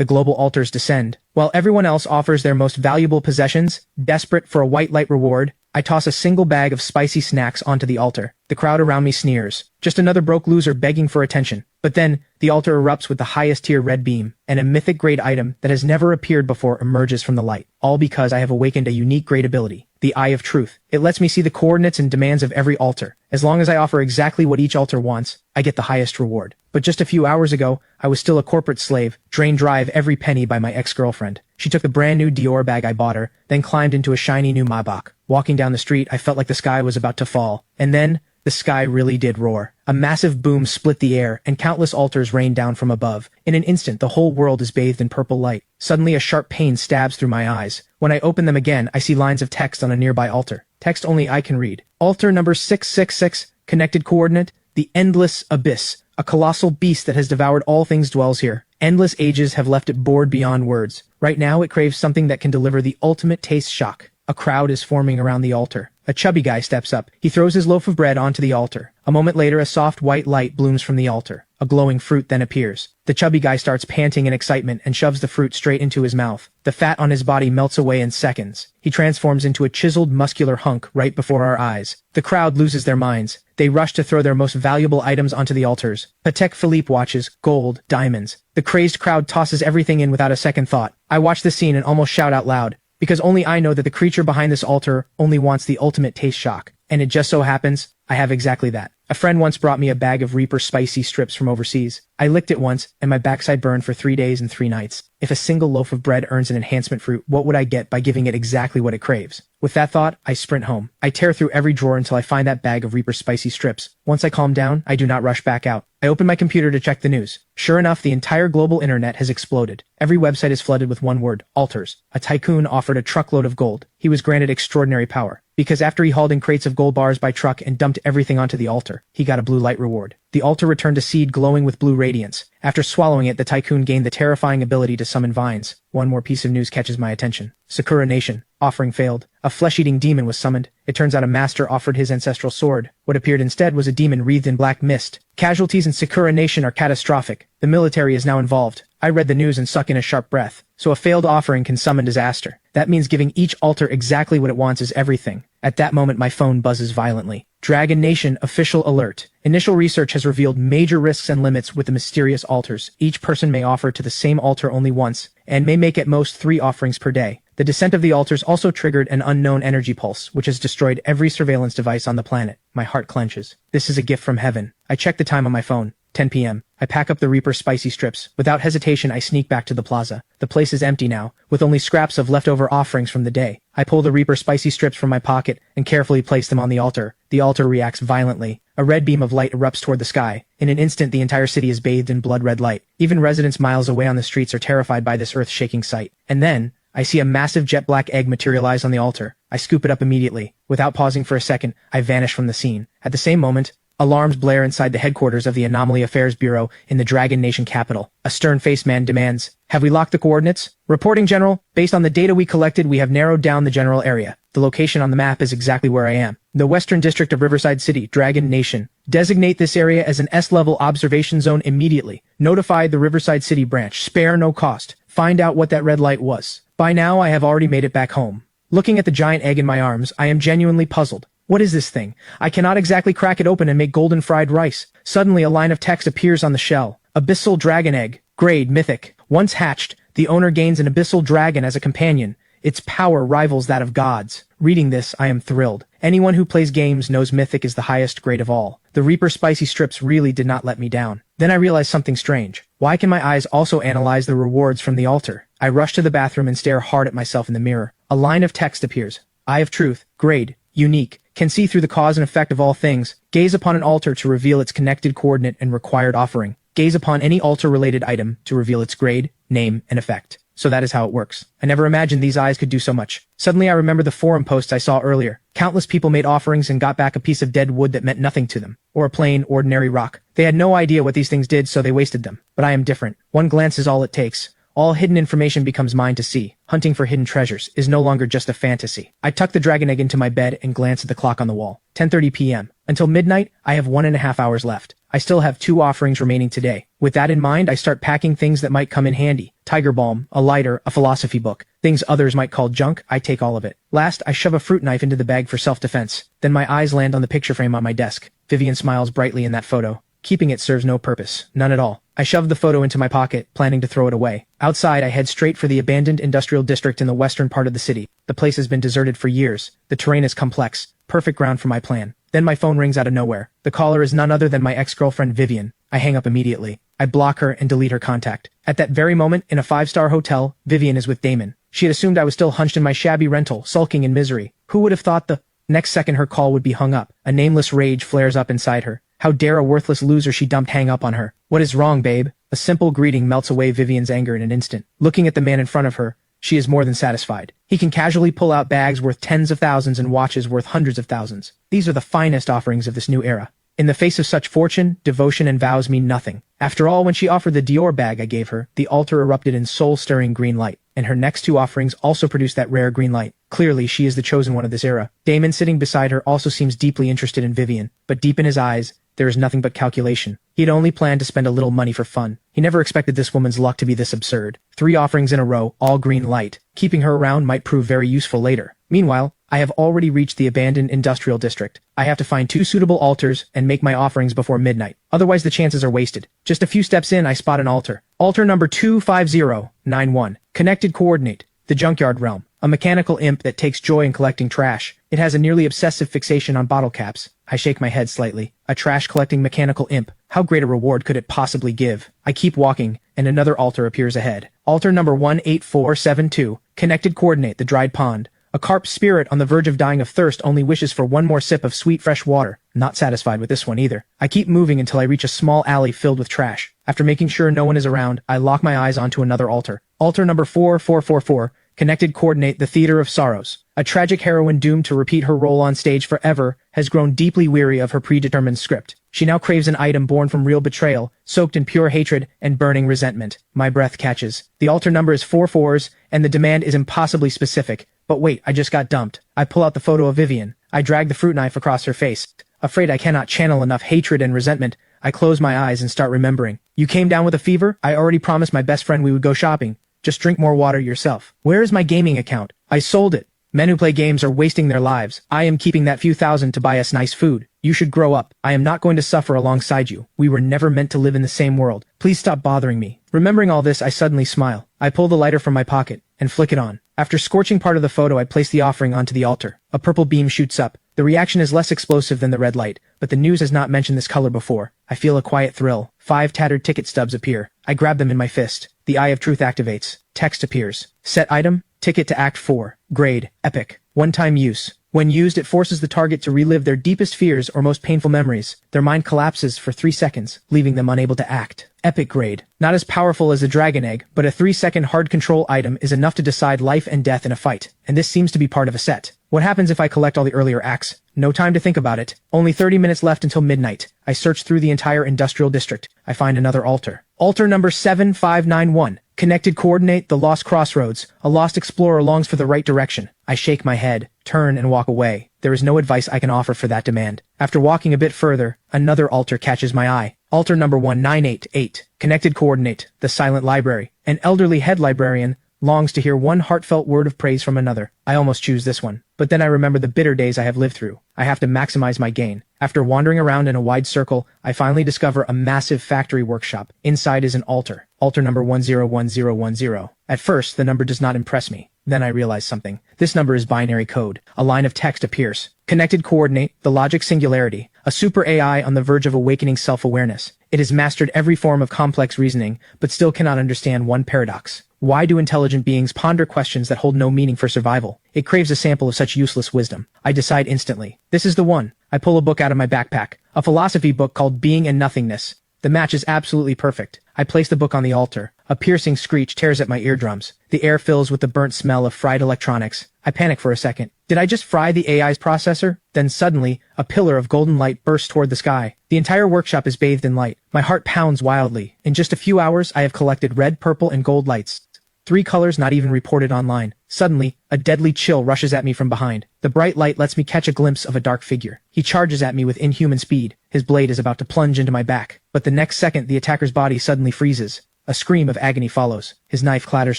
the global altars descend. While everyone else offers their most valuable possessions, desperate for a white light reward, I toss a single bag of spicy snacks onto the altar. The crowd around me sneers. Just another broke loser begging for attention. But then, the altar erupts with the highest tier red beam, and a mythic grade item that has never appeared before emerges from the light. All because I have awakened a unique grade ability, the Eye of Truth. It lets me see the coordinates and demands of every altar. As long as I offer exactly what each altar wants, I get the highest reward. But just a few hours ago, I was still a corporate slave, drained dry of every penny by my ex-girlfriend. She took the brand new Dior bag I bought her, then climbed into a shiny new Maybach. Walking down the street, I felt like the sky was about to fall. And then, the sky really did roar. A massive boom split the air, and countless altars rained down from above. In an instant, the whole world is bathed in purple light. Suddenly, a sharp pain stabs through my eyes. When I open them again, I see lines of text on a nearby altar. Text only I can read. Altar number 666, connected coordinate, the Endless Abyss. A colossal beast that has devoured all things dwells here. Endless ages have left it bored beyond words. Right now, it craves something that can deliver the ultimate taste shock. A crowd is forming around the altar. A chubby guy steps up. He throws his loaf of bread onto the altar. A moment later, a soft white light blooms from the altar. A glowing fruit then appears. The chubby guy starts panting in excitement and shoves the fruit straight into his mouth. The fat on his body melts away in seconds. He transforms into a chiseled, muscular hunk right before our eyes. The crowd loses their minds. They rush to throw their most valuable items onto the altars. Patek Philippe watches, gold, diamonds. The crazed crowd tosses everything in without a second thought. I watch the scene and almost shout out loud, because only I know that the creature behind this altar only wants the ultimate taste shock. And it just so happens, I have exactly that. A friend once brought me a bag of Reaper spicy strips from overseas. I licked it once, and my backside burned for 3 days and 3 nights. If a single loaf of bread earns an enhancement fruit, what would I get by giving it exactly what it craves? With that thought, I sprint home. I tear through every drawer until I find that bag of Reaper spicy strips. Once I calm down, I do not rush back out. I open my computer to check the news. Sure enough, the entire global internet has exploded. Every website is flooded with one word, altars. A tycoon offered a truckload of gold. He was granted extraordinary power, because after he hauled in crates of gold bars by truck and dumped everything onto the altar, he got a blue light reward. The altar returned a seed glowing with blue radiance. After swallowing it, the tycoon gained the terrifying ability to summon vines. One more piece of news catches my attention. Sakura Nation. Offering failed. A flesh-eating demon was summoned. It turns out a master offered his ancestral sword. What appeared instead was a demon wreathed in black mist. Casualties in Sakura Nation are catastrophic. The military is now involved. I read the news and suck in a sharp breath. So a failed offering can summon disaster. That means giving each altar exactly what it wants is everything. At that moment, my phone buzzes violently. Dragon Nation official alert. Initial research has revealed major risks and limits with the mysterious altars. Each person may offer to the same altar only once, and may make at most 3 offerings per day. The descent of the altars also triggered an unknown energy pulse, which has destroyed every surveillance device on the planet. My heart clenches. This is a gift from heaven. I check the time on my phone. 10 p.m. I pack up the Reaper spicy strips. Without hesitation, I sneak back to the plaza. The place is empty now, with only scraps of leftover offerings from the day. I pull the Reaper spicy strips from my pocket and carefully place them on the altar. The altar reacts violently. A red beam of light erupts toward the sky. In an instant, the entire city is bathed in blood-red light. Even residents miles away on the streets are terrified by this earth-shaking sight. And then, I see a massive jet-black egg materialize on the altar. I scoop it up immediately. Without pausing for a second, I vanish from the scene. At the same moment, alarms blare inside the headquarters of the Anomaly Affairs Bureau in the Dragon Nation capital. A stern-faced man demands, "Have we locked the coordinates?" "Reporting, General. Based on the data we collected, we have narrowed down the general area. The location on the map is exactly where I am. The Western District of Riverside City, Dragon Nation. Designate this area as an S-level observation zone immediately. Notify the Riverside City branch. Spare no cost. Find out what that red light was." By now, I have already made it back home. Looking at the giant egg in my arms, I am genuinely puzzled. What is this thing? I cannot exactly crack it open and make golden fried rice. Suddenly, a line of text appears on the shell. Abyssal Dragon Egg. Grade Mythic. Once hatched, the owner gains an abyssal dragon as a companion. Its power rivals that of gods. Reading this, I am thrilled. Anyone who plays games knows Mythic is the highest grade of all. The Reaper spicy strips really did not let me down. Then I realized something strange. Why can my eyes also analyze the rewards from the altar? I rush to the bathroom and stare hard at myself in the mirror. A line of text appears. Eye of Truth. Grade. Unique. Can see through the cause and effect of all things. Gaze upon an altar to reveal its connected coordinate and required offering. Gaze upon any altar-related item to reveal its grade, name, and effect. So that is how it works. I never imagined these eyes could do so much. Suddenly I remember the forum posts I saw earlier. Countless people made offerings and got back a piece of dead wood that meant nothing to them. Or a plain, ordinary rock. They had no idea what these things did, so they wasted them. But I am different. One glance is all it takes. All hidden information becomes mine to see. Hunting for hidden treasures is no longer just a fantasy. I tuck the dragon egg into my bed and glance at the clock on the wall. 10:30 p.m. Until midnight, I have 1.5 hours left. I still have 2 offerings remaining today. With that in mind, I start packing things that might come in handy. Tiger balm, a lighter, a philosophy book. Things others might call junk, I take all of it. Last, I shove a fruit knife into the bag for self-defense. Then my eyes land on the picture frame on my desk. Vivian smiles brightly in that photo. Keeping it serves no purpose. None at all. I shoved the photo into my pocket, planning to throw it away. Outside, I head straight for the abandoned industrial district in the western part of the city. The place has been deserted for years. The terrain is complex. Perfect ground for my plan. Then my phone rings out of nowhere. The caller is none other than my ex-girlfriend Vivian. I hang up immediately. I block her and delete her contact. At that very moment, in a 5-star hotel, Vivian is with Damon. She had assumed I was still hunched in my shabby rental, sulking in misery. Who would have thought the next second her call would be hung up? A nameless rage flares up inside her. How dare a worthless loser she dumped hang up on her? What is wrong, babe? A simple greeting melts away Vivian's anger in an instant. Looking at the man in front of her, she is more than satisfied. He can casually pull out bags worth tens of thousands and watches worth hundreds of thousands. These are the finest offerings of this new era. In the face of such fortune, devotion and vows mean nothing. After all, when she offered the Dior bag I gave her, the altar erupted in soul-stirring green light, and her next 2 offerings also produced that rare green light. Clearly, she is the chosen one of this era. Damon sitting beside her also seems deeply interested in Vivian, but deep in his eyes, there is nothing but calculation. He had only planned to spend a little money for fun. He never expected this woman's luck to be this absurd. 3 offerings in a row, all green light. Keeping her around might prove very useful later. Meanwhile, I have already reached the abandoned industrial district. I have to find 2 suitable altars and make my offerings before midnight. Otherwise the chances are wasted. Just a few steps in, I spot an altar. Altar number 25091. Connected coordinate. The junkyard realm. A mechanical imp that takes joy in collecting trash. It has a nearly obsessive fixation on bottle caps. I shake my head slightly. A trash-collecting mechanical imp. How great a reward could it possibly give? I keep walking, and another altar appears ahead. Altar number 18472. Connected coordinate. The dried pond. A carp spirit on the verge of dying of thirst only wishes for one more sip of sweet fresh water. Not satisfied with this one either. I keep moving until I reach a small alley filled with trash. After making sure no one is around, I lock my eyes onto another altar. Altar number 4444. Connected coordinate. The theater of sorrows. A tragic heroine doomed to repeat her role on stage forever has grown deeply weary of her predetermined script. She now craves an item born from real betrayal, soaked in pure hatred and burning resentment. My breath catches. The altar number is 4 4s, and the demand is impossibly specific. But wait, I just got dumped. I pull out the photo of Vivian. I drag the fruit knife across her face. Afraid I cannot channel enough hatred and resentment, I close my eyes and start remembering. You came down with a fever? I already promised my best friend we would go shopping. Just drink more water yourself. Where is my gaming account? I sold it. Men who play games are wasting their lives. I am keeping that few thousand to buy us nice food. You should grow up. I am not going to suffer alongside you. We were never meant to live in the same world. Please stop bothering me. Remembering all this, I suddenly smile. I pull the lighter from my pocket and flick it on. After scorching part of the photo, I place the offering onto the altar. A purple beam shoots up. The reaction is less explosive than the red light, but the news has not mentioned this color before. I feel a quiet thrill. 5 tattered ticket stubs appear. I grab them in my fist. The Eye of Truth activates. Text appears. Set item, ticket to Act 4. Grade, epic. One-time use. When used, it forces the target to relive their deepest fears or most painful memories. Their mind collapses for 3 seconds, leaving them unable to act. Epic grade. Not as powerful as a dragon egg, but a 3-second hard control item is enough to decide life and death in a fight. And this seems to be part of a set. What happens if I collect all the earlier acts? No time to think about it. Only 30 minutes left until midnight. I search through the entire industrial district. I find another altar. Altar number 7591. Connected coordinate. The lost crossroads. A lost explorer longs for the right direction. I shake my head, turn and walk away. There is no advice I can offer for that demand. After walking a bit further, another altar catches my eye. Altar number 1988. Connected coordinate. The silent library. An elderly head librarian longs to hear one heartfelt word of praise from another. I almost choose this one. But then I remember the bitter days I have lived through. I have to maximize my gain. After wandering around in a wide circle, I finally discover a massive factory workshop. Inside is an altar. Altar number 101010. At first, the number does not impress me. Then I realize something. This number is binary code. A line of text appears. Connected coordinate. The logic singularity. A super AI on the verge of awakening self-awareness. It has mastered every form of complex reasoning, but still cannot understand one paradox. Why do intelligent beings ponder questions that hold no meaning for survival? It craves a sample of such useless wisdom. I decide instantly. This is the one. I pull a book out of my backpack. A philosophy book called Being and Nothingness. The match is absolutely perfect. I place the book on the altar. A piercing screech tears at my eardrums. The air fills with the burnt smell of fried electronics. I panic for a second. Did I just fry the AI's processor? Then suddenly, a pillar of golden light bursts toward the sky. The entire workshop is bathed in light. My heart pounds wildly. In just a few hours, I have collected red, purple, and gold lights. 3 colors not even reported online. Suddenly, a deadly chill rushes at me from behind. The bright light lets me catch a glimpse of a dark figure. He charges at me with inhuman speed. His blade is about to plunge into my back. But the next second, the attacker's body suddenly freezes. A scream of agony follows. His knife clatters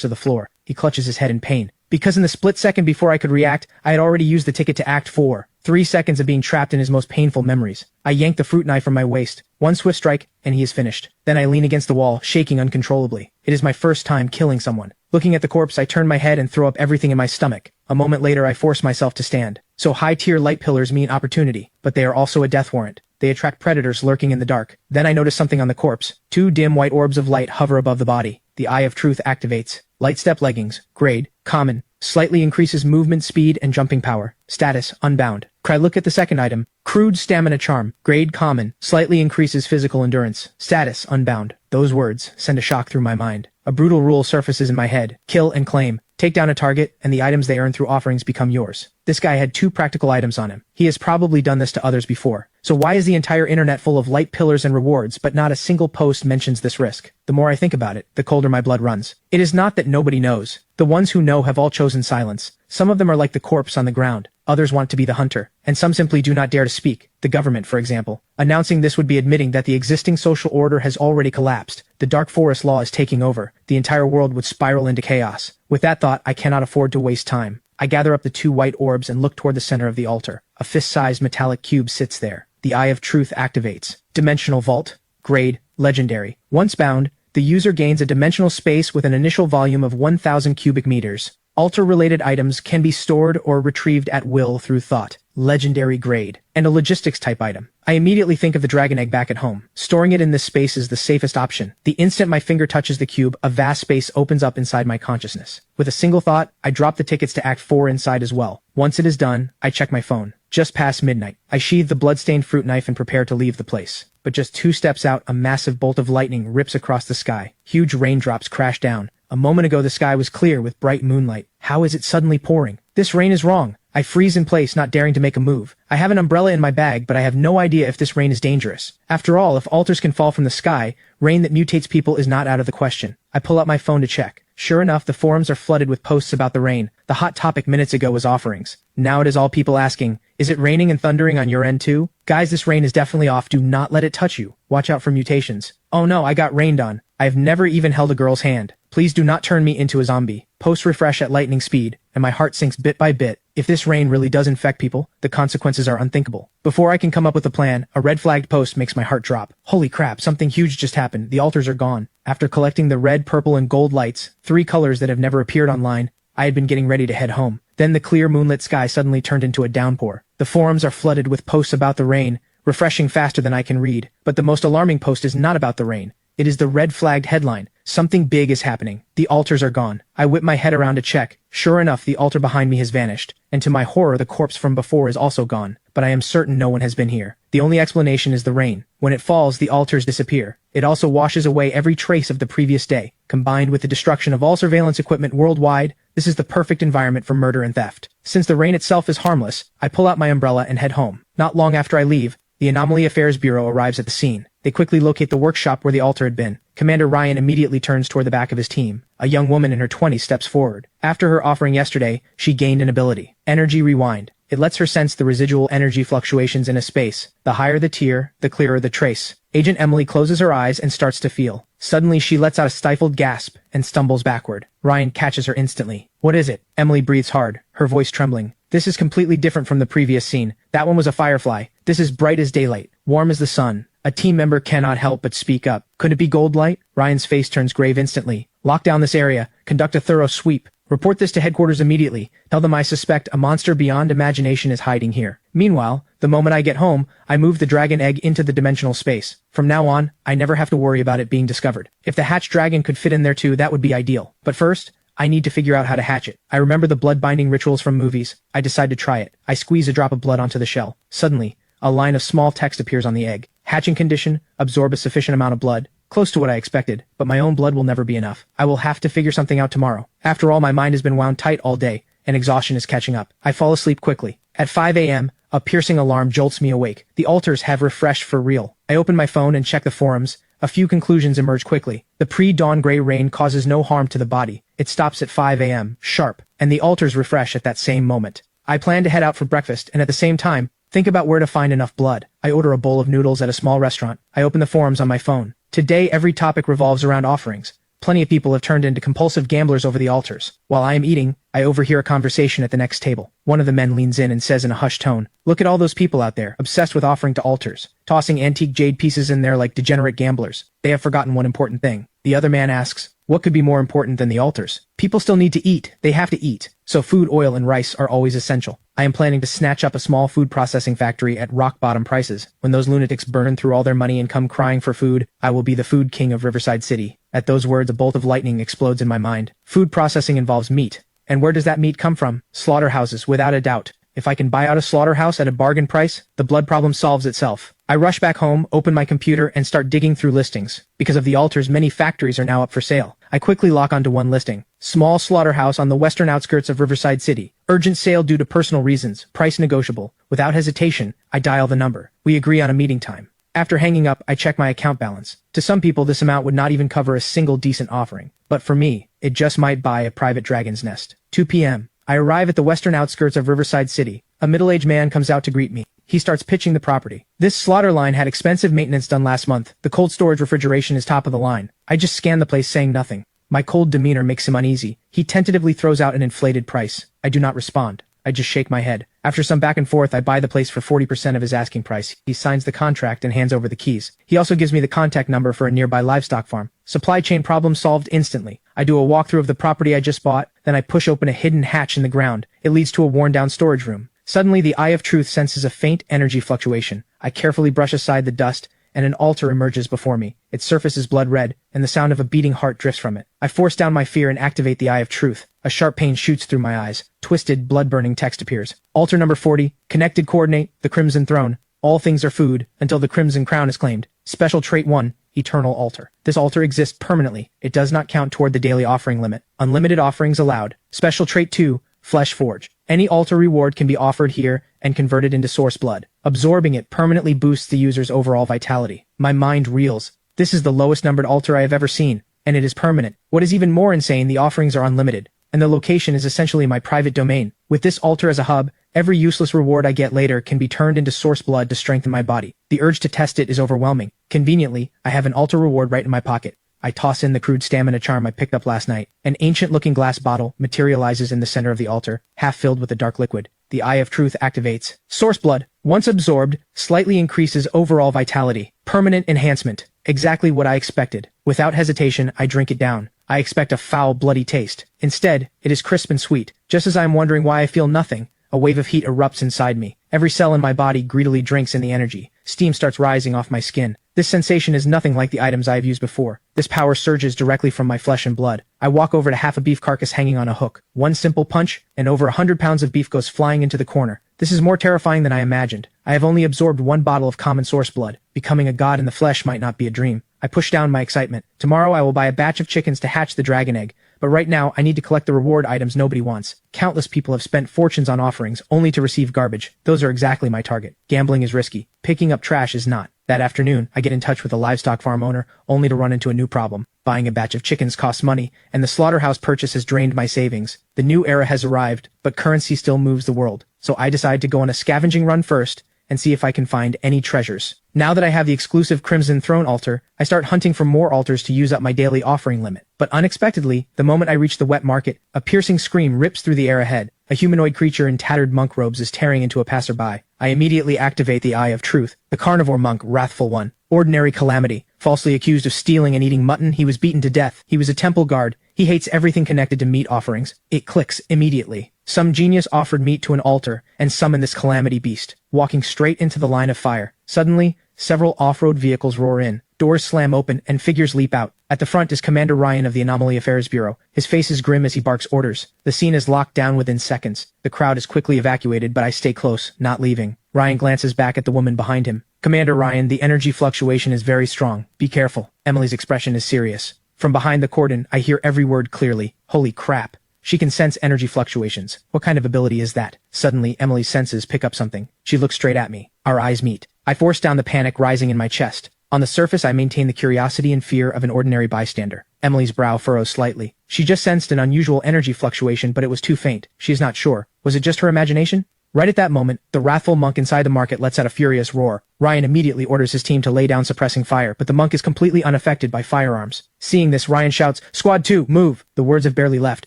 to the floor. He clutches his head in pain. Because in the split second before I could react, I had already used the ticket to Act 4. 3 seconds of being trapped in his most painful memories. I yank the fruit knife from my waist. One swift strike, and he is finished. Then I lean against the wall, shaking uncontrollably. It is my first time killing someone. Looking at the corpse, I turn my head and throw up everything in my stomach. A moment later, I force myself to stand. So high-tier light pillars mean opportunity, but they are also a death warrant. They attract predators lurking in the dark. Then I notice something on the corpse. 2 dim white orbs of light hover above the body. The Eye of Truth activates. Light step leggings. Grade. Common. Slightly increases movement speed and jumping power. Status. Unbound. I look at the second item. Crude Stamina Charm. Grade. Common. Slightly increases physical endurance. Status. Unbound. Those words send a shock through my mind. A brutal rule surfaces in my head. Kill and claim. Take down a target, and the items they earn through offerings become yours. This guy had 2 practical items on him. He has probably done this to others before. So why is the entire internet full of light pillars and rewards, but not a single post mentions this risk? The more I think about it, the colder my blood runs. It is not that nobody knows. The ones who know have all chosen silence. Some of them are like the corpse on the ground. Others want to be the hunter. And some simply do not dare to speak. The government, for example. Announcing this would be admitting that the existing social order has already collapsed. The Dark Forest law is taking over. The entire world would spiral into chaos. With that thought, I cannot afford to waste time. I gather up the 2 white orbs and look toward the center of the altar. A fist-sized metallic cube sits there. The Eye of Truth activates. Dimensional Vault. Grade. Legendary. Once bound, the user gains a dimensional space with an initial volume of 1,000 cubic meters. Altar-related items can be stored or retrieved at will through thought. Legendary grade. And a logistics-type item. I immediately think of the dragon egg back at home. Storing it in this space is the safest option. The instant my finger touches the cube, a vast space opens up inside my consciousness. With a single thought, I drop the tickets to Act 4 inside as well. Once it is done, I check my phone. Just past midnight. I sheathe the blood-stained fruit knife and prepare to leave the place. But just 2 steps out, a massive bolt of lightning rips across the sky. Huge raindrops crash down. A moment ago the sky was clear with bright moonlight. How is it suddenly pouring? This rain is wrong. I freeze in place, not daring to make a move. I have an umbrella in my bag, but I have no idea if this rain is dangerous. After all, if altars can fall from the sky, rain that mutates people is not out of the question. I pull out my phone to check. Sure enough, the forums are flooded with posts about the rain. The hot topic minutes ago was offerings. Now it is all people asking, is it raining and thundering on your end too? Guys, this rain is definitely off. Do not let it touch you. Watch out for mutations. Oh no, I got rained on. I have never even held a girl's hand. Please do not turn me into a zombie. Post refresh at lightning speed, and my heart sinks bit by bit. If this rain really does infect people, the consequences are unthinkable. Before I can come up with a plan, a red flagged post makes my heart drop. Holy crap, something huge just happened. The altars are gone. After collecting the red, purple, and gold lights, 3 colors that have never appeared online, I had been getting ready to head home. Then the clear moonlit sky suddenly turned into a downpour. The forums are flooded with posts about the rain, refreshing faster than I can read. But the most alarming post is not about the rain. It is the red-flagged headline. Something big is happening. The altars are gone. I whip my head around to check. Sure enough, the altar behind me has vanished. And to my horror, the corpse from before is also gone. But I am certain no one has been here. The only explanation is the rain. When it falls, the altars disappear. It also washes away every trace of the previous day. Combined with the destruction of all surveillance equipment worldwide, this is the perfect environment for murder and theft. Since the rain itself is harmless, I pull out my umbrella and head home. Not long after I leave, the Anomaly Affairs Bureau arrives at the scene. They quickly locate the workshop where the altar had been. Commander Ryan immediately turns toward the back of his team. A young woman in her 20s steps forward. After her offering yesterday, she gained an ability. Energy Rewind. It lets her sense the residual energy fluctuations in a space. The higher the tier, the clearer the trace. Agent Emily closes her eyes and starts to feel. Suddenly she lets out a stifled gasp and stumbles backward. Ryan catches her instantly. What is it? Emily breathes hard, her voice trembling. This is completely different from the previous scene. That one was a firefly. This is bright as daylight, warm as the sun. A team member cannot help but speak up. Could it be gold light? Ryan's face turns grave instantly. Lock down this area. Conduct a thorough sweep. Report this to headquarters immediately. Tell them I suspect a monster beyond imagination is hiding here. Meanwhile, the moment I get home, I move the dragon egg into the dimensional space. From now on, I never have to worry about it being discovered. If the hatched dragon could fit in there too, that would be ideal. But first, I need to figure out how to hatch it. I remember the blood binding rituals from movies. I decide to try it. I squeeze a drop of blood onto the shell. Suddenly, a line of small text appears on the egg. Hatching condition, absorb a sufficient amount of blood. Close to what I expected, but my own blood will never be enough. I will have to figure something out tomorrow. After all, my mind has been wound tight all day, and exhaustion is catching up. I fall asleep quickly. At 5 a.m., a piercing alarm jolts me awake. The altars have refreshed for real. I open my phone and check the forums. A few conclusions emerge quickly. The pre-dawn gray rain causes no harm to the body. It stops at 5 a.m. sharp, and the altars refresh at that same moment. I plan to head out for breakfast, and at the same time, think about where to find enough blood. I order a bowl of noodles at a small restaurant. I open the forums on my phone. Today, every topic revolves around offerings. Plenty of people have turned into compulsive gamblers over the altars. While I am eating, I overhear a conversation at the next table. One of the men leans in and says in a hushed tone, "Look at all those people out there, obsessed with offering to altars, tossing antique jade pieces in there like degenerate gamblers. They have forgotten one important thing." The other man asks, "What could be more important than the altars?" People still need to eat. They have to eat. So food, oil, and rice are always essential. I am planning to snatch up a small food processing factory at rock-bottom prices. When those lunatics burn through all their money and come crying for food, I will be the food king of Riverside City. At those words, a bolt of lightning explodes in my mind. Food processing involves meat. And where does that meat come from? Slaughterhouses, without a doubt. If I can buy out a slaughterhouse at a bargain price, the blood problem solves itself. I rush back home, open my computer, and start digging through listings. Because of the altars, many factories are now up for sale. I quickly lock onto one listing. Small slaughterhouse on the western outskirts of Riverside City. Urgent sale due to personal reasons. Price negotiable. Without hesitation, I dial the number. We agree on a meeting time. After hanging up, I check my account balance. To some people, this amount would not even cover a single decent offering. But for me, it just might buy a private dragon's nest. 2 p.m. I arrive at the western outskirts of Riverside City. A middle-aged man comes out to greet me. He starts pitching the property. This slaughter line had expensive maintenance done last month. The cold storage refrigeration is top of the line. I just scan the place saying nothing. My cold demeanor makes him uneasy. He tentatively throws out an inflated price. I do not respond. I just shake my head. After some back and forth, I buy the place for 40% of his asking price. He signs the contract and hands over the keys. He also gives me the contact number for a nearby livestock farm. Supply chain problem solved instantly. I do a walkthrough of the property I just bought, then I push open a hidden hatch in the ground. It leads to a worn-down storage room. Suddenly, the eye of truth senses a faint energy fluctuation. I carefully brush aside the dust, and an altar emerges before me. Its surface is blood red, and the sound of a beating heart drifts from it. I force down my fear and activate the eye of truth. A sharp pain shoots through my eyes. Twisted, blood-burning text appears. Altar number 40, connected coordinate, the Crimson Throne. All things are food, until the Crimson Crown is claimed. Special trait 1, eternal altar. This altar exists permanently. It does not count toward the daily offering limit. Unlimited offerings allowed. Special trait 2, Flesh Forge. Any altar reward can be offered here and converted into source blood. Absorbing it permanently boosts the user's overall vitality. My mind reels. This is the lowest numbered altar I have ever seen, and it is permanent. What is even more insane, the offerings are unlimited, and the location is essentially my private domain. With this altar as a hub, every useless reward I get later can be turned into source blood to strengthen my body. The urge to test it is overwhelming. Conveniently, I have an altar reward right in my pocket. I toss in the crude stamina charm I picked up last night. An ancient-looking glass bottle materializes in the center of the altar, half filled with a dark liquid. The Eye of Truth activates. Source blood, once absorbed, slightly increases overall vitality. Permanent enhancement. Exactly what I expected. Without hesitation, I drink it down. I expect a foul, bloody taste. Instead, it is crisp and sweet. Just as I am wondering why I feel nothing, a wave of heat erupts inside me. Every cell in my body greedily drinks in the energy. Steam starts rising off my skin. This sensation is nothing like the items I have used before. This power surges directly from my flesh and blood. I walk over to half a beef carcass hanging on a hook. One simple punch, and over 100 pounds of beef goes flying into the corner. This is more terrifying than I imagined. I have only absorbed one bottle of common source blood. Becoming a god in the flesh might not be a dream. I push down my excitement. Tomorrow I will buy a batch of chickens to hatch the dragon egg. But right now, I need to collect the reward items nobody wants. Countless people have spent fortunes on offerings, only to receive garbage. Those are exactly my target. Gambling is risky. Picking up trash is not. That afternoon, I get in touch with a livestock farm owner, only to run into a new problem. Buying a batch of chickens costs money, and the slaughterhouse purchase has drained my savings. The new era has arrived, but currency still moves the world. So I decide to go on a scavenging run first, and see if I can find any treasures. Now that I have the exclusive Crimson Throne altar, I start hunting for more altars to use up my daily offering limit. But unexpectedly, the moment I reach the wet market, a piercing scream rips through the air ahead. A humanoid creature in tattered monk robes is tearing into a passerby. I immediately activate the Eye of Truth. The carnivore monk, Wrathful One. Ordinary calamity. Falsely accused of stealing and eating mutton, he was beaten to death. He was a temple guard. He hates everything connected to meat offerings. It clicks immediately. Some genius offered meat to an altar and summoned this calamity beast, walking straight into the line of fire. Suddenly, several off-road vehicles roar in. Doors slam open and figures leap out. At the front is Commander Ryan of the Anomaly Affairs Bureau. His face is grim as he barks orders. The scene is locked down within seconds. The crowd is quickly evacuated, but I stay close, not leaving. Ryan glances back at the woman behind him. Commander Ryan, the energy fluctuation is very strong. Be careful. Emily's expression is serious. From behind the cordon, I hear every word clearly. Holy crap. She can sense energy fluctuations. What kind of ability is that? Suddenly, Emily's senses pick up something. She looks straight at me. Our eyes meet. I force down the panic rising in my chest. On the surface, I maintain the curiosity and fear of an ordinary bystander. Emily's brow furrows slightly. She just sensed an unusual energy fluctuation, but it was too faint. She is not sure. Was it just her imagination? Right at that moment, the wrathful monk inside the market lets out a furious roar. Ryan immediately orders his team to lay down suppressing fire, but the monk is completely unaffected by firearms. Seeing this, Ryan shouts, "Squad 2, move!" The words have barely left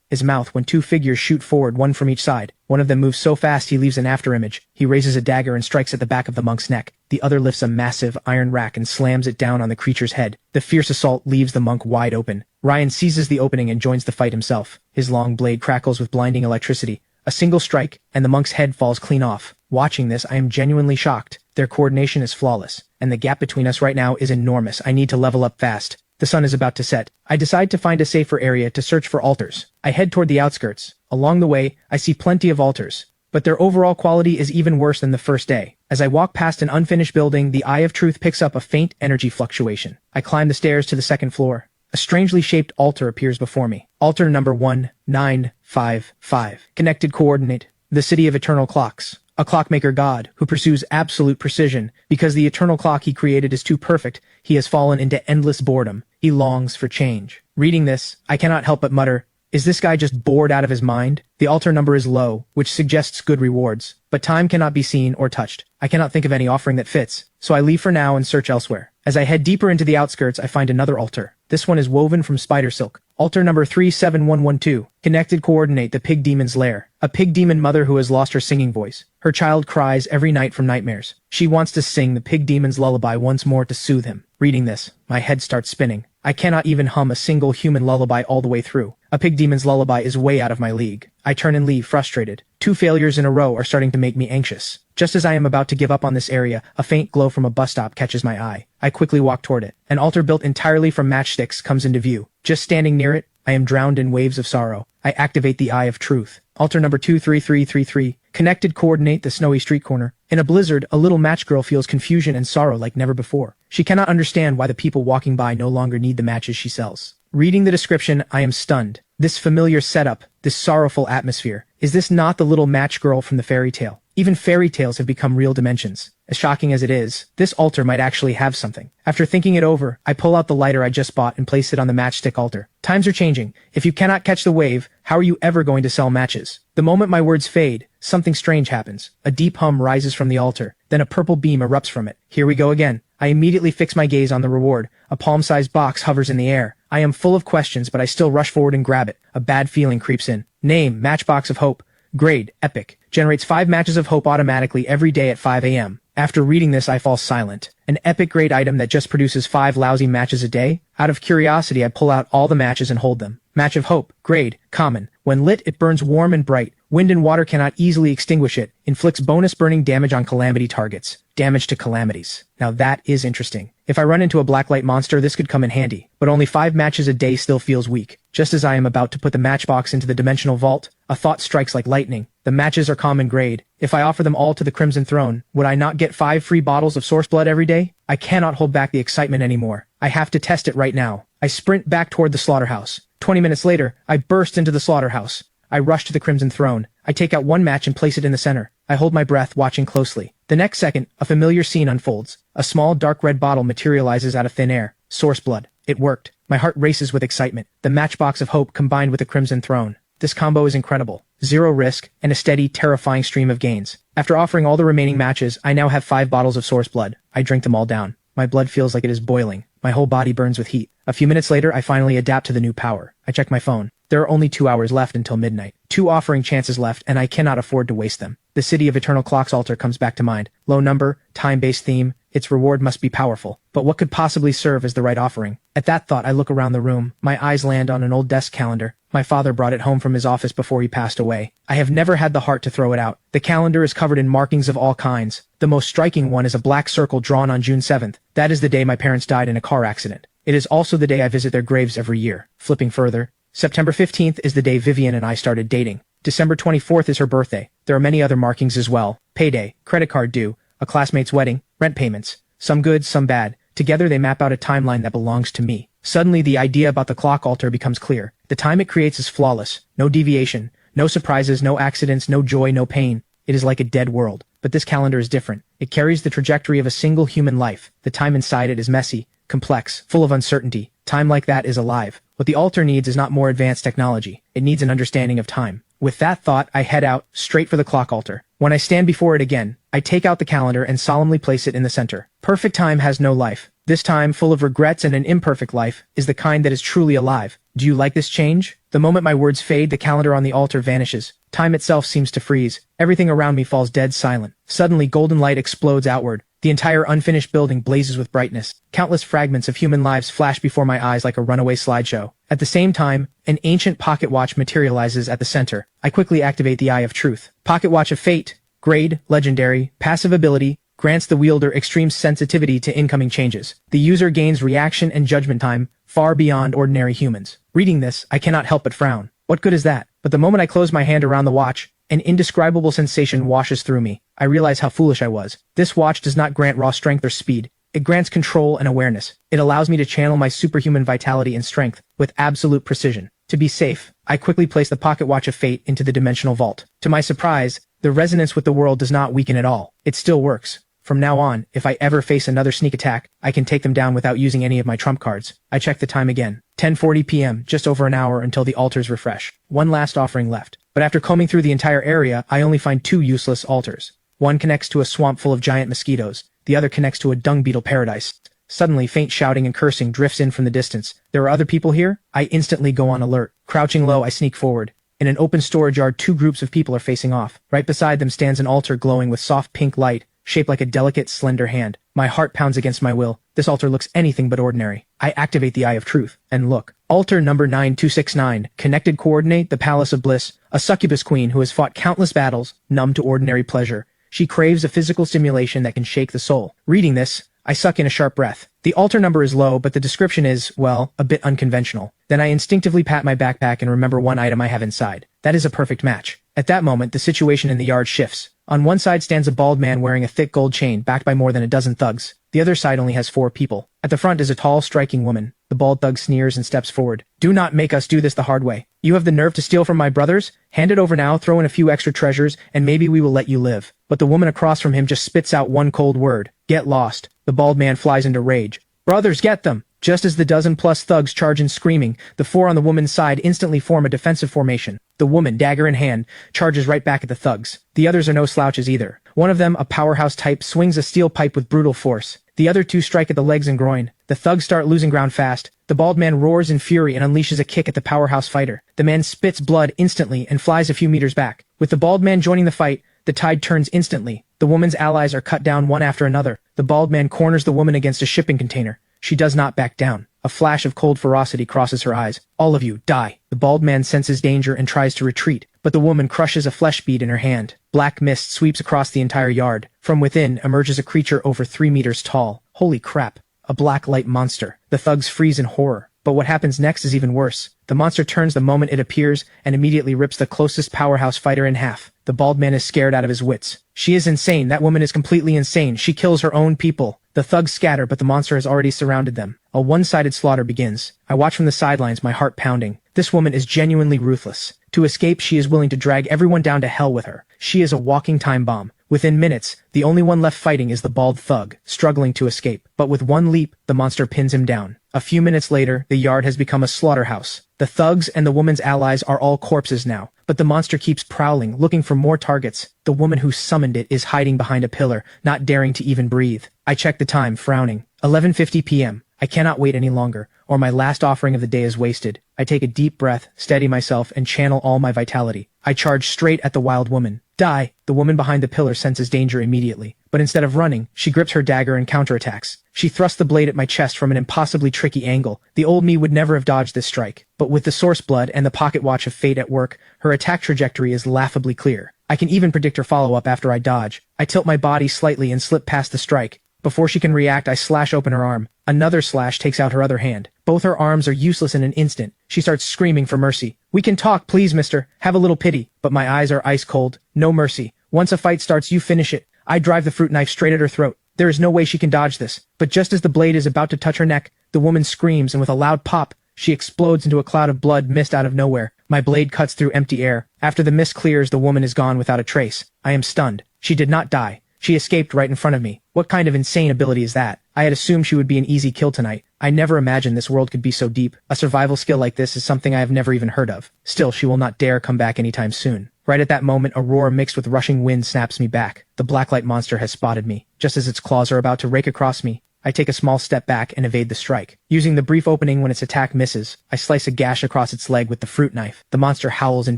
his mouth when two figures shoot forward, one from each side. One of them moves so fast he leaves an afterimage. He raises a dagger and strikes at the back of the monk's neck. The other lifts a massive iron rack and slams it down on the creature's head. The fierce assault leaves the monk wide open. Ryan seizes the opening and joins the fight himself. His long blade crackles with blinding electricity. A single strike, and the monk's head falls clean off. Watching this, I am genuinely shocked. Their coordination is flawless, and the gap between us right now is enormous. I need to level up fast. The sun is about to set. I decide to find a safer area to search for altars. I head toward the outskirts. Along the way, I see plenty of altars, but their overall quality is even worse than the first day. As I walk past an unfinished building, the Eye of Truth picks up a faint energy fluctuation. I climb the stairs to the second floor. A strangely shaped altar appears before me. Altar number 1955. Connected coordinate: the city of eternal clocks. A clockmaker god who pursues absolute precision. Because the eternal clock he created is too perfect, he has fallen into endless boredom. He longs for change. Reading this, I cannot help but mutter, is this guy just bored out of his mind? The altar number is low, which suggests good rewards, but time cannot be seen or touched. I cannot think of any offering that fits, so I leave for now and search elsewhere. As I head deeper into the outskirts, I find another altar. This one is woven from spider silk. Altar number 37112. Connected coordinate: the pig demon's lair. A pig demon mother who has lost her singing voice. Her child cries every night from nightmares. She wants to sing the pig demon's lullaby once more to soothe him. Reading this, my head starts spinning. I cannot even hum a single human lullaby all the way through. A pig demon's lullaby is way out of my league. I turn and leave, frustrated. 2 failures in a row are starting to make me anxious. Just as I am about to give up on this area, a faint glow from a bus stop catches my eye. I quickly walk toward it. An altar built entirely from matchsticks comes into view. Just standing near it, I am drowned in waves of sorrow. I activate the Eye of Truth. Altar number 23333. Connected coordinate: the snowy street corner. In a blizzard, a little match girl feels confusion and sorrow like never before. She cannot understand why the people walking by no longer need the matches she sells. Reading the description, I am stunned. This familiar setup, this sorrowful atmosphere. Is this not the little match girl from the fairy tale? Even fairy tales have become real dimensions. As shocking as it is, this altar might actually have something. After thinking it over, I pull out the lighter I just bought and place it on the matchstick altar. Times are changing. If you cannot catch the wave, how are you ever going to sell matches? The moment my words fade, something strange happens. A deep hum rises from the altar, then a purple beam erupts from it. Here we go again. I immediately fix my gaze on the reward. A palm-sized box hovers in the air. I am full of questions, but I still rush forward and grab it. A bad feeling creeps in. Name: Matchbox of Hope. Grade: Epic. Generates 5 matches of hope automatically every day at 5 a.m. After reading this, I fall silent. An epic grade item that just produces 5 lousy matches a day? Out of curiosity, I pull out all the matches and hold them. Match of Hope. Grade: Common. When lit, it burns warm and bright. Wind and water cannot easily extinguish it. Inflicts bonus burning damage on calamity targets. Damage to calamities. Now that is interesting. If I run into a blacklight monster, this could come in handy. But only 5 matches a day still feels weak. Just as I am about to put the matchbox into the dimensional vault, a thought strikes like lightning. The matches are common grade. If I offer them all to the Crimson Throne, would I not get 5 free bottles of source blood every day? I cannot hold back the excitement anymore. I have to test it right now. I sprint back toward the slaughterhouse. 20 minutes later, I burst into the slaughterhouse. I rush to the Crimson Throne. I take out one match and place it in the center. I hold my breath, watching closely. The next second, a familiar scene unfolds. A small dark red bottle materializes out of thin air. Source blood. It worked. My heart races with excitement. The Matchbox of Hope combined with the Crimson Throne. This combo is incredible. 0 risk, and a steady, terrifying stream of gains. After offering all the remaining matches, I now have 5 bottles of source blood. I drink them all down. My blood feels like it is boiling. My whole body burns with heat. A few minutes later, I finally adapt to the new power. I check my phone. There are only 2 hours left until midnight. 2 offering chances left, and I cannot afford to waste them. The City of Eternal Clocks altar comes back to mind. Low number, time-based theme. Its reward must be powerful. But what could possibly serve as the right offering? At that thought, I look around the room. My eyes land on an old desk calendar. My father brought it home from his office before he passed away. I have never had the heart to throw it out. The calendar is covered in markings of all kinds. The most striking one is a black circle drawn on June 7th. That is the day my parents died in a car accident. It is also the day I visit their graves every year. Flipping further, September 15th is the day Vivian and I started dating. December 24th is her birthday. There are many other markings as well. Payday, credit card due, a classmate's wedding, rent payments. Some good, some bad. Together they map out a timeline that belongs to me. Suddenly the idea about the clock altar becomes clear. The time it creates is flawless. No deviation, no surprises, no accidents, no joy, no pain. It is like a dead world. But this calendar is different. It carries the trajectory of a single human life. The time inside it is messy, complex, full of uncertainty. Time like that is alive. What the altar needs is not more advanced technology. It needs an understanding of time. With that thought, I head out, straight for the clock altar. When I stand before it again, I take out the calendar and solemnly place it in the center. Perfect time has no life. This time, full of regrets and an imperfect life, is the kind that is truly alive. Do you like this change? The moment my words fade, the calendar on the altar vanishes. Time itself seems to freeze. Everything around me falls dead silent. Suddenly, golden light explodes outward. The entire unfinished building blazes with brightness. Countless fragments of human lives flash before my eyes like a runaway slideshow. At the same time, an ancient pocket watch materializes at the center. I quickly activate the Eye of Truth. Pocket Watch of Fate. Grade, Legendary. Passive ability. Grants the wielder extreme sensitivity to incoming changes. The user gains reaction and judgment time far beyond ordinary humans. Reading this, I cannot help but frown. What good is that? But the moment I close my hand around the watch, an indescribable sensation washes through me. I realize how foolish I was. This watch does not grant raw strength or speed. It grants control and awareness. It allows me to channel my superhuman vitality and strength with absolute precision. To be safe, I quickly place the Pocket Watch of Fate into the dimensional vault. To my surprise, the resonance with the world does not weaken at all. It still works. From now on, if I ever face another sneak attack, I can take them down without using any of my trump cards. I check the time again. 10:40 p.m., just over an hour until the altars refresh. One last offering left. But after combing through the entire area, I only find 2 useless altars. One connects to a swamp full of giant mosquitoes. The other connects to a dung beetle paradise. Suddenly, faint shouting and cursing drifts in from the distance. There are other people here? I instantly go on alert. Crouching low, I sneak forward. In an open storage yard, 2 groups of people are facing off. Right beside them stands an altar glowing with soft pink light, shaped like a delicate, slender hand. My heart pounds against my will. This altar looks anything but ordinary. I activate the Eye of Truth, and look. Altar number 9269. Connected coordinate, the Palace of Bliss. A succubus queen who has fought countless battles, numb to ordinary pleasure. She craves a physical stimulation that can shake the soul. Reading this, I suck in a sharp breath. The altar number is low, but the description is, well, a bit unconventional. Then I instinctively pat my backpack and remember one item I have inside. That is a perfect match. At that moment, the situation in the yard shifts. On one side stands a bald man wearing a thick gold chain, backed by more than a dozen thugs. The other side only has 4 people. At the front is a tall, striking woman. The bald thug sneers and steps forward. Do not make us do this the hard way. You have the nerve to steal from my brothers? Hand it over now, throw in a few extra treasures, and maybe we will let you live. But the woman across from him just spits out one cold word. Get lost. The bald man flies into rage. Brothers, get them! Just as the dozen-plus thugs charge in screaming, the 4 on the woman's side instantly form a defensive formation. The woman, dagger in hand, charges right back at the thugs. The others are no slouches either. One of them, a powerhouse type, swings a steel pipe with brutal force. The other 2 strike at the legs and groin. The thugs start losing ground fast. The bald man roars in fury and unleashes a kick at the powerhouse fighter. The man spits blood instantly and flies a few meters back. With the bald man joining the fight, the tide turns instantly. The woman's allies are cut down one after another. The bald man corners the woman against a shipping container. She does not back down. A flash of cold ferocity crosses her eyes. All of you, die. The bald man senses danger and tries to retreat, but the woman crushes a flesh bead in her hand. Black mist sweeps across the entire yard. From within emerges a creature over 3 meters tall. Holy crap. A black light monster. The thugs freeze in horror. But what happens next is even worse. The monster turns the moment it appears and immediately rips the closest powerhouse fighter in half. The bald man is scared out of his wits. She is insane. That woman is completely insane. She kills her own people. The thugs scatter, but the monster has already surrounded them. A one-sided slaughter begins. I watch from the sidelines, my heart pounding. This woman is genuinely ruthless. To escape, she is willing to drag everyone down to hell with her. She is a walking time bomb. Within minutes, the only one left fighting is the bald thug, struggling to escape. But with one leap, the monster pins him down. A few minutes later, the yard has become a slaughterhouse. The thugs and the woman's allies are all corpses now. But the monster keeps prowling, looking for more targets. The woman who summoned it is hiding behind a pillar, not daring to even breathe. I check the time, frowning. 11:50 p.m. I cannot wait any longer, or my last offering of the day is wasted. I take a deep breath, steady myself, and channel all my vitality. I charge straight at the wild woman. Die! The woman behind the pillar senses danger immediately. But instead of running, she grips her dagger and counterattacks. She thrusts the blade at my chest from an impossibly tricky angle. The old me would never have dodged this strike. But with the source blood and the pocket watch of fate at work, her attack trajectory is laughably clear. I can even predict her follow-up after I dodge. I tilt my body slightly and slip past the strike. Before she can react, I slash open her arm. Another slash takes out her other hand. Both her arms are useless in an instant. She starts screaming for mercy. We can talk, please, mister. Have a little pity. But my eyes are ice cold. No mercy. Once a fight starts, you finish it. I drive the fruit knife straight at her throat. There is no way she can dodge this. But just as the blade is about to touch her neck, the woman screams, and with a loud pop, she explodes into a cloud of blood mist out of nowhere. My blade cuts through empty air. After the mist clears, the woman is gone without a trace. I am stunned. She did not die. She escaped right in front of me. What kind of insane ability is that? I had assumed she would be an easy kill tonight. I never imagined this world could be so deep. A survival skill like this is something I have never even heard of. Still, she will not dare come back anytime soon. Right at that moment, a roar mixed with rushing wind snaps me back. The blacklight monster has spotted me. Just as its claws are about to rake across me, I take a small step back and evade the strike. Using the brief opening when its attack misses, I slice a gash across its leg with the fruit knife. The monster howls in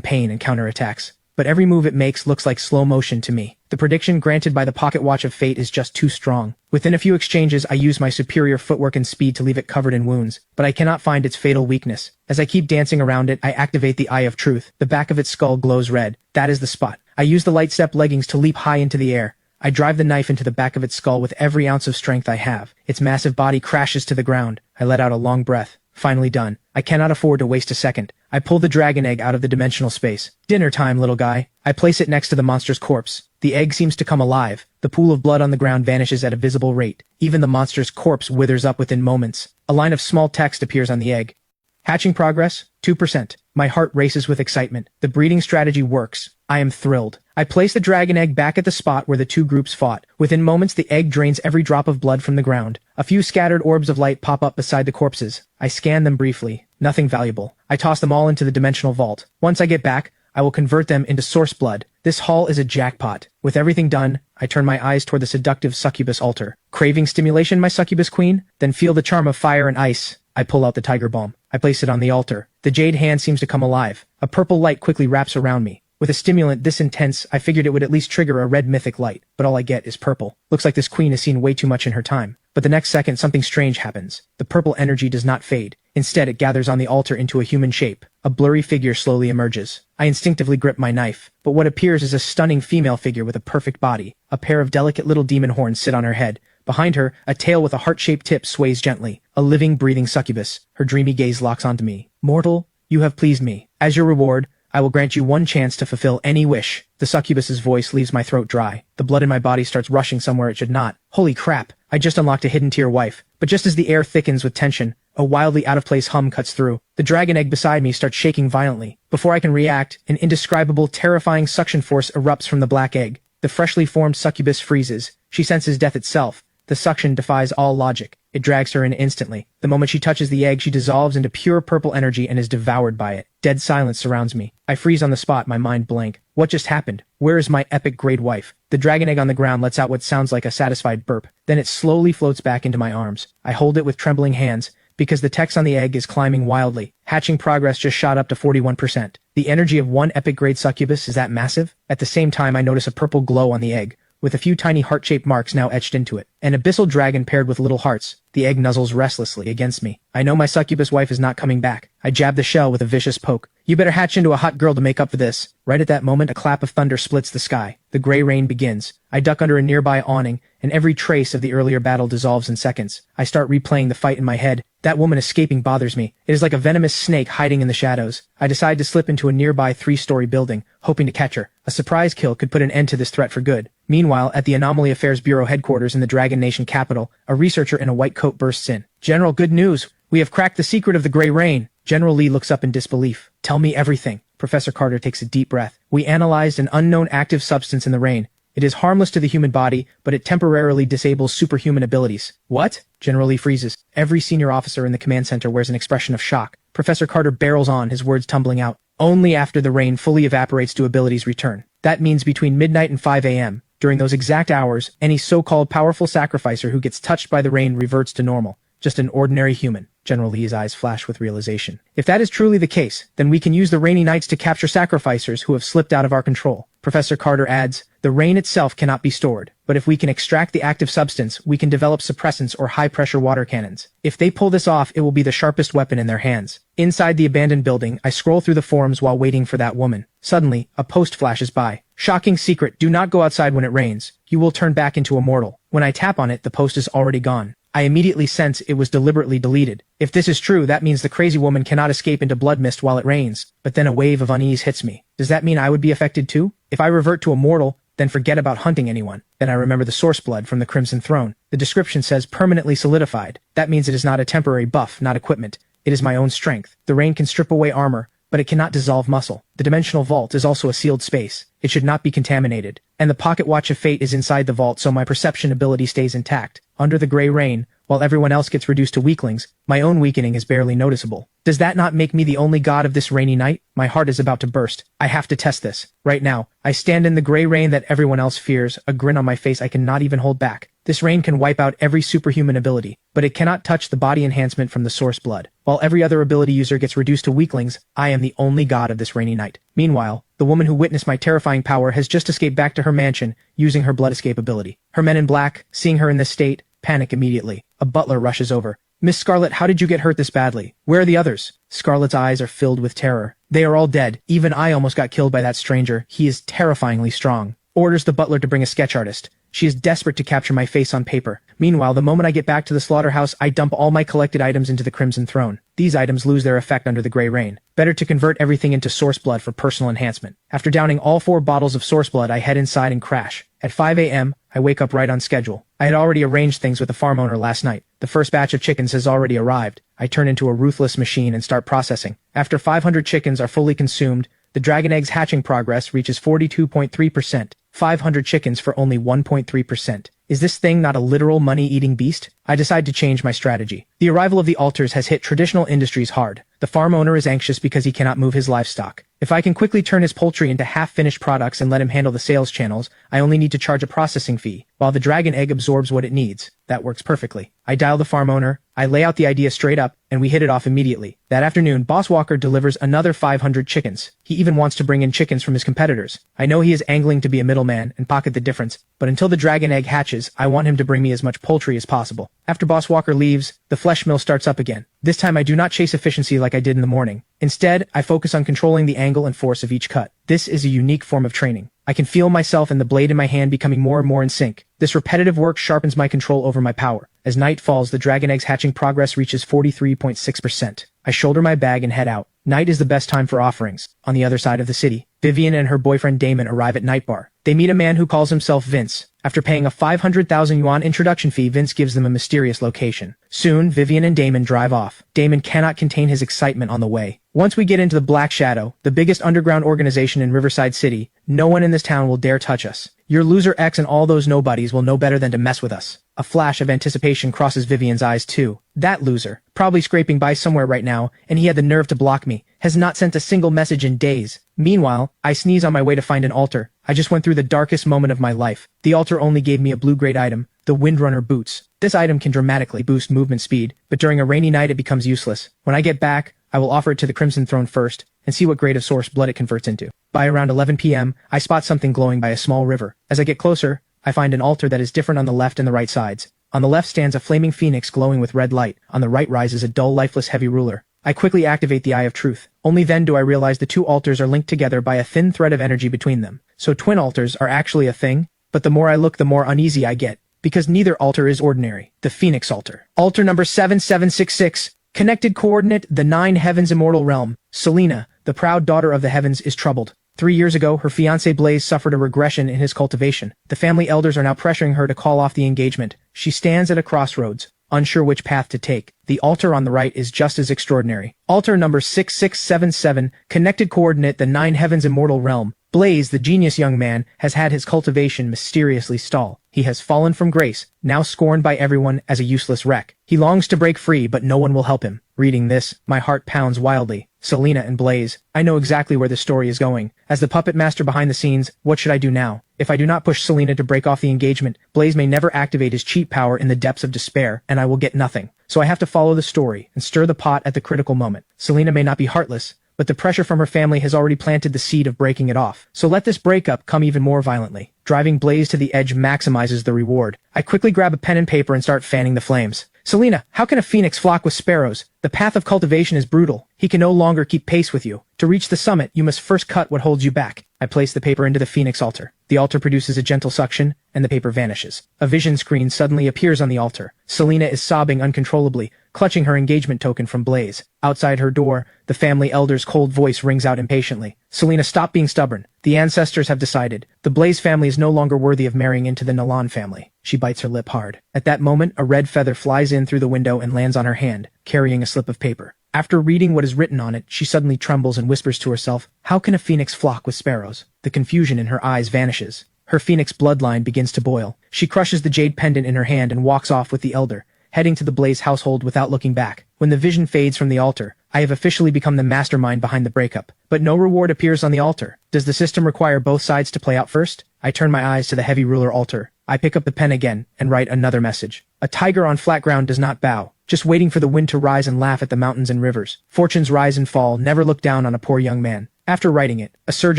pain and counterattacks. But every move it makes looks like slow motion to me. The prediction granted by the pocket watch of fate is just too strong. Within a few exchanges, I use my superior footwork and speed to leave it covered in wounds, but I cannot find its fatal weakness. As I keep dancing around it, I activate the Eye of Truth. The back of its skull glows red. That is the spot. I use the light step leggings to leap high into the air. I drive the knife into the back of its skull with every ounce of strength I have. Its massive body crashes to the ground. I let out a long breath. Finally done. I cannot afford to waste a second. I pull the dragon egg out of the dimensional space. Dinner time, little guy. I place it next to the monster's corpse. The egg seems to come alive. The pool of blood on the ground vanishes at a visible rate. Even the monster's corpse withers up within moments. A line of small text appears on the egg. Hatching progress, 2%. My heart races with excitement. The breeding strategy works. I am thrilled. I place the dragon egg back at the spot where the two groups fought. Within moments, the egg drains every drop of blood from the ground. A few scattered orbs of light pop up beside the corpses. I scan them briefly. Nothing valuable. I toss them all into the dimensional vault. Once I get back, I will convert them into source blood. This haul is a jackpot. With everything done, I turn my eyes toward the seductive succubus altar. Craving stimulation, my succubus queen? Then feel the charm of fire and ice. I pull out the tiger balm. I place it on the altar. The jade hand seems to come alive. A purple light quickly wraps around me. With a stimulant this intense, I figured it would at least trigger a red mythic light, but all I get is purple. Looks like this queen has seen way too much in her time. But the next second, something strange happens. The purple energy does not fade. Instead, it gathers on the altar into a human shape. A blurry figure slowly emerges. I instinctively grip my knife, but what appears is a stunning female figure with a perfect body. A pair of delicate little demon horns sit on her head. Behind her, a tail with a heart-shaped tip sways gently. A living, breathing succubus. Her dreamy gaze locks onto me. Mortal, you have pleased me. As your reward, I will grant you one chance to fulfill any wish. The succubus's voice leaves my throat dry. The blood in my body starts rushing somewhere it should not. Holy crap, I just unlocked a hidden tier wife. But just as the air thickens with tension, a wildly out-of-place hum cuts through. The dragon egg beside me starts shaking violently. Before I can react, an indescribable, terrifying suction force erupts from the black egg. The freshly formed succubus freezes. She senses death itself. The suction defies all logic. It drags her in instantly. The moment she touches the egg, she dissolves into pure purple energy and is devoured by it. Dead silence surrounds me. I freeze on the spot, my mind blank. What just happened? Where is my epic grade wife? The dragon egg on the ground lets out what sounds like a satisfied burp. Then it slowly floats back into my arms. I hold it with trembling hands, because the text on the egg is climbing wildly. Hatching progress just shot up to 41%. The energy of one epic grade succubus is that massive? At the same time, I notice a purple glow on the egg, with a few tiny heart-shaped marks now etched into it. An abyssal dragon paired with little hearts. The egg nuzzles restlessly against me. I know my succubus wife is not coming back. I jab the shell with a vicious poke. You better hatch into a hot girl to make up for this. Right at that moment, a clap of thunder splits the sky. The gray rain begins. I duck under a nearby awning, and every trace of the earlier battle dissolves in seconds. I start replaying the fight in my head. That woman escaping bothers me. It is like a venomous snake hiding in the shadows. I decide to slip into a nearby 3-story building, hoping to catch her. A surprise kill could put an end to this threat for good. Meanwhile, at the Anomaly Affairs Bureau headquarters in the Dragon Nation capital, a researcher in a white coat bursts in. General, good news. We have cracked the secret of the Gray Rain. General Lee looks up in disbelief. Tell me everything. Professor Carter takes a deep breath. We analyzed an unknown active substance in the rain. It is harmless to the human body, but it temporarily disables superhuman abilities. What? General Lee freezes. Every senior officer in the command center wears an expression of shock. Professor Carter barrels on, his words tumbling out. Only after the rain fully evaporates do abilities return. That means between midnight and 5 a.m. During those exact hours, any so-called powerful sacrificer who gets touched by the rain reverts to normal. Just an ordinary human. General Lee's eyes flash with realization. If that is truly the case, then we can use the rainy nights to capture sacrificers who have slipped out of our control. Professor Carter adds, the rain itself cannot be stored, but if we can extract the active substance, we can develop suppressants or high-pressure water cannons. If they pull this off, it will be the sharpest weapon in their hands. Inside the abandoned building, I scroll through the forums while waiting for that woman. Suddenly, a post flashes by. Shocking secret, do not go outside when it rains. You will turn back into a mortal. When I tap on it, the post is already gone. I immediately sense it was deliberately deleted. If this is true, that means the crazy woman cannot escape into blood mist while it rains. But then a wave of unease hits me. Does that mean I would be affected too? If I revert to a mortal, then forget about hunting anyone. Then I remember the source blood from the Crimson Throne. The description says permanently solidified. That means it is not a temporary buff, not equipment. It is my own strength. The rain can strip away armor, but it cannot dissolve muscle. The dimensional vault is also a sealed space. It should not be contaminated. And the pocket watch of fate is inside the vault, so my perception ability stays intact. Under the gray rain, while everyone else gets reduced to weaklings, my own weakening is barely noticeable. Does that not make me the only god of this rainy night? My heart is about to burst. I have to test this. Right now, I stand in the gray rain that everyone else fears, a grin on my face I cannot even hold back. This rain can wipe out every superhuman ability, but it cannot touch the body enhancement from the source blood. While every other ability user gets reduced to weaklings, I am the only god of this rainy night. Meanwhile, the woman who witnessed my terrifying power has just escaped back to her mansion, using her blood escape ability. Her men in black, seeing her in this state, panic immediately. A butler rushes over. "Miss Scarlet, how did you get hurt this badly? Where are the others?" Scarlet's eyes are filled with terror. "They are all dead. Even I almost got killed by that stranger. He is terrifyingly strong." Orders the butler to bring a sketch artist. She is desperate to capture my face on paper. Meanwhile, the moment I get back to the slaughterhouse, I dump all my collected items into the Crimson Throne. These items lose their effect under the gray rain. Better to convert everything into source blood for personal enhancement. After downing all 4 bottles of source blood, I head inside and crash. At 5 a.m., I wake up right on schedule. I had already arranged things with the farm owner last night. The first batch of chickens has already arrived. I turn into a ruthless machine and start processing. After 500 chickens are fully consumed, the dragon egg's hatching progress reaches 42.3%. 500 chickens for only 1.3%. Is this thing not a literal money-eating beast? I decide to change my strategy. The arrival of the altars has hit traditional industries hard. The farm owner is anxious because he cannot move his livestock. If I can quickly turn his poultry into half-finished products and let him handle the sales channels, I only need to charge a processing fee, while the dragon egg absorbs what it needs. That works perfectly. I dial the farm owner, I lay out the idea straight up, and we hit it off immediately. That afternoon, Boss Walker delivers another 500 chickens. He even wants to bring in chickens from his competitors. I know he is angling to be a middleman and pocket the difference, but until the dragon egg hatches, I want him to bring me as much poultry as possible. After Boss Walker leaves, the flesh mill starts up again. This time I do not chase efficiency like I did in the morning. Instead, I focus on controlling the angle and force of each cut. This is a unique form of training. I can feel myself and the blade in my hand becoming more and more in sync. This repetitive work sharpens my control over my power. As night falls, the dragon egg's hatching progress reaches 43.6%. I shoulder my bag and head out. Night is the best time for offerings. On the other side of the city, Vivian and her boyfriend Damon arrive at Night Bar. They meet a man who calls himself Vince. After paying a 500,000 yuan introduction fee, Vince gives them a mysterious location. Soon, Vivian and Damon drive off. Damon cannot contain his excitement on the way. Once we get into the Black Shadow, the biggest underground organization in Riverside City, no one in this town will dare touch us. Your loser X and all those nobodies will know better than to mess with us. A flash of anticipation crosses Vivian's eyes too. That loser, probably scraping by somewhere right now, and he had the nerve to block me, has not sent a single message in days. Meanwhile, I sneeze on my way to find an altar. I just went through the darkest moment of my life. The altar only gave me a blue-grade item, the Windrunner boots. This item can dramatically boost movement speed, but during a rainy night it becomes useless. When I get back, I will offer it to the Crimson Throne first, and see what grade of source blood it converts into. By around 11 p.m., I spot something glowing by a small river. As I get closer, I find an altar that is different on the left and the right sides. On the left stands a flaming phoenix glowing with red light. On the right rises a dull, lifeless heavy ruler. I quickly activate the Eye of Truth. Only then do I realize the two altars are linked together by a thin thread of energy between them. So twin altars are actually a thing? But the more I look, the more uneasy I get, because neither altar is ordinary. The Phoenix Altar. Altar number 7766. Connected coordinate, the 9 heavens immortal realm. Selena, the proud daughter of the heavens, is troubled. 3 years ago, her fiancé Blaze suffered a regression in his cultivation. The family elders are now pressuring her to call off the engagement. She stands at a crossroads, unsure which path to take. The altar on the right is just as extraordinary. Altar number 6677, connected coordinate, the 9 heavens immortal realm. Blaze, the genius young man, has had his cultivation mysteriously stall. He has fallen from grace, now scorned by everyone as a useless wreck. He longs to break free, but no one will help him. Reading this, my heart pounds wildly. Selena and Blaze. I know exactly where the story is going. As the puppet master behind the scenes, what should I do now? If I do not push Selena to break off the engagement, Blaze may never activate his cheat power in the depths of despair, and I will get nothing. So I have to follow the story and stir the pot at the critical moment. Selena may not be heartless, but the pressure from her family has already planted the seed of breaking it off. So let this breakup come even more violently. Driving Blaze to the edge maximizes the reward. I quickly grab a pen and paper and start fanning the flames. Selena, how can a phoenix flock with sparrows? The path of cultivation is brutal. He can no longer keep pace with you. To reach the summit, you must first cut what holds you back. I place the paper into the phoenix altar. The altar produces a gentle suction, and the paper vanishes. A vision screen suddenly appears on the altar. Selena is sobbing uncontrollably, clutching her engagement token from Blaze. Outside her door, the family elder's cold voice rings out impatiently. Selena, stop being stubborn. The ancestors have decided. The Blaze family is no longer worthy of marrying into the Nalan family. She bites her lip hard. At that moment, a red feather flies in through the window and lands on her hand, carrying a slip of paper. After reading what is written on it, she suddenly trembles and whispers to herself, "How can a phoenix flock with sparrows?" The confusion in her eyes vanishes. Her phoenix bloodline begins to boil. She crushes the jade pendant in her hand and walks off with the elder, heading to the Blaze household without looking back. When the vision fades from the altar, I have officially become the mastermind behind the breakup. But no reward appears on the altar. Does the system require both sides to play out first? I turn my eyes to the heavy ruler altar. I pick up the pen again and write another message. A tiger on flat ground does not bow, just waiting for the wind to rise and laugh at the mountains and rivers. Fortunes rise and fall, never look down on a poor young man. After writing it, a surge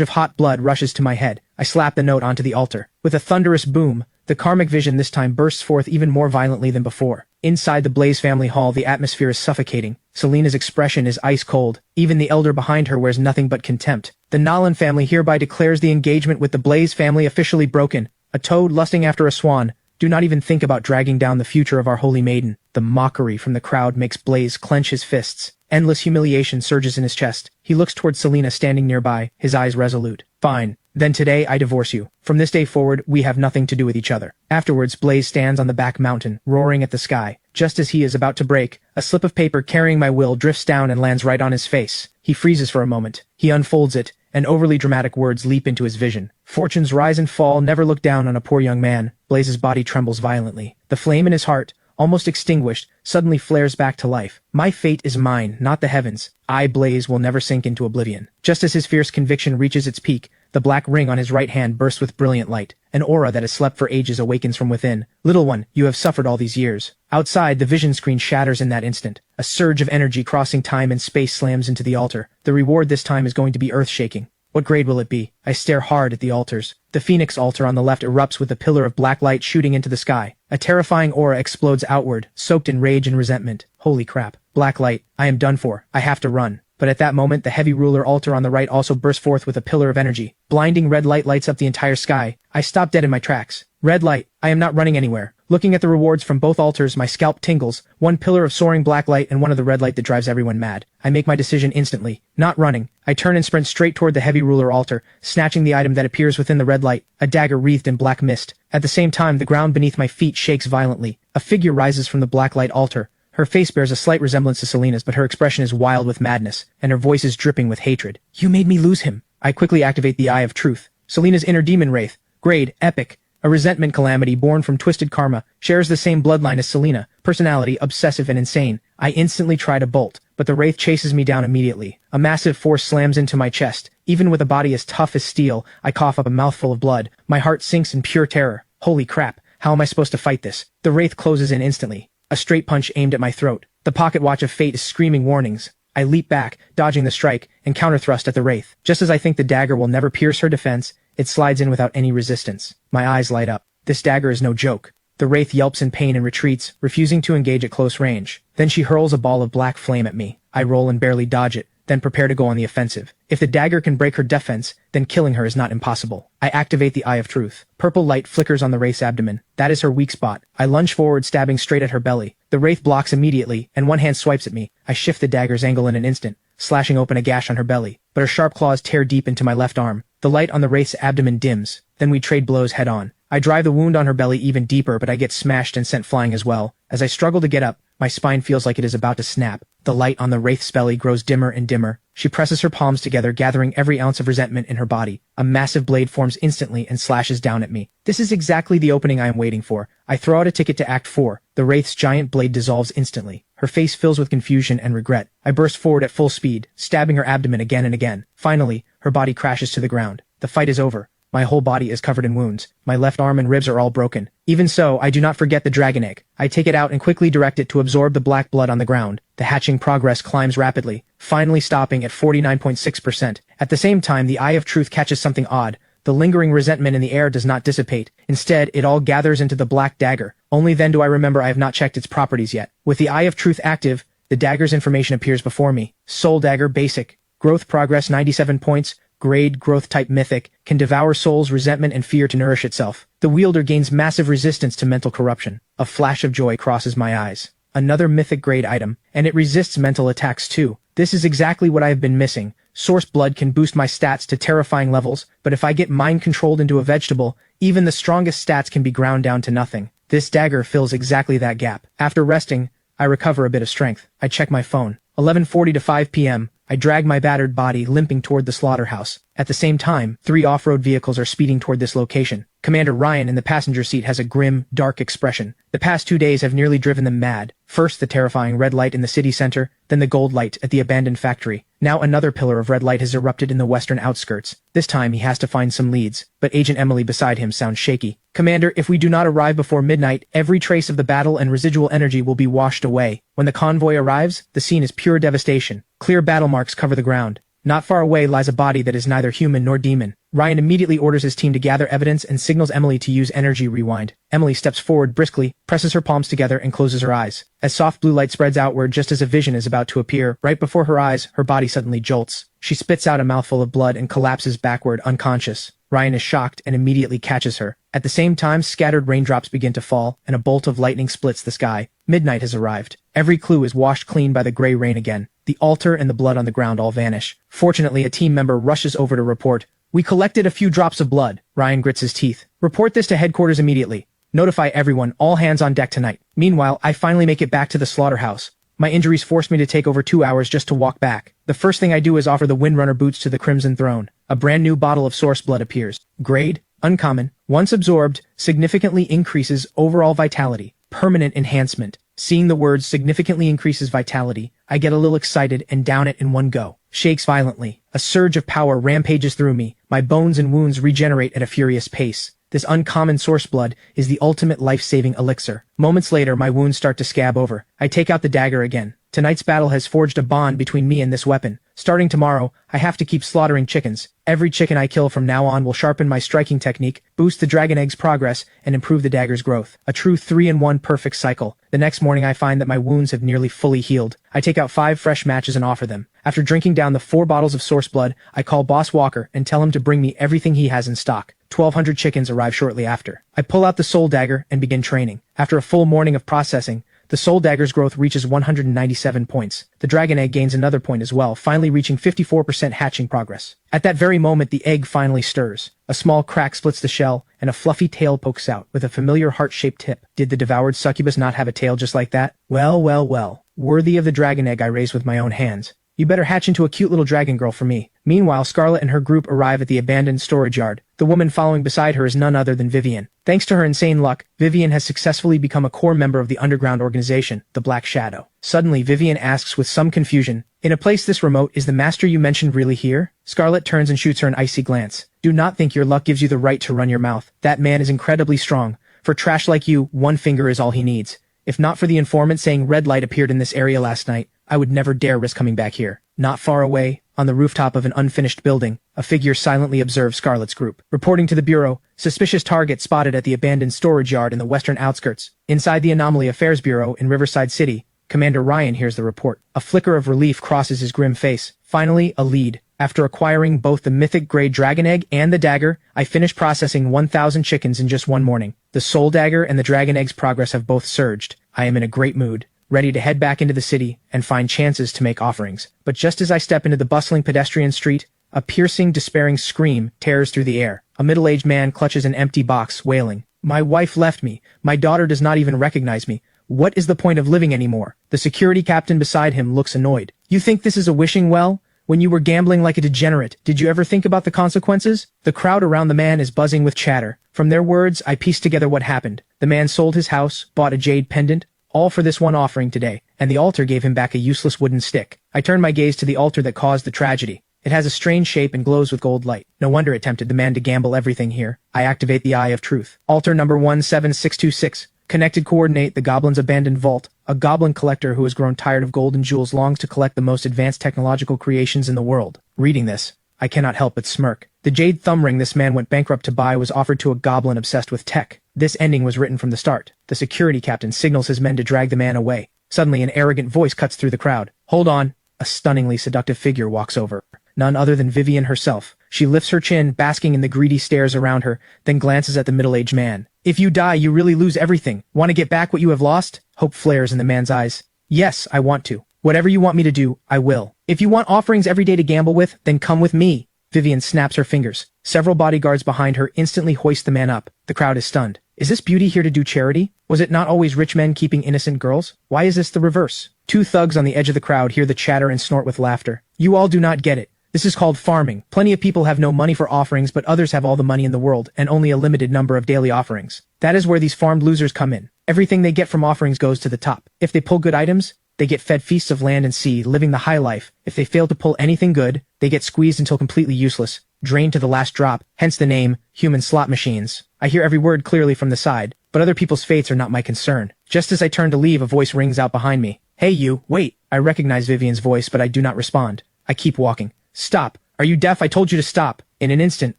of hot blood rushes to my head. I slap the note onto the altar. With a thunderous boom, the karmic vision this time bursts forth even more violently than before. Inside the Blaze family hall, the atmosphere is suffocating. Selena's expression is ice cold. Even the elder behind her wears nothing but contempt. The Nolan family hereby declares the engagement with the Blaze family officially broken. A toad lusting after a swan. Do not even think about dragging down the future of our holy maiden. The mockery from the crowd makes Blaze clench his fists. Endless humiliation surges in his chest. He looks towards Selena standing nearby, his eyes resolute. Fine. Then today I divorce you. From this day forward, we have nothing to do with each other. Afterwards, Blaze stands on the back mountain, roaring at the sky. Just as he is about to break, a slip of paper carrying my will drifts down and lands right on his face. He freezes for a moment. He unfolds it, and overly dramatic words leap into his vision. Fortunes rise and fall, never look down on a poor young man. Blaze's body trembles violently. The flame in his heart, almost extinguished, suddenly flares back to life. My fate is mine, not the heavens. I, Blaze, will never sink into oblivion. Just as his fierce conviction reaches its peak, the black ring on his right hand bursts with brilliant light. An aura that has slept for ages awakens from within. Little one, you have suffered all these years. Outside, the vision screen shatters in that instant. A surge of energy crossing time and space slams into the altar. The reward this time is going to be earth-shaking. What grade will it be? I stare hard at the altars. The Phoenix altar on the left erupts with a pillar of black light shooting into the sky. A terrifying aura explodes outward, soaked in rage and resentment. Holy crap. Black light. I am done for. I have to run. But at that moment, the heavy ruler altar on the right also bursts forth with a pillar of energy. Blinding red light lights up the entire sky. I stop dead in my tracks. Red light. I am not running anywhere. Looking at the rewards from both altars, my scalp tingles. One pillar of soaring black light and one of the red light that drives everyone mad. I make my decision instantly. Not running. I turn and sprint straight toward the heavy ruler altar, snatching the item that appears within the red light, a dagger wreathed in black mist. At the same time, the ground beneath my feet shakes violently. A figure rises from the black light altar. Her face bears a slight resemblance to Selena's, but her expression is wild with madness, and her voice is dripping with hatred. You made me lose him. I quickly activate the Eye of Truth. Selena's inner demon wraith. Grade, epic. A resentment calamity born from twisted karma, shares the same bloodline as Selena, personality obsessive and insane. I instantly try to bolt, but the wraith chases me down immediately. A massive force slams into my chest. Even with a body as tough as steel, I cough up a mouthful of blood. My heart sinks in pure terror. Holy crap, how am I supposed to fight this? The wraith closes in instantly. A straight punch aimed at my throat. The pocket watch of fate is screaming warnings. I leap back, dodging the strike, and counter-thrust at the wraith. Just as I think the dagger will never pierce her defense, it slides in without any resistance. My eyes light up. This dagger is no joke. The wraith yelps in pain and retreats, refusing to engage at close range. Then she hurls a ball of black flame at me. I roll and barely dodge it, then prepare to go on the offensive. If the dagger can break her defense, then killing her is not impossible. I activate the Eye of Truth. Purple light flickers on the wraith's abdomen. That is her weak spot. I lunge forward, stabbing straight at her belly. The wraith blocks immediately, and one hand swipes at me. I shift the dagger's angle in an instant, slashing open a gash on her belly. But her sharp claws tear deep into my left arm. The light on the wraith's abdomen dims. Then we trade blows head on. I drive the wound on her belly even deeper, but I get smashed and sent flying as well. As I struggle to get up, my spine feels like it is about to snap. The light on the wraith's belly grows dimmer and dimmer. She presses her palms together, gathering every ounce of resentment in her body. A massive blade forms instantly and slashes down at me. This is exactly the opening I am waiting for. I throw out a ticket to Act 4. The wraith's giant blade dissolves instantly. Her face fills with confusion and regret. I burst forward at full speed, stabbing her abdomen again and again. Finally, her body crashes to the ground. The fight is over. My whole body is covered in wounds. My left arm and ribs are all broken. Even so, I do not forget the dragon egg. I take it out and quickly direct it to absorb the black blood on the ground. The hatching progress climbs rapidly, finally stopping at 49.6%. At the same time, the Eye of Truth catches something odd. The lingering resentment in the air does not dissipate. Instead, it all gathers into the black dagger. Only then do I remember I have not checked its properties yet. With the Eye of Truth active, the dagger's information appears before me. Soul Dagger Basic. Growth progress 97 points. Grade, growth type mythic, can devour souls, resentment, and fear to nourish itself. The wielder gains massive resistance to mental corruption. A flash of joy crosses my eyes. Another mythic grade item, and it resists mental attacks too. This is exactly what I have been missing. Source blood can boost my stats to terrifying levels, but if I get mind controlled into a vegetable, even the strongest stats can be ground down to nothing. This dagger fills exactly that gap. After resting, I recover a bit of strength. I check my phone. 11:40 to 5 p.m., I drag my battered body limping toward the slaughterhouse. At the same time, 3 off-road vehicles are speeding toward this location. Commander Ryan in the passenger seat has a grim, dark expression. The past 2 days have nearly driven them mad. First the terrifying red light in the city center, then the gold light at the abandoned factory. Now another pillar of red light has erupted in the western outskirts. This time he has to find some leads, but Agent Emily beside him sounds shaky. Commander, if we do not arrive before midnight, every trace of the battle and residual energy will be washed away. When the convoy arrives, the scene is pure devastation. Clear battle marks cover the ground. Not far away lies a body that is neither human nor demon. Ryan immediately orders his team to gather evidence and signals Emily to use energy rewind. Emily steps forward briskly, presses her palms together, and closes her eyes. As soft blue light spreads outward just as a vision is about to appear, right before her eyes, her body suddenly jolts. She spits out a mouthful of blood and collapses backward, unconscious. Ryan is shocked and immediately catches her. At the same time, scattered raindrops begin to fall, and a bolt of lightning splits the sky. Midnight has arrived. Every clue is washed clean by the gray rain again. The altar and the blood on the ground all vanish. Fortunately, a team member rushes over to report. We collected a few drops of blood. Ryan grits his teeth. Report this to headquarters immediately. Notify everyone, all hands on deck tonight. Meanwhile, I finally make it back to the slaughterhouse. My injuries forced me to take over 2 hours just to walk back. The first thing I do is offer the Windrunner boots to the Crimson Throne. A brand new bottle of source blood appears. Grade, uncommon. Once absorbed, significantly increases overall vitality. Permanent enhancement. Seeing the words significantly increases vitality, I get a little excited and down it in one go. Shakes violently. A surge of power rampages through me. My bones and wounds regenerate at a furious pace. This uncommon source blood is the ultimate life-saving elixir. Moments later, my wounds start to scab over. I take out the dagger again. Tonight's battle has forged a bond between me and this weapon. Starting tomorrow, I have to keep slaughtering chickens. Every chicken I kill from now on will sharpen my striking technique, boost the dragon egg's progress, and improve the dagger's growth. A true 3-in-1 perfect cycle. The next morning I find that my wounds have nearly fully healed. I take out 5 fresh matches and offer them. After drinking down the 4 bottles of source blood, I call Boss Walker and tell him to bring me everything he has in stock. 1,200 chickens arrive shortly after. I pull out the soul dagger and begin training. After a full morning of processing, the soul dagger's growth reaches 197 points. The dragon egg gains another point as well, finally reaching 54% hatching progress. At that very moment, the egg finally stirs. A small crack splits the shell, and a fluffy tail pokes out, with a familiar heart-shaped tip. Did the devoured succubus not have a tail just like that? Well, well, well. Worthy of the dragon egg I raised with my own hands. You better hatch into a cute little dragon girl for me. Meanwhile, Scarlet and her group arrive at the abandoned storage yard. The woman following beside her is none other than Vivian. Thanks to her insane luck, Vivian has successfully become a core member of the underground organization, the Black Shadow. Suddenly, Vivian asks with some confusion, "In a place this remote, is the master you mentioned really here?" Scarlet turns and shoots her an icy glance. "Do not think your luck gives you the right to run your mouth. That man is incredibly strong. For trash like you, one finger is all he needs. If not for the informant saying red light appeared in this area last night, I would never dare risk coming back here." Not far away, on the rooftop of an unfinished building, a figure silently observes Scarlet's group. Reporting to the Bureau, suspicious target spotted at the abandoned storage yard in the western outskirts. Inside the Anomaly Affairs Bureau in Riverside City, Commander Ryan hears the report. A flicker of relief crosses his grim face. Finally, a lead. After acquiring both the mythic grade dragon egg and the dagger, I finish processing 1,000 chickens in just one morning. The soul dagger and the dragon egg's progress have both surged. I am in a great mood, ready to head back into the city and find chances to make offerings. But just as I step into the bustling pedestrian street, a piercing, despairing scream tears through the air. A middle-aged man clutches an empty box, wailing, "My wife left me. My daughter does not even recognize me. What is the point of living anymore?" The security captain beside him looks annoyed. "You think this is a wishing well? When you were gambling like a degenerate, did you ever think about the consequences?" The crowd around the man is buzzing with chatter. From their words, I piece together what happened. The man sold his house, bought a jade pendant, all for this one offering today, and the altar gave him back a useless wooden stick. I turn my gaze to the altar that caused the tragedy. It has a strange shape and glows with gold light. No wonder it tempted the man to gamble everything here. I activate the Eye of Truth. Altar number 17626. Connected coordinate the goblin's abandoned vault. A goblin collector who has grown tired of gold and jewels longs to collect the most advanced technological creations in the world. Reading this, I cannot help but smirk. The jade thumb ring this man went bankrupt to buy was offered to a goblin obsessed with tech. This ending was written from the start. The security captain signals his men to drag the man away. Suddenly, an arrogant voice cuts through the crowd. "Hold on." A stunningly seductive figure walks over. None other than Vivian herself. She lifts her chin, basking in the greedy stares around her, then glances at the middle-aged man. "If you die, you really lose everything. Want to get back what you have lost?" Hope flares in the man's eyes. "Yes, I want to. Whatever you want me to do, I will. If you want offerings every day to gamble with, then come with me." Vivian snaps her fingers. Several bodyguards behind her instantly hoist the man up. The crowd is stunned. Is this beauty here to do charity? Was it not always rich men keeping innocent girls? Why is this the reverse? Two thugs on the edge of the crowd hear the chatter and snort with laughter. You all do not get it. This is called farming. Plenty of people have no money for offerings, but others have all the money in the world, and only a limited number of daily offerings. That is where these farmed losers come in. Everything they get from offerings goes to the top. If they pull good items, they get fed feasts of land and sea, living the high life. If they fail to pull anything good, they get squeezed until completely useless, drained to the last drop, hence the name, human slot machines. I hear every word clearly from the side, but other people's fates are not my concern. Just as I turn to leave, a voice rings out behind me. Hey you, wait! I recognize Vivian's voice, but I do not respond. I keep walking. Stop! Are you deaf? I told you to stop! In an instant,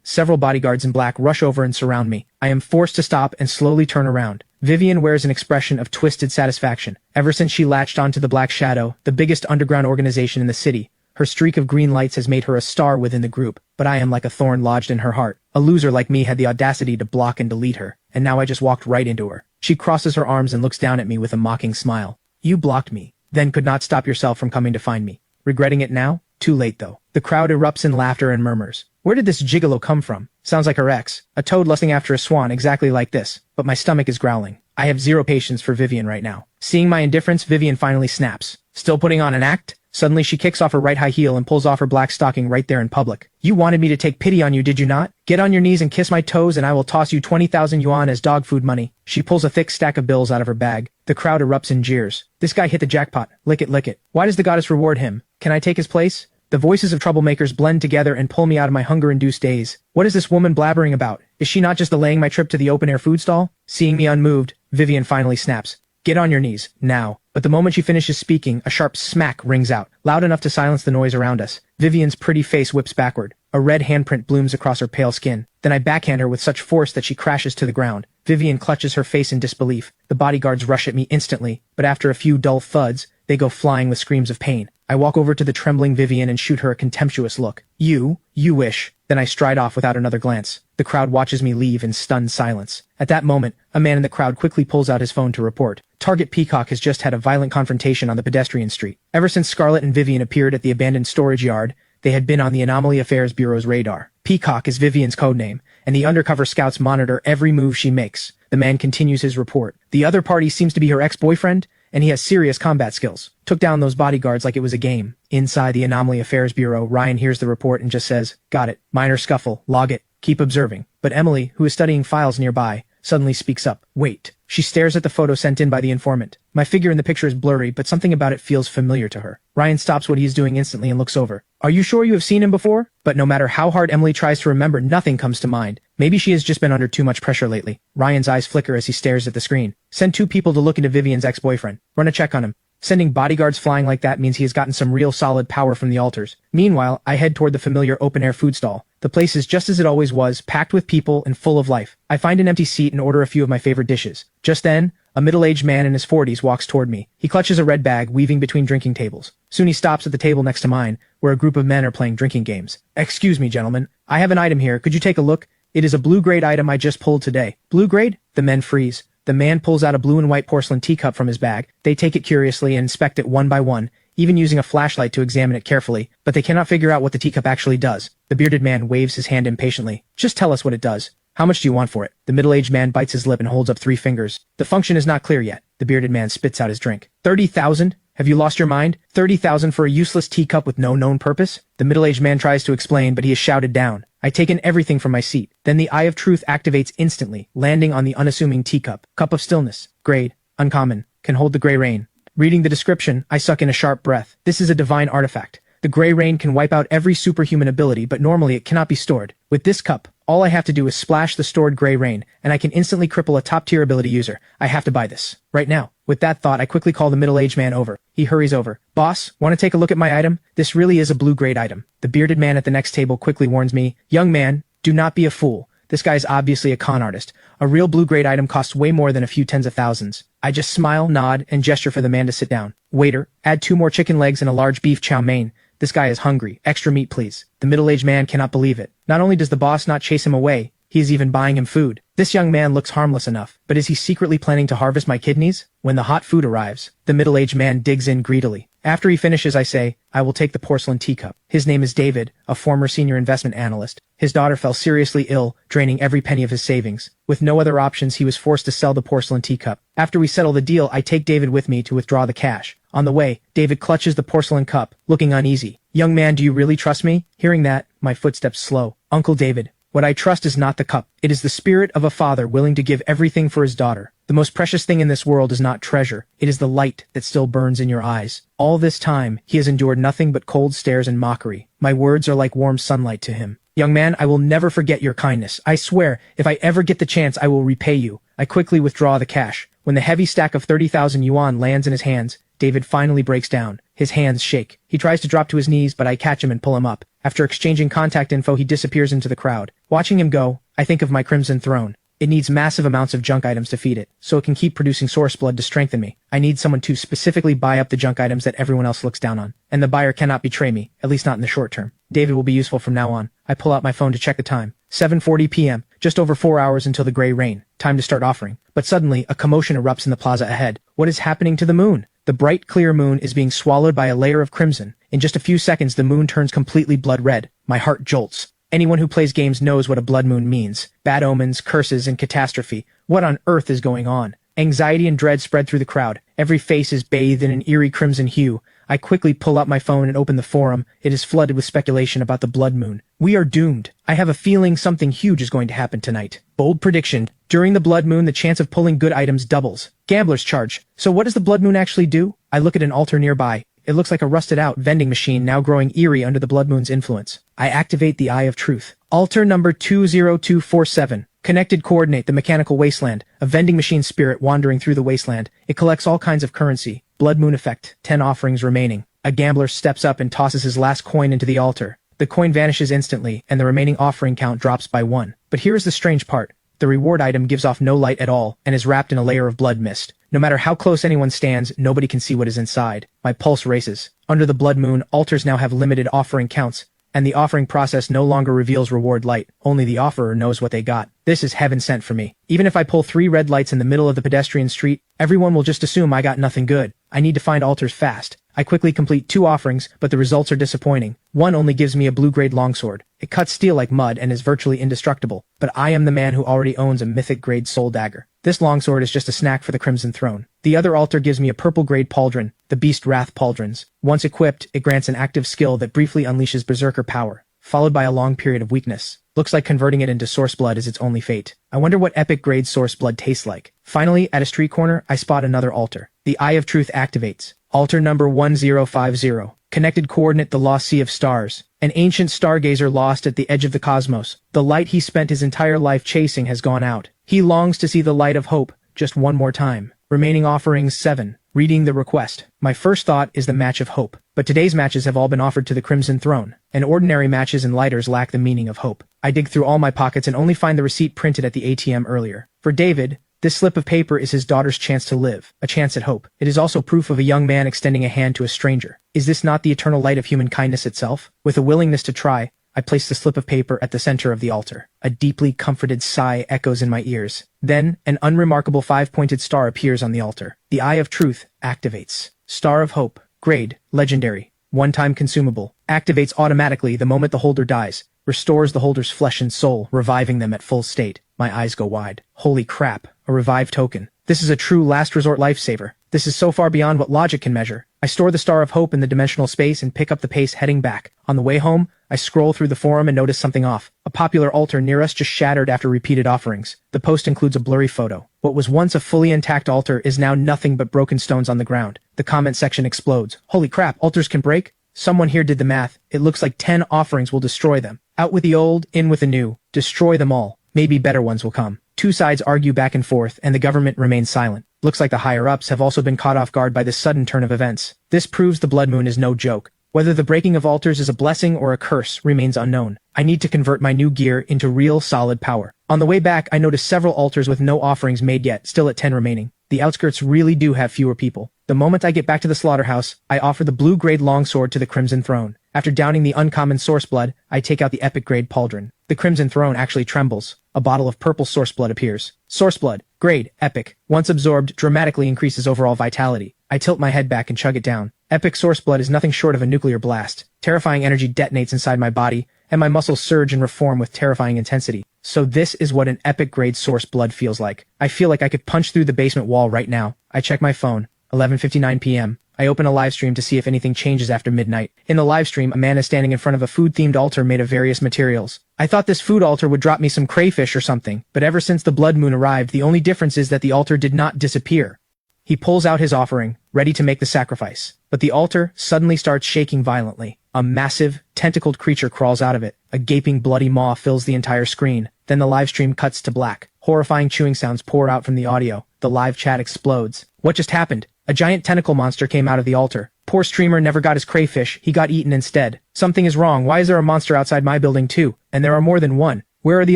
several bodyguards in black rush over and surround me. I am forced to stop and slowly turn around. Vivian wears an expression of twisted satisfaction. Ever since she latched onto the Black Shadow, the biggest underground organization in the city, her streak of green lights has made her a star within the group, but I am like a thorn lodged in her heart. A loser like me had the audacity to block and delete her, and now I just walked right into her. She crosses her arms and looks down at me with a mocking smile. You blocked me, then could not stop yourself from coming to find me. Regretting it now? Too late though. The crowd erupts in laughter and murmurs. Where did this gigolo come from? Sounds like her ex. A toad lusting after a swan exactly like this. But my stomach is growling. I have zero patience for Vivian right now. Seeing my indifference, Vivian finally snaps. Still putting on an act? Suddenly she kicks off her right high heel and pulls off her black stocking right there in public. You wanted me to take pity on you, did you not? Get on your knees and kiss my toes and I will toss you 20,000 yuan as dog food money. She pulls a thick stack of bills out of her bag. The crowd erupts in jeers. This guy hit the jackpot. Lick it, lick it. Why does the goddess reward him? Can I take his place? The voices of troublemakers blend together and pull me out of my hunger-induced daze. What is this woman blabbering about? Is she not just delaying my trip to the open-air food stall? Seeing me unmoved, Vivian finally snaps. Get on your knees, now. But the moment she finishes speaking, a sharp smack rings out, loud enough to silence the noise around us. Vivian's pretty face whips backward. A red handprint blooms across her pale skin. Then I backhand her with such force that she crashes to the ground. Vivian clutches her face in disbelief. The bodyguards rush at me instantly, but after a few dull thuds, they go flying with screams of pain. I walk over to the trembling Vivian and shoot her a contemptuous look. You wish. Then I stride off without another glance. The crowd watches me leave in stunned silence. At that moment, a man in the crowd quickly pulls out his phone to report. Target Peacock has just had a violent confrontation on the pedestrian street. Ever since Scarlett and Vivian appeared at the abandoned storage yard, they had been on the Anomaly Affairs Bureau's radar. Peacock is Vivian's codename, and the undercover scouts monitor every move she makes. The man continues his report. The other party seems to be her ex-boyfriend, and he has serious combat skills. Took down those bodyguards like it was a game. Inside the Anomaly Affairs Bureau, Ryan hears the report and just says, got it. Minor scuffle. Log it. Keep observing. But Emily, who is studying files nearby, suddenly speaks up. Wait. She stares at the photo sent in by the informant. My figure in the picture is blurry, but something about it feels familiar to her. Ryan stops what he is doing instantly and looks over. Are you sure you have seen him before? But no matter how hard Emily tries to remember, nothing comes to mind. Maybe she has just been under too much pressure lately. Ryan's eyes flicker as he stares at the screen. Send 2 people to look into Vivian's ex-boyfriend. Run a check on him. Sending bodyguards flying like that means he has gotten some real solid power from the altars. Meanwhile, I head toward the familiar open-air food stall. The place is just as it always was, packed with people and full of life. I find an empty seat and order a few of my favorite dishes. Just then, a middle-aged man in his 40s walks toward me. He clutches a red bag, weaving between drinking tables. Soon he stops at the table next to mine, where a group of men are playing drinking games. Excuse me, gentlemen. I have an item here. Could you take a look? It is a blue-grade item I just pulled today. Blue grade? The men freeze. The man pulls out a blue and white porcelain teacup from his bag. They take it curiously and inspect it one by one, even using a flashlight to examine it carefully, but they cannot figure out what the teacup actually does. The bearded man waves his hand impatiently. Just tell us what it does. How much do you want for it? The middle-aged man bites his lip and holds up 3 fingers. The function is not clear yet. The bearded man spits out his drink. 30,000? Have you lost your mind? 30,000 for a useless teacup with no known purpose? The middle-aged man tries to explain, but he is shouted down. I take in everything from my seat. Then the Eye of Truth activates instantly, landing on the unassuming teacup. Cup of Stillness. Grade. Uncommon. Can hold the gray rain. Reading the description, I suck in a sharp breath. This is a divine artifact. The gray rain can wipe out every superhuman ability, but normally it cannot be stored. With this cup, all I have to do is splash the stored gray rain, and I can instantly cripple a top-tier ability user. I have to buy this. Right now. With that thought, I quickly call the middle-aged man over. He hurries over. Boss, want to take a look at my item? This really is a blue-grade item. The bearded man at the next table quickly warns me, young man, do not be a fool. This guy is obviously a con artist. A real blue-grade item costs way more than a few tens of thousands. I just smile, nod, and gesture for the man to sit down. Waiter, add 2 more chicken legs and a large beef chow mein. This guy is hungry. Extra meat, please. The middle-aged man cannot believe it. Not only does the boss not chase him away, he is even buying him food. This young man looks harmless enough, but is he secretly planning to harvest my kidneys? When the hot food arrives, the middle-aged man digs in greedily. After he finishes, I say, I will take the porcelain teacup. His name is David, a former senior investment analyst. His daughter fell seriously ill, draining every penny of his savings. With no other options, he was forced to sell the porcelain teacup. After we settle the deal, I take David with me to withdraw the cash. On the way, David clutches the porcelain cup, looking uneasy. Young man, do you really trust me? Hearing that, my footsteps slow. Uncle David, what I trust is not the cup. It is the spirit of a father willing to give everything for his daughter. The most precious thing in this world is not treasure. It is the light that still burns in your eyes. All this time, he has endured nothing but cold stares and mockery. My words are like warm sunlight to him. Young man, I will never forget your kindness. I swear, if I ever get the chance, I will repay you. I quickly withdraw the cash. When the heavy stack of 30,000 yuan lands in his hands, David finally breaks down. His hands shake. He tries to drop to his knees, but I catch him and pull him up. After exchanging contact info, he disappears into the crowd. Watching him go, I think of my Crimson Throne. It needs massive amounts of junk items to feed it, so it can keep producing source blood to strengthen me. I need someone to specifically buy up the junk items that everyone else looks down on. And the buyer cannot betray me, at least not in the short term. David will be useful from now on. I pull out my phone to check the time. 7:40 p.m., just over 4 hours until the gray rain. Time to start offering. But suddenly, a commotion erupts in the plaza ahead. What is happening to the moon? The bright, clear moon is being swallowed by a layer of crimson. In just a few seconds, the moon turns completely blood red. My heart jolts. Anyone who plays games knows what a blood moon means. Bad omens, curses, and catastrophe. What on earth is going on? Anxiety and dread spread through the crowd. Every face is bathed in an eerie crimson hue. I quickly pull out my phone and open the forum. It is flooded with speculation about the blood moon. We are doomed. I have a feeling something huge is going to happen tonight. Bold prediction. During the blood moon, the chance of pulling good items doubles. Gambler's charge. So what does the blood moon actually do? I look at an altar nearby. It looks like a rusted-out vending machine now growing eerie under the blood moon's influence. I activate the Eye of Truth. Altar number 20247. Connected coordinate the mechanical wasteland, a vending machine spirit wandering through the wasteland. It collects all kinds of currency. Blood moon effect. 10 offerings remaining. A gambler steps up and tosses his last coin into the altar. The coin vanishes instantly, and the remaining offering count drops by 1. But here is the strange part. The reward item gives off no light at all, and is wrapped in a layer of blood mist. No matter how close anyone stands, nobody can see what is inside. My pulse races. Under the blood moon, altars now have limited offering counts, and the offering process no longer reveals reward light. Only the offerer knows what they got. This is heaven sent for me. Even if I pull 3 red lights in the middle of the pedestrian street, everyone will just assume I got nothing good. I need to find altars fast. I quickly complete 2 offerings, but the results are disappointing. One only gives me a blue-grade longsword. It cuts steel like mud and is virtually indestructible, but I am the man who already owns a mythic-grade soul dagger. This longsword is just a snack for the Crimson Throne. The other altar gives me a purple-grade pauldron, the Beast Wrath Pauldrons. Once equipped, it grants an active skill that briefly unleashes berserker power, followed by a long period of weakness. Looks like converting it into source blood is its only fate. I wonder what epic-grade source blood tastes like. Finally, at a street corner, I spot another altar. The Eye of Truth activates. Altar number 1050. Connected coordinate the lost sea of stars. An ancient stargazer lost at the edge of the cosmos. The light he spent his entire life chasing has gone out. He longs to see the light of hope just one more time. Remaining offerings 7. Reading the request. My first thought is the match of hope. But today's matches have all been offered to the Crimson Throne, and ordinary matches and lighters lack the meaning of hope. I dig through all my pockets and only find the receipt printed at the ATM earlier. For David, this slip of paper is his daughter's chance to live, a chance at hope. It is also proof of a young man extending a hand to a stranger. Is this not the eternal light of human kindness itself? With a willingness to try, I place the slip of paper at the center of the altar. A deeply comforted sigh echoes in my ears. Then, an unremarkable 5-pointed star appears on the altar. The Eye of Truth activates. Star of Hope. Grade. Legendary. One-time consumable. Activates automatically the moment the holder dies. Restores the holder's flesh and soul, reviving them at full state. My eyes go wide. Holy crap. A revive token. This is a true last resort lifesaver. This is so far beyond what logic can measure. I store the Star of Hope in the dimensional space and pick up the pace heading back. On the way home, I scroll through the forum and notice something off. A popular altar near us just shattered after repeated offerings. The post includes a blurry photo. What was once a fully intact altar is now nothing but broken stones on the ground. The comment section explodes. Holy crap, altars can break? Someone here did the math. It looks like 10 offerings will destroy them. Out with the old, in with the new. Destroy them all. Maybe better ones will come. Two sides argue back and forth, and the government remains silent. Looks like the higher-ups have also been caught off guard by this sudden turn of events. This proves the blood moon is no joke. Whether the breaking of altars is a blessing or a curse remains unknown. I need to convert my new gear into real solid power. On the way back, I noticed several altars with no offerings made yet, still at 10 remaining. The outskirts really do have fewer people. The moment I get back to the slaughterhouse, I offer the blue-grade longsword to the Crimson Throne. After downing the uncommon source blood, I take out the epic-grade pauldron. The Crimson Throne actually trembles. A bottle of purple source blood appears. Source blood. Grade. Epic. Once absorbed, dramatically increases overall vitality. I tilt my head back and chug it down. Epic source blood is nothing short of a nuclear blast. Terrifying energy detonates inside my body, and my muscles surge and reform with terrifying intensity. So this is what an epic grade source blood feels like. I feel like I could punch through the basement wall right now. I check my phone. 11:59 p.m. I open a live stream to see if anything changes after midnight. In the live stream, a man is standing in front of a food-themed altar made of various materials. I thought this food altar would drop me some crayfish or something, but ever since the blood moon arrived, the only difference is that the altar did not disappear. He pulls out his offering, ready to make the sacrifice. But the altar suddenly starts shaking violently. A massive, tentacled creature crawls out of it. A gaping, bloody maw fills the entire screen. Then the live stream cuts to black. Horrifying chewing sounds pour out from the audio. The live chat explodes. What just happened? A giant tentacle monster came out of the altar. Poor streamer never got his crayfish, he got eaten instead. Something is wrong, why is there a monster outside my building too? And there are more than one. Where are the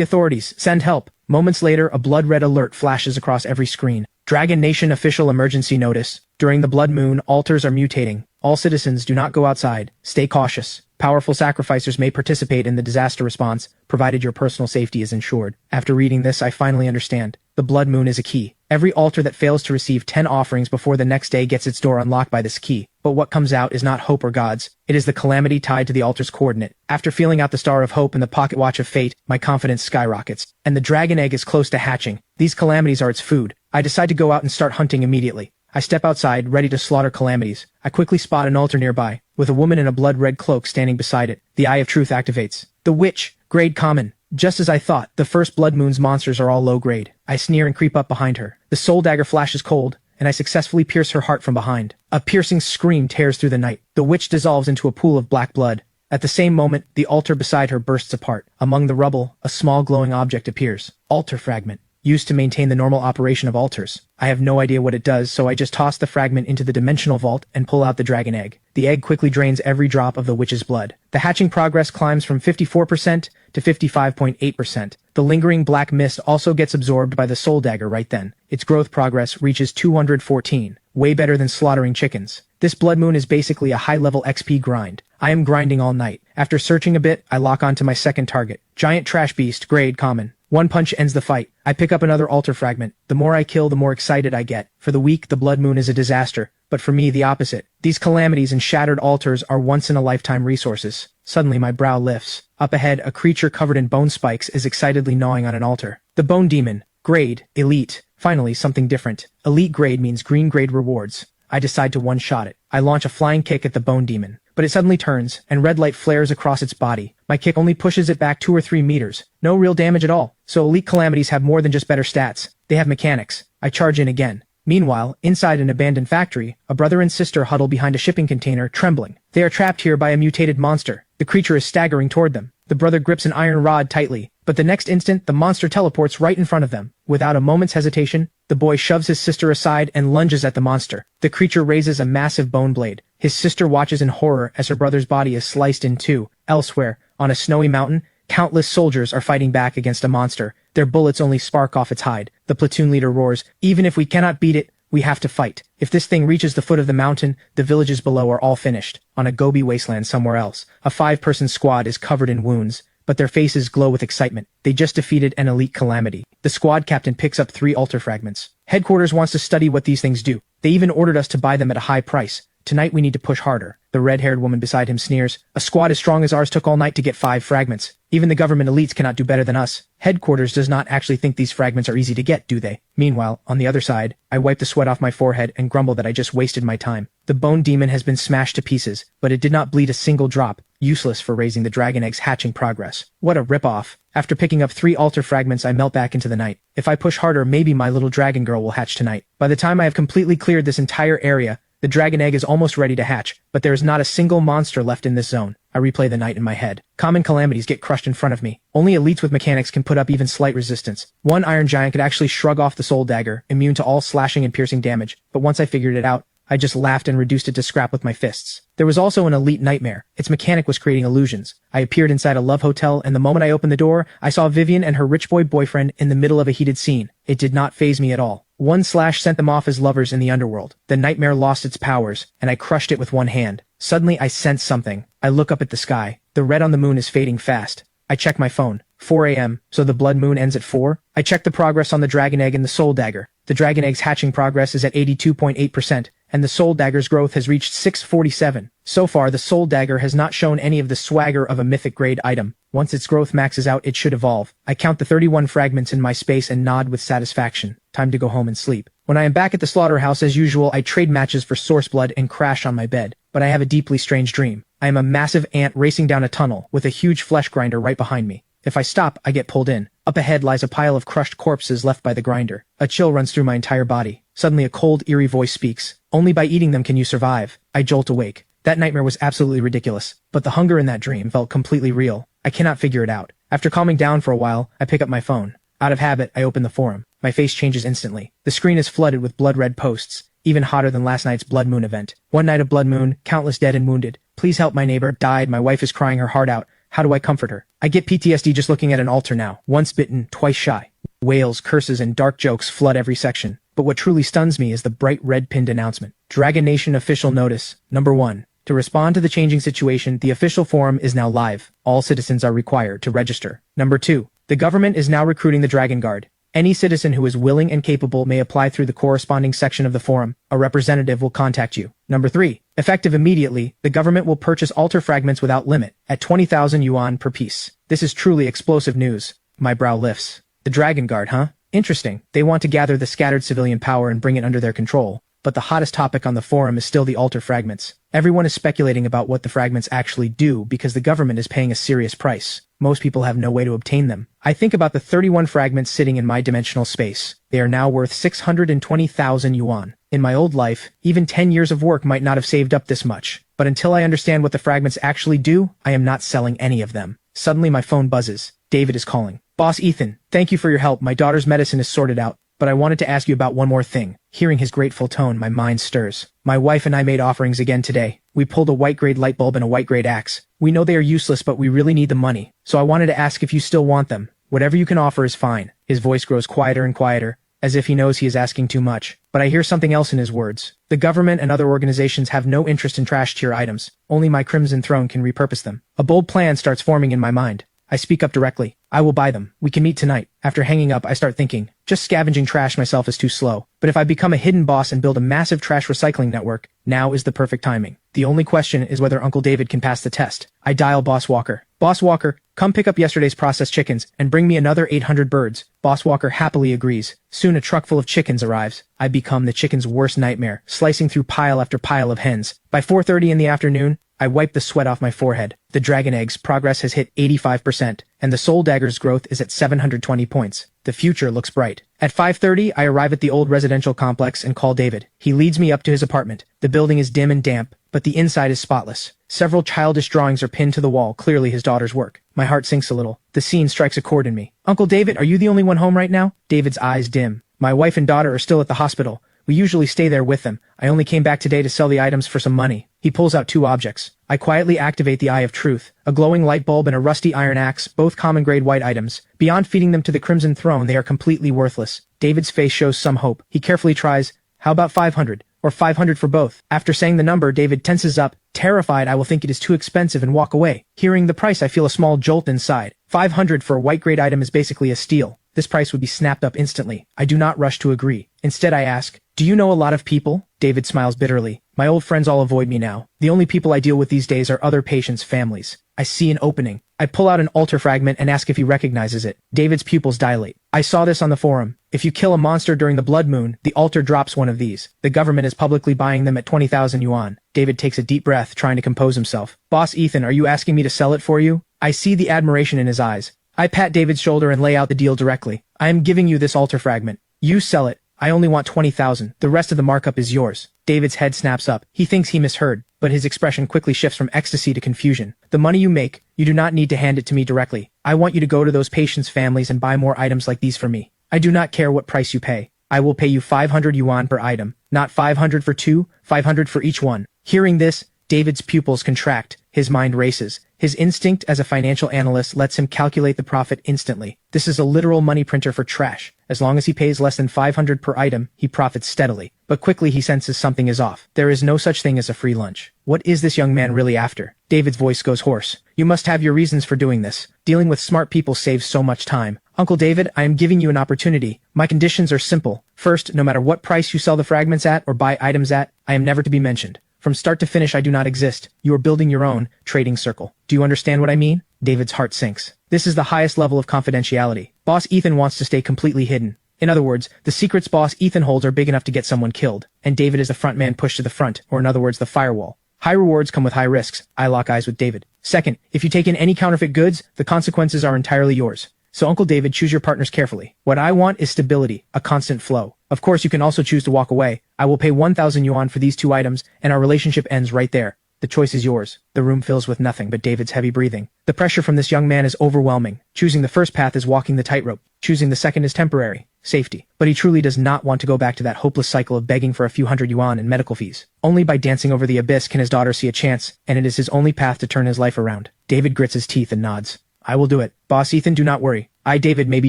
authorities? Send help. Moments later, a blood-red alert flashes across every screen. Dragon Nation official emergency notice. During the blood moon, altars are mutating. All citizens do not go outside. Stay cautious. Powerful sacrificers may participate in the disaster response, provided your personal safety is ensured. After reading this, I finally understand. The blood moon is a key. Every altar that fails to receive 10 offerings before the next day gets its door unlocked by this key. But what comes out is not hope or gods. It is the calamity tied to the altar's coordinate. After feeling out the star of hope and the pocket watch of fate, my confidence skyrockets. And the dragon egg is close to hatching. These calamities are its food. I decide to go out and start hunting immediately. I step outside, ready to slaughter calamities. I quickly spot an altar nearby, with a woman in a blood-red cloak standing beside it. The Eye of Truth activates. The Witch, grade common. Just as I thought, the first blood moon's monsters are all low grade. I sneer and creep up behind her. The soul dagger flashes cold, and I successfully pierce her heart from behind. A piercing scream tears through the night. The witch dissolves into a pool of black blood. At the same moment, the altar beside her bursts apart. Among the rubble, a small glowing object appears. Altar fragment. Used to maintain the normal operation of altars. I have no idea what it does, so I just toss the fragment into the dimensional vault and pull out the dragon egg. The egg quickly drains every drop of the witch's blood. The hatching progress climbs from 54% to 55.8%. The lingering black mist also gets absorbed by the soul dagger right then. Its growth progress reaches 214. Way better than slaughtering chickens. This blood moon is basically a high-level XP grind. I am grinding all night. After searching a bit, I lock onto my second target. Giant trash beast, grade common. One punch ends the fight. I pick up another altar fragment. The more I kill, the more excited I get. For the weak, the blood moon is a disaster. But for me, the opposite. These calamities and shattered altars are once-in-a-lifetime resources. Suddenly, my brow lifts. Up ahead, a creature covered in bone spikes is excitedly gnawing on an altar. The Bone Demon. Grade. Elite. Finally, something different. Elite grade means green grade rewards. I decide to one-shot it. I launch a flying kick at the Bone Demon. But it suddenly turns, and red light flares across its body. My kick only pushes it back 2 or 3 meters. No real damage at all. So elite calamities have more than just better stats. They have mechanics. I charge in again. Meanwhile, inside an abandoned factory, a brother and sister huddle behind a shipping container, trembling. They are trapped here by a mutated monster. The creature is staggering toward them. The brother grips an iron rod tightly, but the next instant, the monster teleports right in front of them. Without a moment's hesitation, the boy shoves his sister aside and lunges at the monster. The creature raises a massive bone blade. His sister watches in horror as her brother's body is sliced in two. Elsewhere, on a snowy mountain, countless soldiers are fighting back against a monster. Their bullets only spark off its hide. The platoon leader roars, "Even if we cannot beat it, we have to fight. If this thing reaches the foot of the mountain, the villages below are all finished." On a Gobi wasteland somewhere else, a 5-person squad is covered in wounds, but their faces glow with excitement. They just defeated an elite calamity. The squad captain picks up 3 altar fragments. Headquarters wants to study what these things do. They even ordered us to buy them at a high price. Tonight we need to push harder. The red-haired woman beside him sneers. A squad as strong as ours took all night to get 5 fragments. Even the government elites cannot do better than us. Headquarters does not actually think these fragments are easy to get, do they? Meanwhile, on the other side, I wipe the sweat off my forehead and grumble that I just wasted my time. The bone demon has been smashed to pieces, but it did not bleed a single drop. Useless for raising the dragon egg's hatching progress. What a rip-off. After picking up 3 altar fragments, I melt back into the night. If I push harder, maybe my little dragon girl will hatch tonight. By the time I have completely cleared this entire area, the dragon egg is almost ready to hatch, but there is not a single monster left in this zone. I replay the night in my head. Common calamities get crushed in front of me. Only elites with mechanics can put up even slight resistance. One iron giant could actually shrug off the soul dagger, immune to all slashing and piercing damage, but once I figured it out, I just laughed and reduced it to scrap with my fists. There was also an elite nightmare. Its mechanic was creating illusions. I appeared inside a love hotel, and the moment I opened the door, I saw Vivian and her rich boy boyfriend in the middle of a heated scene. It did not faze me at all. One slash sent them off as lovers in the underworld. The nightmare lost its powers, and I crushed it with one hand. Suddenly, I sense something. I look up at the sky. The red on the moon is fading fast. I check my phone. 4 a.m., so the blood moon ends at 4. I check the progress on the dragon egg and the soul dagger. The dragon egg's hatching progress is at 82.8%, and the soul dagger's growth has reached 647. So far, the soul dagger has not shown any of the swagger of a mythic grade item. Once its growth maxes out, it should evolve. I count the 31 fragments in my space and nod with satisfaction. Time to go home and sleep. When I am back at the slaughterhouse as usual, I trade matches for source blood and crash on my bed. But I have a deeply strange dream. I am a massive ant racing down a tunnel with a huge flesh grinder right behind me. If I stop, I get pulled in. Up ahead lies a pile of crushed corpses left by the grinder. A chill runs through my entire body. Suddenly a cold, eerie voice speaks. Only by eating them can you survive. I jolt awake. That nightmare was absolutely ridiculous, but the hunger in that dream felt completely real. I cannot figure it out. After calming down for a while, I pick up my phone. Out of habit, I open the forum. My face changes instantly. The screen is flooded with blood-red posts, even hotter than last night's blood moon event. One night of blood moon, countless dead and wounded. Please help, my neighbor died, my wife is crying her heart out. How do I comfort her? I get PTSD just looking at an altar now. Once bitten, twice shy. Wails, curses, and dark jokes flood every section. But what truly stuns me is the bright red pinned announcement. Dragon Nation official notice. Number 1. To respond to the changing situation, the official forum is now live. All citizens are required to register. Number 2. The government is now recruiting the Dragon Guard. Any citizen who is willing and capable may apply through the corresponding section of the forum. A representative will contact you. Number 3. Effective immediately, the government will purchase altar fragments without limit, at 20,000 yuan per piece. This is truly explosive news. My brow lifts. The Dragon Guard, huh? Interesting. They want to gather the scattered civilian power and bring it under their control. But the hottest topic on the forum is still the altar fragments. Everyone is speculating about what the fragments actually do because the government is paying a serious price. Most people have no way to obtain them. I think about the 31 fragments sitting in my dimensional space. They are now worth 620,000 yuan. In my old life, even 10 years of work might not have saved up this much. But until I understand what the fragments actually do, I am not selling any of them. Suddenly my phone buzzes. David is calling. Boss Ethan, thank you for your help. My daughter's medicine is sorted out. But I wanted to ask you about one more thing. Hearing his grateful tone, my mind stirs. My wife and I made offerings again today. We pulled a white-grade light bulb and a white-grade axe. We know they are useless, but we really need the money. So I wanted to ask if you still want them. Whatever you can offer is fine. His voice grows quieter and quieter, as if he knows he is asking too much. But I hear something else in his words. The government and other organizations have no interest in trash-tier items. Only my Crimson Throne can repurpose them. A bold plan starts forming in my mind. I speak up directly. I will buy them. We can meet tonight. After hanging up, I start thinking, just scavenging trash myself is too slow. But if I become a hidden boss and build a massive trash recycling network, now is the perfect timing. The only question is whether Uncle David can pass the test. I dial Boss Walker. Boss Walker, come pick up yesterday's processed chickens and bring me another 800 birds. Boss Walker happily agrees. Soon a truck full of chickens arrives. I become the chicken's worst nightmare, slicing through pile after pile of hens. By 4:30 in the afternoon, I wipe the sweat off my forehead. The dragon egg's progress has hit 85%, and the soul dagger's growth is at 720 points. The future looks bright. At 5:30, I arrive at the old residential complex and call David. He leads me up to his apartment. The building is dim and damp, but the inside is spotless. Several childish drawings are pinned to the wall, clearly his daughter's work. My heart sinks a little. The scene strikes a chord in me. Uncle David, are you the only one home right now? David's eyes dim. My wife and daughter are still at the hospital. We usually stay there with them. I only came back today to sell the items for some money. He pulls out 2 objects. I quietly activate the Eye of Truth, a glowing light bulb and a rusty iron axe, both common grade white items. Beyond feeding them to the Crimson Throne, they are completely worthless. David's face shows some hope. He carefully tries, how about 500? Or 500 for both. After saying the number, David tenses up. Terrified, I will think it is too expensive and walk away. Hearing the price, I feel a small jolt inside. 500 for a white grade item is basically a steal. This price would be snapped up instantly. I do not rush to agree. Instead, I ask, do you know a lot of people? David smiles bitterly. My old friends all avoid me now. The only people I deal with these days are other patients' families. I see an opening. I pull out an altar fragment and ask if he recognizes it. David's pupils dilate. I saw this on the forum. If you kill a monster during the blood moon, the altar drops one of these. The government is publicly buying them at 20,000 yuan. David takes a deep breath, trying to compose himself. Boss Ethan, are you asking me to sell it for you? I see the admiration in his eyes. I pat David's shoulder and lay out the deal directly. I am giving you this altar fragment. You sell it. I only want 20,000. The rest of the markup is yours. David's head snaps up. He thinks he misheard, but his expression quickly shifts from ecstasy to confusion. The money you make, you do not need to hand it to me directly. I want you to go to those patients' families and buy more items like these for me. I do not care what price you pay. I will pay you 500 yuan per item. Not 500 for 2, 500 for each one. Hearing this, David's pupils contract. His mind races. His instinct as a financial analyst lets him calculate the profit instantly. This is a literal money printer for trash. As long as he pays less than 500 per item, he profits steadily. But quickly he senses something is off. There is no such thing as a free lunch. What is this young man really after? David's voice goes hoarse. You must have your reasons for doing this. Dealing with smart people saves so much time. Uncle David, I am giving you an opportunity. My conditions are simple. First, no matter what price you sell the fragments at or buy items at, I am never to be mentioned. From start to finish I do not exist. You are building your own trading circle. Do you understand what I mean? David's heart sinks. This is the highest level of confidentiality. Boss Ethan wants to stay completely hidden. In other words, the secrets boss Ethan holds are big enough to get someone killed, and David is the front man pushed to the front, or in other words, the firewall. High rewards come with high risks. I lock eyes with David. Second, if you take in any counterfeit goods, the consequences are entirely yours. So Uncle David, choose your partners carefully. What I want is stability, a constant flow. Of course, you can also choose to walk away. I will pay 1,000 yuan for these 2 items, and our relationship ends right there. The choice is yours. The room fills with nothing but David's heavy breathing. The pressure from this young man is overwhelming. Choosing the first path is walking the tightrope. Choosing the second is temporary. Safety. But he truly does not want to go back to that hopeless cycle of begging for a few hundred yuan in medical fees. Only by dancing over the abyss can his daughter see a chance, and it is his only path to turn his life around. David grits his teeth and nods. I will do it. Boss Ethan, do not worry. I, David, may be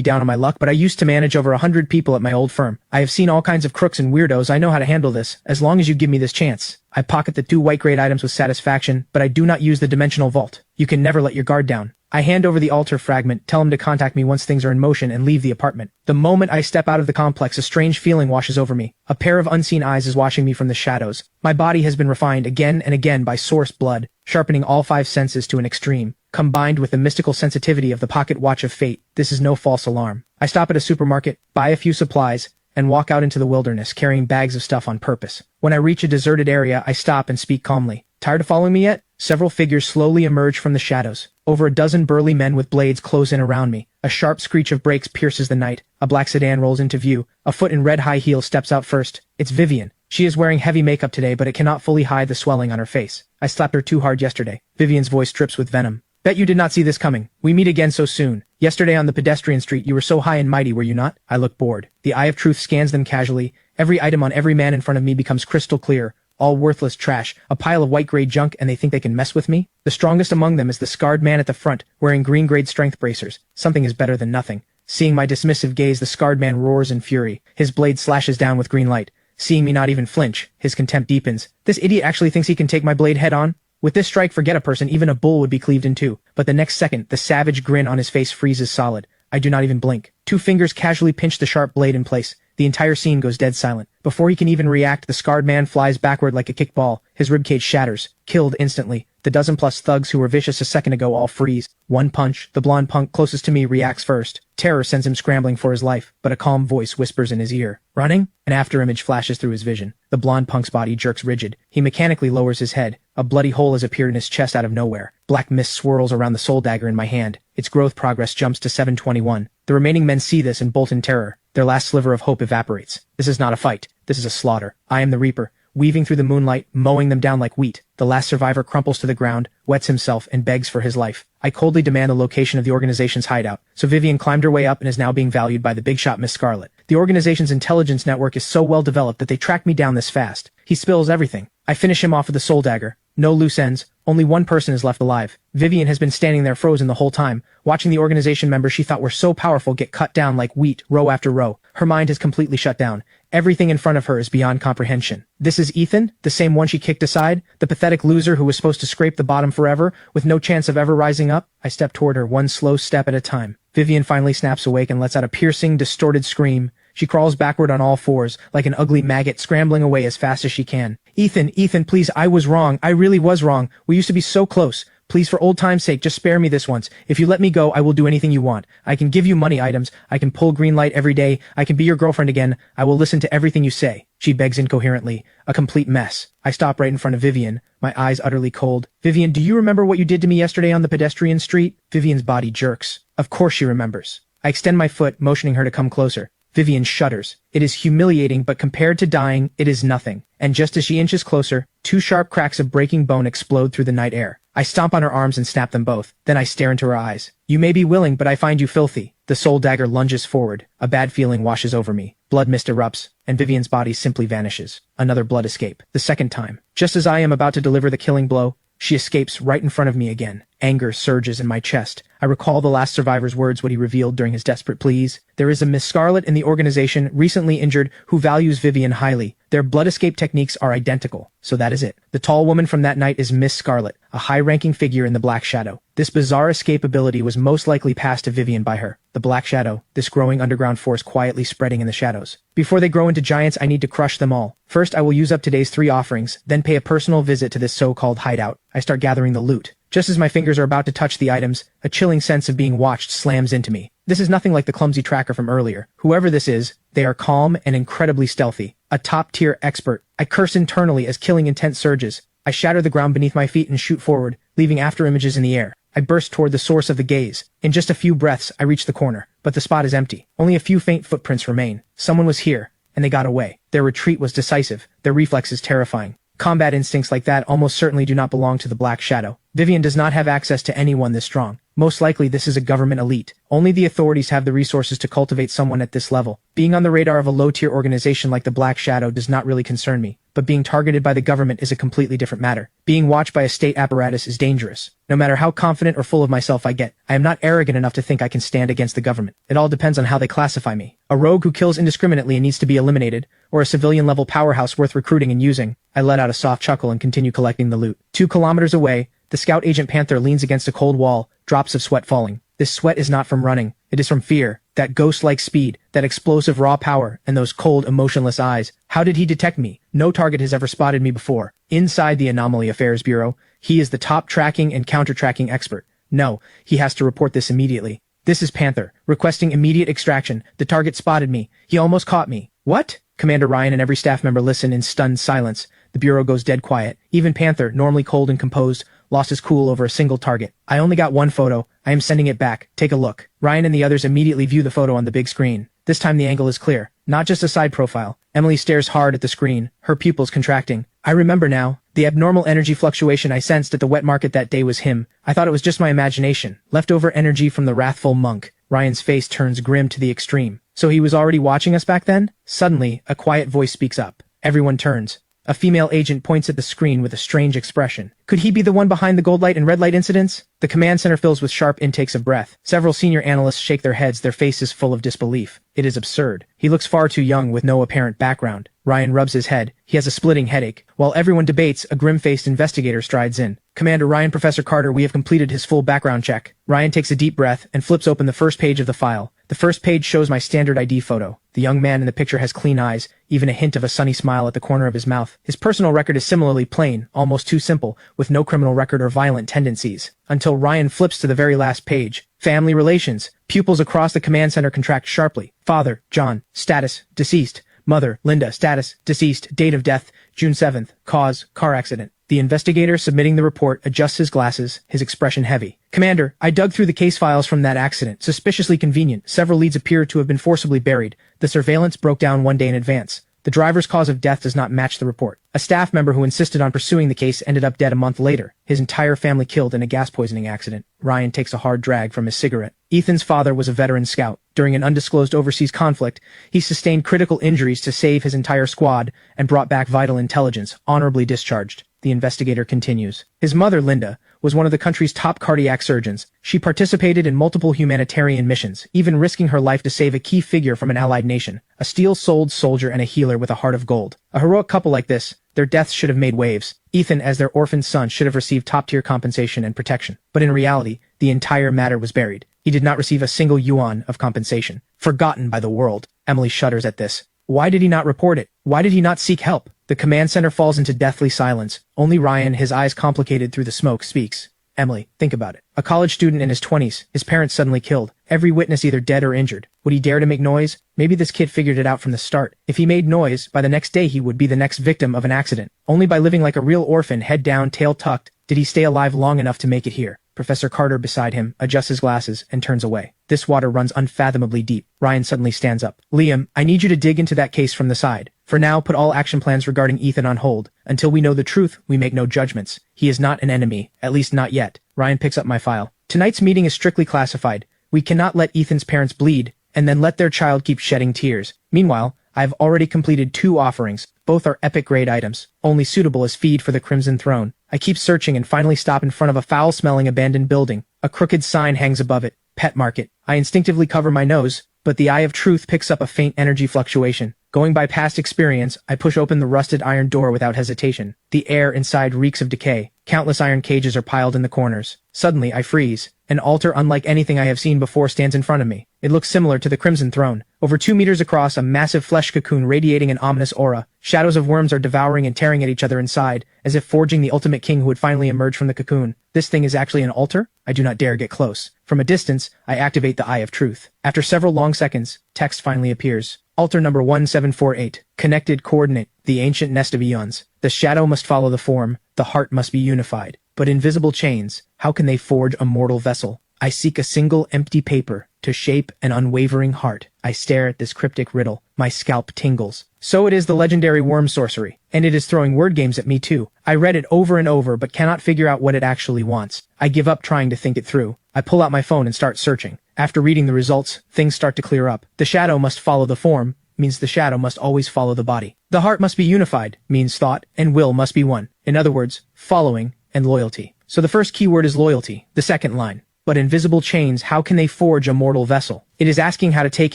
down on my luck, but I used to manage over 100 people at my old firm. I have seen all kinds of crooks and weirdos. I know how to handle this, as long as you give me this chance. I pocket the 2 white-grade items with satisfaction, but I do not use the dimensional vault. You can never let your guard down. I hand over the altar fragment, tell him to contact me once things are in motion, and leave the apartment. The moment I step out of the complex, a strange feeling washes over me. A pair of unseen eyes is watching me from the shadows. My body has been refined again and again by source blood, sharpening all 5 senses to an extreme. Combined with the mystical sensitivity of the pocket watch of fate, this is no false alarm. I stop at a supermarket, buy a few supplies, and walk out into the wilderness carrying bags of stuff on purpose. When I reach a deserted area, I stop and speak calmly. Tired of following me yet? Several figures slowly emerge from the shadows. Over a dozen burly men with blades close in around me. A sharp screech of brakes pierces the night. A black sedan rolls into view. A foot in red high heels steps out first. It's Vivian. She is wearing heavy makeup today, but it cannot fully hide the swelling on her face. I slapped her too hard yesterday. Vivian's voice drips with venom. Bet you did not see this coming. We meet again so soon. Yesterday on the pedestrian street you were so high and mighty, were you not? I look bored. The eye of truth scans them casually. Every item on every man in front of me becomes crystal clear. All worthless trash, a pile of white-grade junk, and they think they can mess with me? The strongest among them is the scarred man at the front, wearing green-grade strength bracers. Something is better than nothing. Seeing my dismissive gaze, the scarred man roars in fury. His blade slashes down with green light. Seeing me not even flinch, his contempt deepens. This idiot actually thinks he can take my blade head on? With this strike, forget a person, even a bull would be cleaved in two. But the next second, the savage grin on his face freezes solid. I do not even blink. 2 fingers casually pinch the sharp blade in place. The entire scene goes dead silent. Before he can even react, the scarred man flies backward like a kickball. His ribcage shatters. Killed instantly. The dozen-plus thugs who were vicious a second ago all freeze. One punch. The blonde punk closest to me reacts first. Terror sends him scrambling for his life, but a calm voice whispers in his ear. Running? An afterimage flashes through his vision. The blonde punk's body jerks rigid. He mechanically lowers his head. A bloody hole has appeared in his chest out of nowhere. Black mist swirls around the soul dagger in my hand. Its growth progress jumps to 721. The remaining men see this and bolt in terror. Their last sliver of hope evaporates. This is not a fight. This is a slaughter. I am the Reaper, weaving through the moonlight, mowing them down like wheat. The last survivor crumples to the ground, wets himself, and begs for his life. I coldly demand the location of the organization's hideout. So Vivian climbed her way up and is now being valued by the big shot Miss Scarlet. The organization's intelligence network is so well developed that they track me down this fast. He spills everything. I finish him off with the soul dagger. No loose ends. Only one person is left alive. Vivian has been standing there frozen the whole time, watching the organization members she thought were so powerful get cut down like wheat, row after row. Her mind has completely shut down. Everything in front of her is beyond comprehension. This is Ethan, the same one she kicked aside, the pathetic loser who was supposed to scrape the bottom forever, with no chance of ever rising up. I step toward her, one slow step at a time. Vivian finally snaps awake and lets out a piercing, distorted scream. She crawls backward on all fours, like an ugly maggot scrambling away as fast as she can. Ethan, please, I was wrong. I really was wrong. We used to be so close. Please, for old time's sake, just spare me this once. If you let me go, I will do anything you want. I can give you money items. I can pull green light every day. I can be your girlfriend again. I will listen to everything you say. She begs incoherently. A complete mess. I stop right in front of Vivian, my eyes utterly cold. Vivian, do you remember what you did to me yesterday on the pedestrian street? Vivian's body jerks. Of course she remembers. I extend my foot, motioning her to come closer. Vivian shudders. It is humiliating, but compared to dying, it is nothing. And just as she inches closer, 2 sharp cracks of breaking bone explode through the night air. I stomp on her arms and snap them both. Then I stare into her eyes. You may be willing, but I find you filthy. The soul dagger lunges forward. A bad feeling washes over me. Blood mist erupts, and Vivian's body simply vanishes. Another blood escape. The second time. Just as I am about to deliver the killing blow, she escapes right in front of me again. Anger surges in my chest. I recall the last survivor's words, what he revealed during his desperate pleas. There is a Miss Scarlet in the organization, recently injured, who values Vivian highly. Their blood escape techniques are identical. So that is it. The tall woman from that night is Miss Scarlet, a high-ranking figure in the Black Shadow. This bizarre escape ability was most likely passed to Vivian by her. The Black Shadow, this growing underground force quietly spreading in the shadows. Before they grow into giants, I need to crush them all. First, I will use up today's 3 offerings, then pay a personal visit to this so-called hideout. I start gathering the loot. Just as my fingers are about to touch the items, a chilling sense of being watched slams into me. This is nothing like the clumsy tracker from earlier. Whoever this is, they are calm and incredibly stealthy. A top-tier expert. I curse internally as killing intent surges. I shatter the ground beneath my feet and shoot forward, leaving after images in the air. I burst toward the source of the gaze. In just a few breaths, I reach the corner, but the spot is empty. Only a few faint footprints remain. Someone was here, and they got away. Their retreat was decisive, their reflexes terrifying. Combat instincts like that almost certainly do not belong to the Black Shadow. Vivian does not have access to anyone this strong. Most likely this is a government elite. Only the authorities have the resources to cultivate someone at this level. Being on the radar of a low-tier organization like the Black Shadow does not really concern me, but being targeted by the government is a completely different matter. Being watched by a state apparatus is dangerous. No matter how confident or full of myself I get, I am not arrogant enough to think I can stand against the government. It all depends on how they classify me. A rogue who kills indiscriminately and needs to be eliminated, or a civilian-level powerhouse worth recruiting and using. I let out a soft chuckle and continue collecting the loot. 2 kilometers away, the scout agent Panther leans against a cold wall, drops of sweat falling. This sweat is not from running. It is from fear. That ghost-like speed, that explosive raw power, and those cold, emotionless eyes. How did he detect me? No target has ever spotted me before. Inside the Anomaly Affairs Bureau, he is the top tracking and counter-tracking expert. No, he has to report this immediately. This is Panther, requesting immediate extraction. The target spotted me. He almost caught me. What? Commander Ryan and every staff member listen in stunned silence. The Bureau goes dead quiet. Even Panther, normally cold and composed, lost his cool over a single target. I only got 1 photo. I am sending it back. Take a look. Ryan and the others immediately view the photo on the big screen. This time the angle is clear. Not just a side profile. Emily stares hard at the screen, her pupils contracting. I remember now. The abnormal energy fluctuation I sensed at the wet market that day was him. I thought it was just my imagination. Leftover energy from the wrathful monk. Ryan's face turns grim to the extreme. So he was already watching us back then? Suddenly, a quiet voice speaks up. Everyone turns. A female agent points at the screen with a strange expression. Could he be the one behind the gold light and red light incidents? The command center fills with sharp intakes of breath. Several senior analysts shake their heads, their faces full of disbelief. It is absurd. He looks far too young with no apparent background. Ryan rubs his head. He has a splitting headache. While everyone debates, a grim-faced investigator strides in. Commander Ryan, Professor Carter, we have completed his full background check. Ryan takes a deep breath and flips open the first page of the file. The first page shows my standard ID photo. The young man in the picture has clean eyes, even a hint of a sunny smile at the corner of his mouth. His personal record is similarly plain, almost too simple, with no criminal record or violent tendencies. Until Ryan flips to the very last page. Family relations. Pupils across the command center contract sharply. Father, John. Status, deceased. Mother, Linda. Status, deceased. Date of death, June 7th. Cause, car accident. The investigator submitting the report adjusts his glasses, his expression heavy. Commander, I dug through the case files from that accident. Suspiciously convenient. Several leads appear to have been forcibly buried. The surveillance broke down 1 day in advance. The driver's cause of death does not match the report. A staff member who insisted on pursuing the case ended up dead a month later. His entire family killed in a gas poisoning accident. Ryan takes a hard drag from his cigarette. Ethan's father was a veteran scout. During an undisclosed overseas conflict, he sustained critical injuries to save his entire squad and brought back vital intelligence, honorably discharged. The investigator continues. His mother, Linda, was one of the country's top cardiac surgeons. She participated in multiple humanitarian missions, even risking her life to save a key figure from an allied nation, a steel-souled soldier and a healer with a heart of gold. A heroic couple like this, their deaths should have made waves. Ethan, as their orphaned son, should have received top-tier compensation and protection. But in reality, the entire matter was buried. He did not receive a single yuan of compensation. Forgotten by the world. Emily shudders at this. Why did he not report it? Why did he not seek help? The command center falls into deathly silence. Only Ryan, his eyes complicated through the smoke, speaks. Emily, think about it. A college student in his 20s, his parents suddenly killed. Every witness either dead or injured. Would he dare to make noise? Maybe this kid figured it out from the start. If he made noise, by the next day he would be the next victim of an accident. Only by living like a real orphan, head down, tail tucked, did he stay alive long enough to make it here. Professor Carter beside him adjusts his glasses and turns away. This water runs unfathomably deep. Ryan suddenly stands up. Liam, I need you to dig into that case from the side. For now, put all action plans regarding Ethan on hold. Until we know the truth, we make no judgments. He is not an enemy, at least not yet. Ryan picks up my file. Tonight's meeting is strictly classified. We cannot let Ethan's parents bleed, and then let their child keep shedding tears. Meanwhile, I have already completed 2 offerings. Both are epic grade items, only suitable as feed for the Crimson Throne. I keep searching and finally stop in front of a foul-smelling abandoned building. A crooked sign hangs above it, Pet Market. I instinctively cover my nose, but the eye of truth picks up a faint energy fluctuation. Going by past experience, I push open the rusted iron door without hesitation. The air inside reeks of decay. Countless iron cages are piled in the corners. Suddenly, I freeze. An altar unlike anything I have seen before stands in front of me. It looks similar to the Crimson Throne. Over 2 meters across, a massive flesh cocoon radiating an ominous aura. Shadows of worms are devouring and tearing at each other inside, as if forging the ultimate king who would finally emerge from the cocoon. This thing is actually an altar? I do not dare get close. From a distance, I activate the Eye of Truth. After several long seconds, text finally appears. Altar number 1748. Connected coordinate. The ancient nest of eons. The shadow must follow the form. The heart must be unified. But invisible chains, how can they forge a mortal vessel? I seek a single empty paper to shape an unwavering heart. I stare at this cryptic riddle. My scalp tingles. So it is the legendary worm sorcery. And it is throwing word games at me too. I read it over and over but cannot figure out what it actually wants. I give up trying to think it through. I pull out my phone and start searching. After reading the results, things start to clear up. The shadow must follow the form, means the shadow must always follow the body. The heart must be unified, means thought and will must be one. In other words, following and loyalty. So the first keyword is loyalty. The second line. But invisible chains, how can they forge a mortal vessel? It is asking how to take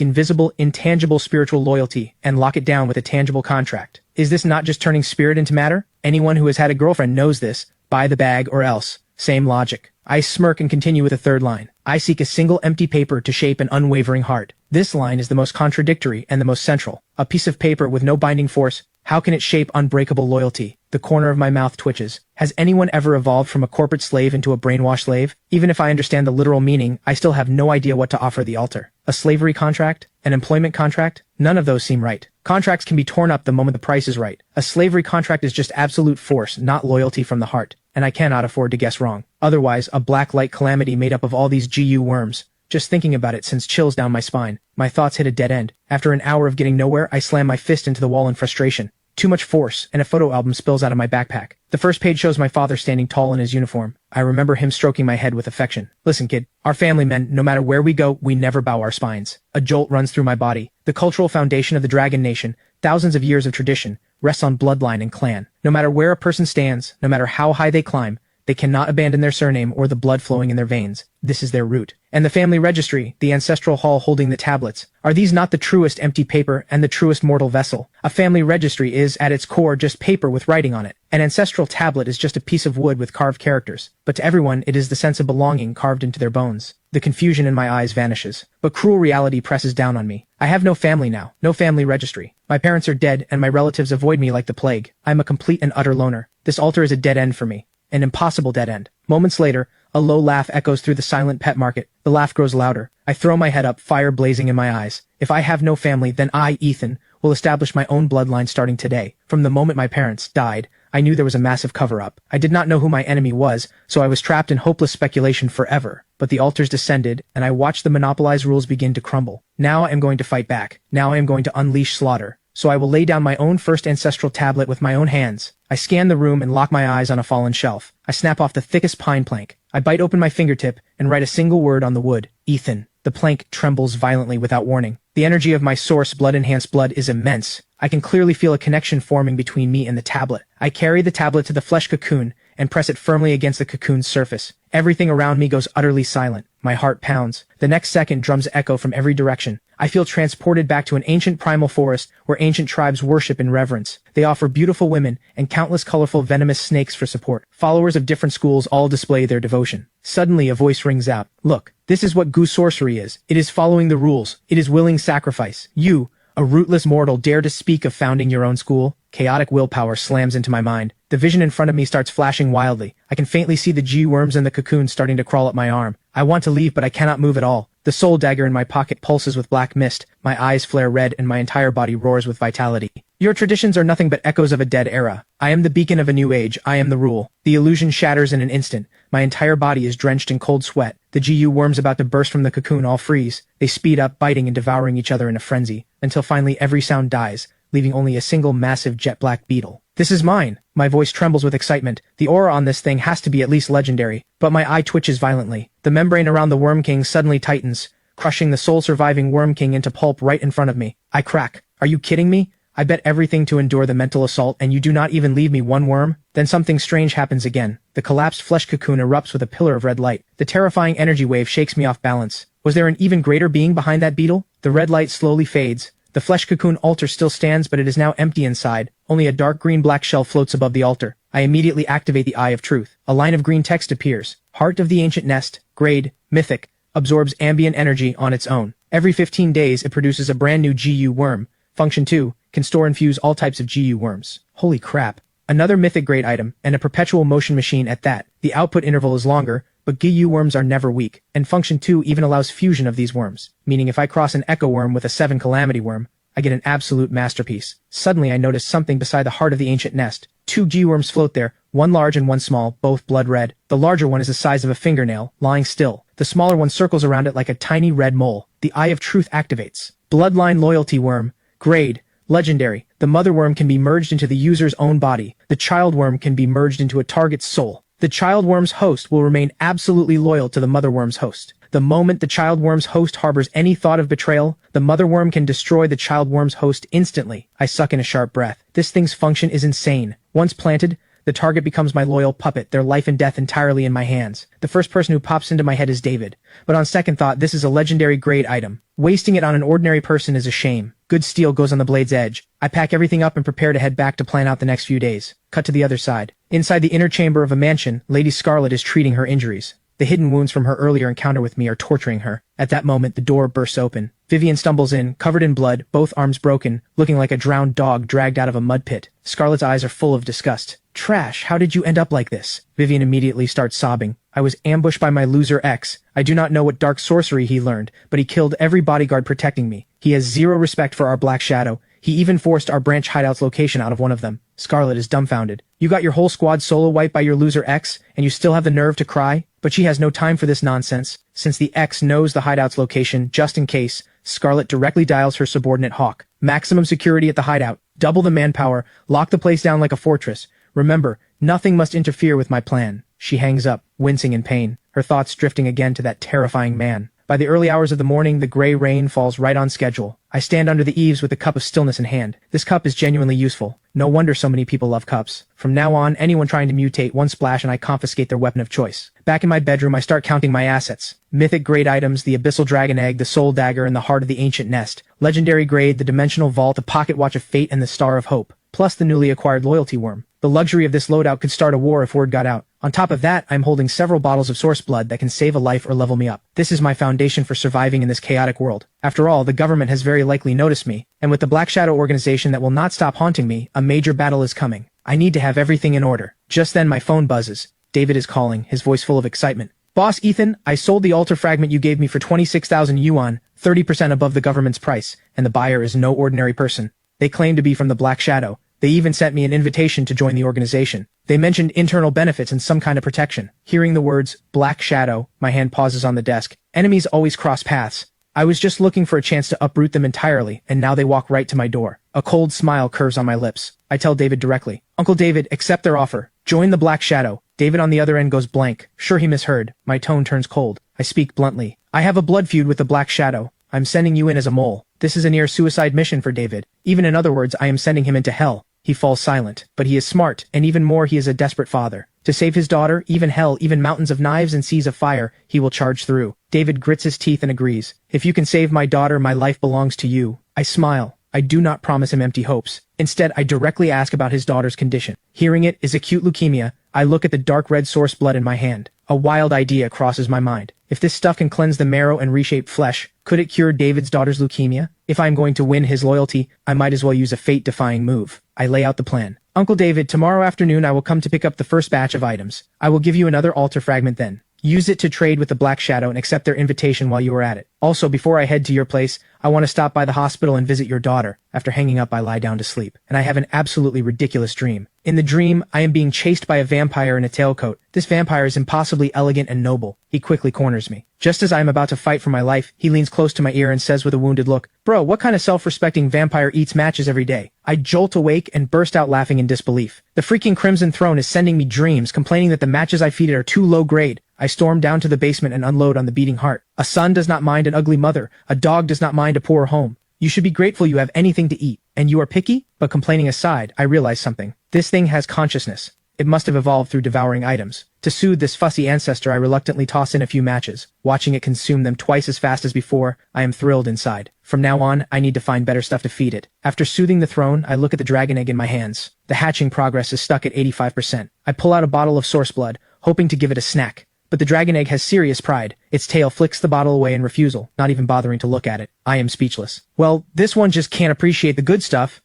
invisible, intangible spiritual loyalty and lock it down with a tangible contract. Is this not just turning spirit into matter? Anyone who has had a girlfriend knows this. Buy the bag or else. Same logic. I smirk and continue with the third line. I seek a single empty paper to shape an unwavering heart. This line is the most contradictory and the most central. A piece of paper with no binding force. How can it shape unbreakable loyalty? The corner of my mouth twitches. Has anyone ever evolved from a corporate slave into a brainwashed slave? Even if I understand the literal meaning, I still have no idea what to offer the altar. A slavery contract? An employment contract? None of those seem right. Contracts can be torn up the moment the price is right. A slavery contract is just absolute force, not loyalty from the heart. And I cannot afford to guess wrong. Otherwise, a black light calamity made up of all these GU worms. Just thinking about it sends chills down my spine. My thoughts hit a dead end. After an hour of getting nowhere, I slam my fist into the wall in frustration. Too much force, and a photo album spills out of my backpack. The first page shows my father standing tall in his uniform. I remember him stroking my head with affection. Listen, kid, our family men, no matter where we go, we never bow our spines. A jolt runs through my body. The cultural foundation of the Dragon Nation, thousands of years of tradition, rests on bloodline and clan. No matter where a person stands, no matter how high they climb, they cannot abandon their surname or the blood flowing in their veins. This is their root. And the family registry, the ancestral hall holding the tablets, are these not the truest empty paper and the truest mortal vessel? A family registry is, at its core, just paper with writing on it. An ancestral tablet is just a piece of wood with carved characters. But to everyone, it is the sense of belonging carved into their bones. The confusion in my eyes vanishes. But cruel reality presses down on me. I have no family now, no family registry. My parents are dead and my relatives avoid me like the plague. I'm a complete and utter loner. This altar is a dead end for me. An impossible dead end. Moments later, a low laugh echoes through the silent pet market. The laugh grows louder. I throw my head up, fire blazing in my eyes. If I have no family, then I, Ethan, will establish my own bloodline starting today. From the moment my parents died, I knew there was a massive cover-up. I did not know who my enemy was, so I was trapped in hopeless speculation forever. But the altars descended, and I watched the monopolized rules begin to crumble. Now I am going to fight back. Now I am going to unleash slaughter. So I will lay down my own first ancestral tablet with my own hands. I scan the room and lock my eyes on a fallen shelf. I snap off the thickest pine plank. I bite open my fingertip and write a single word on the wood. Ethan. The plank trembles violently without warning. The energy of my source, blood-enhanced blood, is immense. I can clearly feel a connection forming between me and the tablet. I carry the tablet to the flesh cocoon and press it firmly against the cocoon's surface. Everything around me goes utterly silent. My heart pounds. The next second, drums echo from every direction. I feel transported back to an ancient primal forest where ancient tribes worship in reverence. They offer beautiful women and countless colorful venomous snakes for support. Followers of different schools all display their devotion. Suddenly a voice rings out. Look, this is what goose sorcery is. It is following the rules. It is willing sacrifice. You, a rootless mortal, dare to speak of founding your own school? Chaotic willpower slams into my mind. The vision in front of me starts flashing wildly. I can faintly see the G-worms and the cocoon starting to crawl up my arm. I want to leave, but I cannot move at all. The soul dagger in my pocket pulses with black mist. My eyes flare red and my entire body roars with vitality. Your traditions are nothing but echoes of a dead era. I am the beacon of a new age. I am the rule. The illusion shatters in an instant. My entire body is drenched in cold sweat. The GU worms about to burst from the cocoon all freeze. They speed up, biting and devouring each other in a frenzy, until finally every sound dies, leaving only a single massive jet-black beetle. This is mine. My voice trembles with excitement. The aura on this thing has to be at least legendary, but my eye twitches violently. The membrane around the Worm King suddenly tightens, crushing the sole surviving Worm King into pulp right in front of me. I crack. Are you kidding me? I bet everything to endure the mental assault and you do not even leave me one worm? Then something strange happens again. The collapsed flesh cocoon erupts with a pillar of red light. The terrifying energy wave shakes me off balance. Was there an even greater being behind that beetle? The red light slowly fades. The flesh cocoon altar still stands, but it is now empty inside. Only a dark green-black shell floats above the altar. I immediately activate the Eye of Truth. A line of green text appears. Heart of the ancient nest, grade, mythic, absorbs ambient energy on its own. Every 15 days, it produces a brand new GU worm. Function 2, can store and fuse all types of GU worms. Holy crap. Another mythic grade item, and a perpetual motion machine at that. The output interval is longer, but GU worms are never weak, and Function 2 even allows fusion of these worms, meaning if I cross an Echo worm with a 7 Calamity worm, I get an absolute masterpiece. Suddenly I notice something beside the heart of the ancient nest. 2 GU worms float there, one large and one small, both blood red. The larger one is the size of a fingernail, lying still. The smaller one circles around it like a tiny red mole. The Eye of Truth activates. Bloodline Loyalty Worm. Grade. Legendary. The mother worm can be merged into the user's own body. The child worm can be merged into a target's soul. The child worm's host will remain absolutely loyal to the mother worm's host. The moment the child worm's host harbors any thought of betrayal, the mother worm can destroy the child worm's host instantly. I suck in a sharp breath. This thing's function is insane. Once planted, the target becomes my loyal puppet, their life and death entirely in my hands. The first person who pops into my head is David. But on second thought, this is a legendary grade item. Wasting it on an ordinary person is a shame. Good steel goes on the blade's edge. I pack everything up and prepare to head back to plan out the next few days. Cut to the other side. Inside the inner chamber of a mansion, Lady Scarlet is treating her injuries. The hidden wounds from her earlier encounter with me are torturing her. At that moment, the door bursts open. Vivian stumbles in, covered in blood, both arms broken, looking like a drowned dog dragged out of a mud pit. Scarlet's eyes are full of disgust. Trash, how did you end up like this? Vivian immediately starts sobbing. I was ambushed by my loser ex. I do not know what dark sorcery he learned, but he killed every bodyguard protecting me. He has zero respect for our Black Shadow. He even forced our branch hideout's location out of one of them. Scarlet is dumbfounded. You got your whole squad solo wiped by your loser ex, and you still have the nerve to cry? But she has no time for this nonsense. Since the ex knows the hideout's location, just in case, Scarlet directly dials her subordinate Hawk. Maximum security at the hideout. Double the manpower. Lock the place down like a fortress. Remember, nothing must interfere with my plan. She hangs up, wincing in pain, her thoughts drifting again to that terrifying man. By the early hours of the morning, the gray rain falls right on schedule. I stand under the eaves with a cup of stillness in hand. This cup is genuinely useful. No wonder so many people love cups. From now on, anyone trying to mutate one splash and I confiscate their weapon of choice. Back in my bedroom, I start counting my assets. Mythic grade items, the Abyssal Dragon Egg, the Soul Dagger, and the Heart of the Ancient Nest. Legendary grade, the Dimensional Vault, the Pocket Watch of Fate, and the Star of Hope. Plus the newly acquired Loyalty Worm. The luxury of this loadout could start a war if word got out. On top of that, I'm holding several bottles of source blood that can save a life or level me up. This is my foundation for surviving in this chaotic world. After all, the government has very likely noticed me, and with the Black Shadow organization that will not stop haunting me, a major battle is coming. I need to have everything in order. Just then my phone buzzes. David is calling, his voice full of excitement. Boss Ethan, I sold the altar fragment you gave me for 26,000 yuan, 30% above the government's price, and the buyer is no ordinary person. They claim to be from the Black Shadow. They even sent me an invitation to join the organization. They mentioned internal benefits and some kind of protection. Hearing the words, Black Shadow, my hand pauses on the desk. Enemies always cross paths. I was just looking for a chance to uproot them entirely, and now they walk right to my door. A cold smile curves on my lips. I tell David directly, Uncle David, accept their offer. Join the Black Shadow. David on the other end goes blank. Sure he misheard. My tone turns cold. I speak bluntly. I have a blood feud with the Black Shadow. I'm sending you in as a mole. This is a near-suicide mission for David. Even in other words, I am sending him into hell. He falls silent, but he is smart, and even more he is a desperate father. To save his daughter, even hell, even mountains of knives and seas of fire, he will charge through. David grits his teeth and agrees. If you can save my daughter, my life belongs to you. I smile. I do not promise him empty hopes. Instead, I directly ask about his daughter's condition. Hearing it is acute leukemia. I look at the dark red source blood in my hand. A wild idea crosses my mind. If this stuff can cleanse the marrow and reshape flesh, could it cure David's daughter's leukemia? If I'm going to win his loyalty, I might as well use a fate-defying move. I lay out the plan. Uncle David, tomorrow afternoon I will come to pick up the first batch of items. I will give you another altar fragment then. Use it to trade with the Black Shadow and accept their invitation while you are at it. Also, before I head to your place, I want to stop by the hospital and visit your daughter. After hanging up, I lie down to sleep, and I have an absolutely ridiculous dream. In the dream, I am being chased by a vampire in a tailcoat. This vampire is impossibly elegant and noble. He quickly corners me. Just as I am about to fight for my life, he leans close to my ear and says with a wounded look, Bro, what kind of self-respecting vampire eats matches every day? I jolt awake and burst out laughing in disbelief. The freaking Crimson Throne is sending me dreams, complaining that the matches I feed it are too low grade. I storm down to the basement and unload on the beating heart. A son does not mind an ugly mother. A dog does not mind a poor home. You should be grateful you have anything to eat. And you are picky? But complaining aside, I realize something. This thing has consciousness. It must have evolved through devouring items. To soothe this fussy ancestor, I reluctantly toss in a few matches. Watching it consume them twice as fast as before, I am thrilled inside. From now on, I need to find better stuff to feed it. After soothing the throne, I look at the dragon egg in my hands. The hatching progress is stuck at 85%. I pull out a bottle of source blood, hoping to give it a snack. But the dragon egg has serious pride. Its tail flicks the bottle away in refusal, not even bothering to look at it. I am speechless. Well, this one just can't appreciate the good stuff.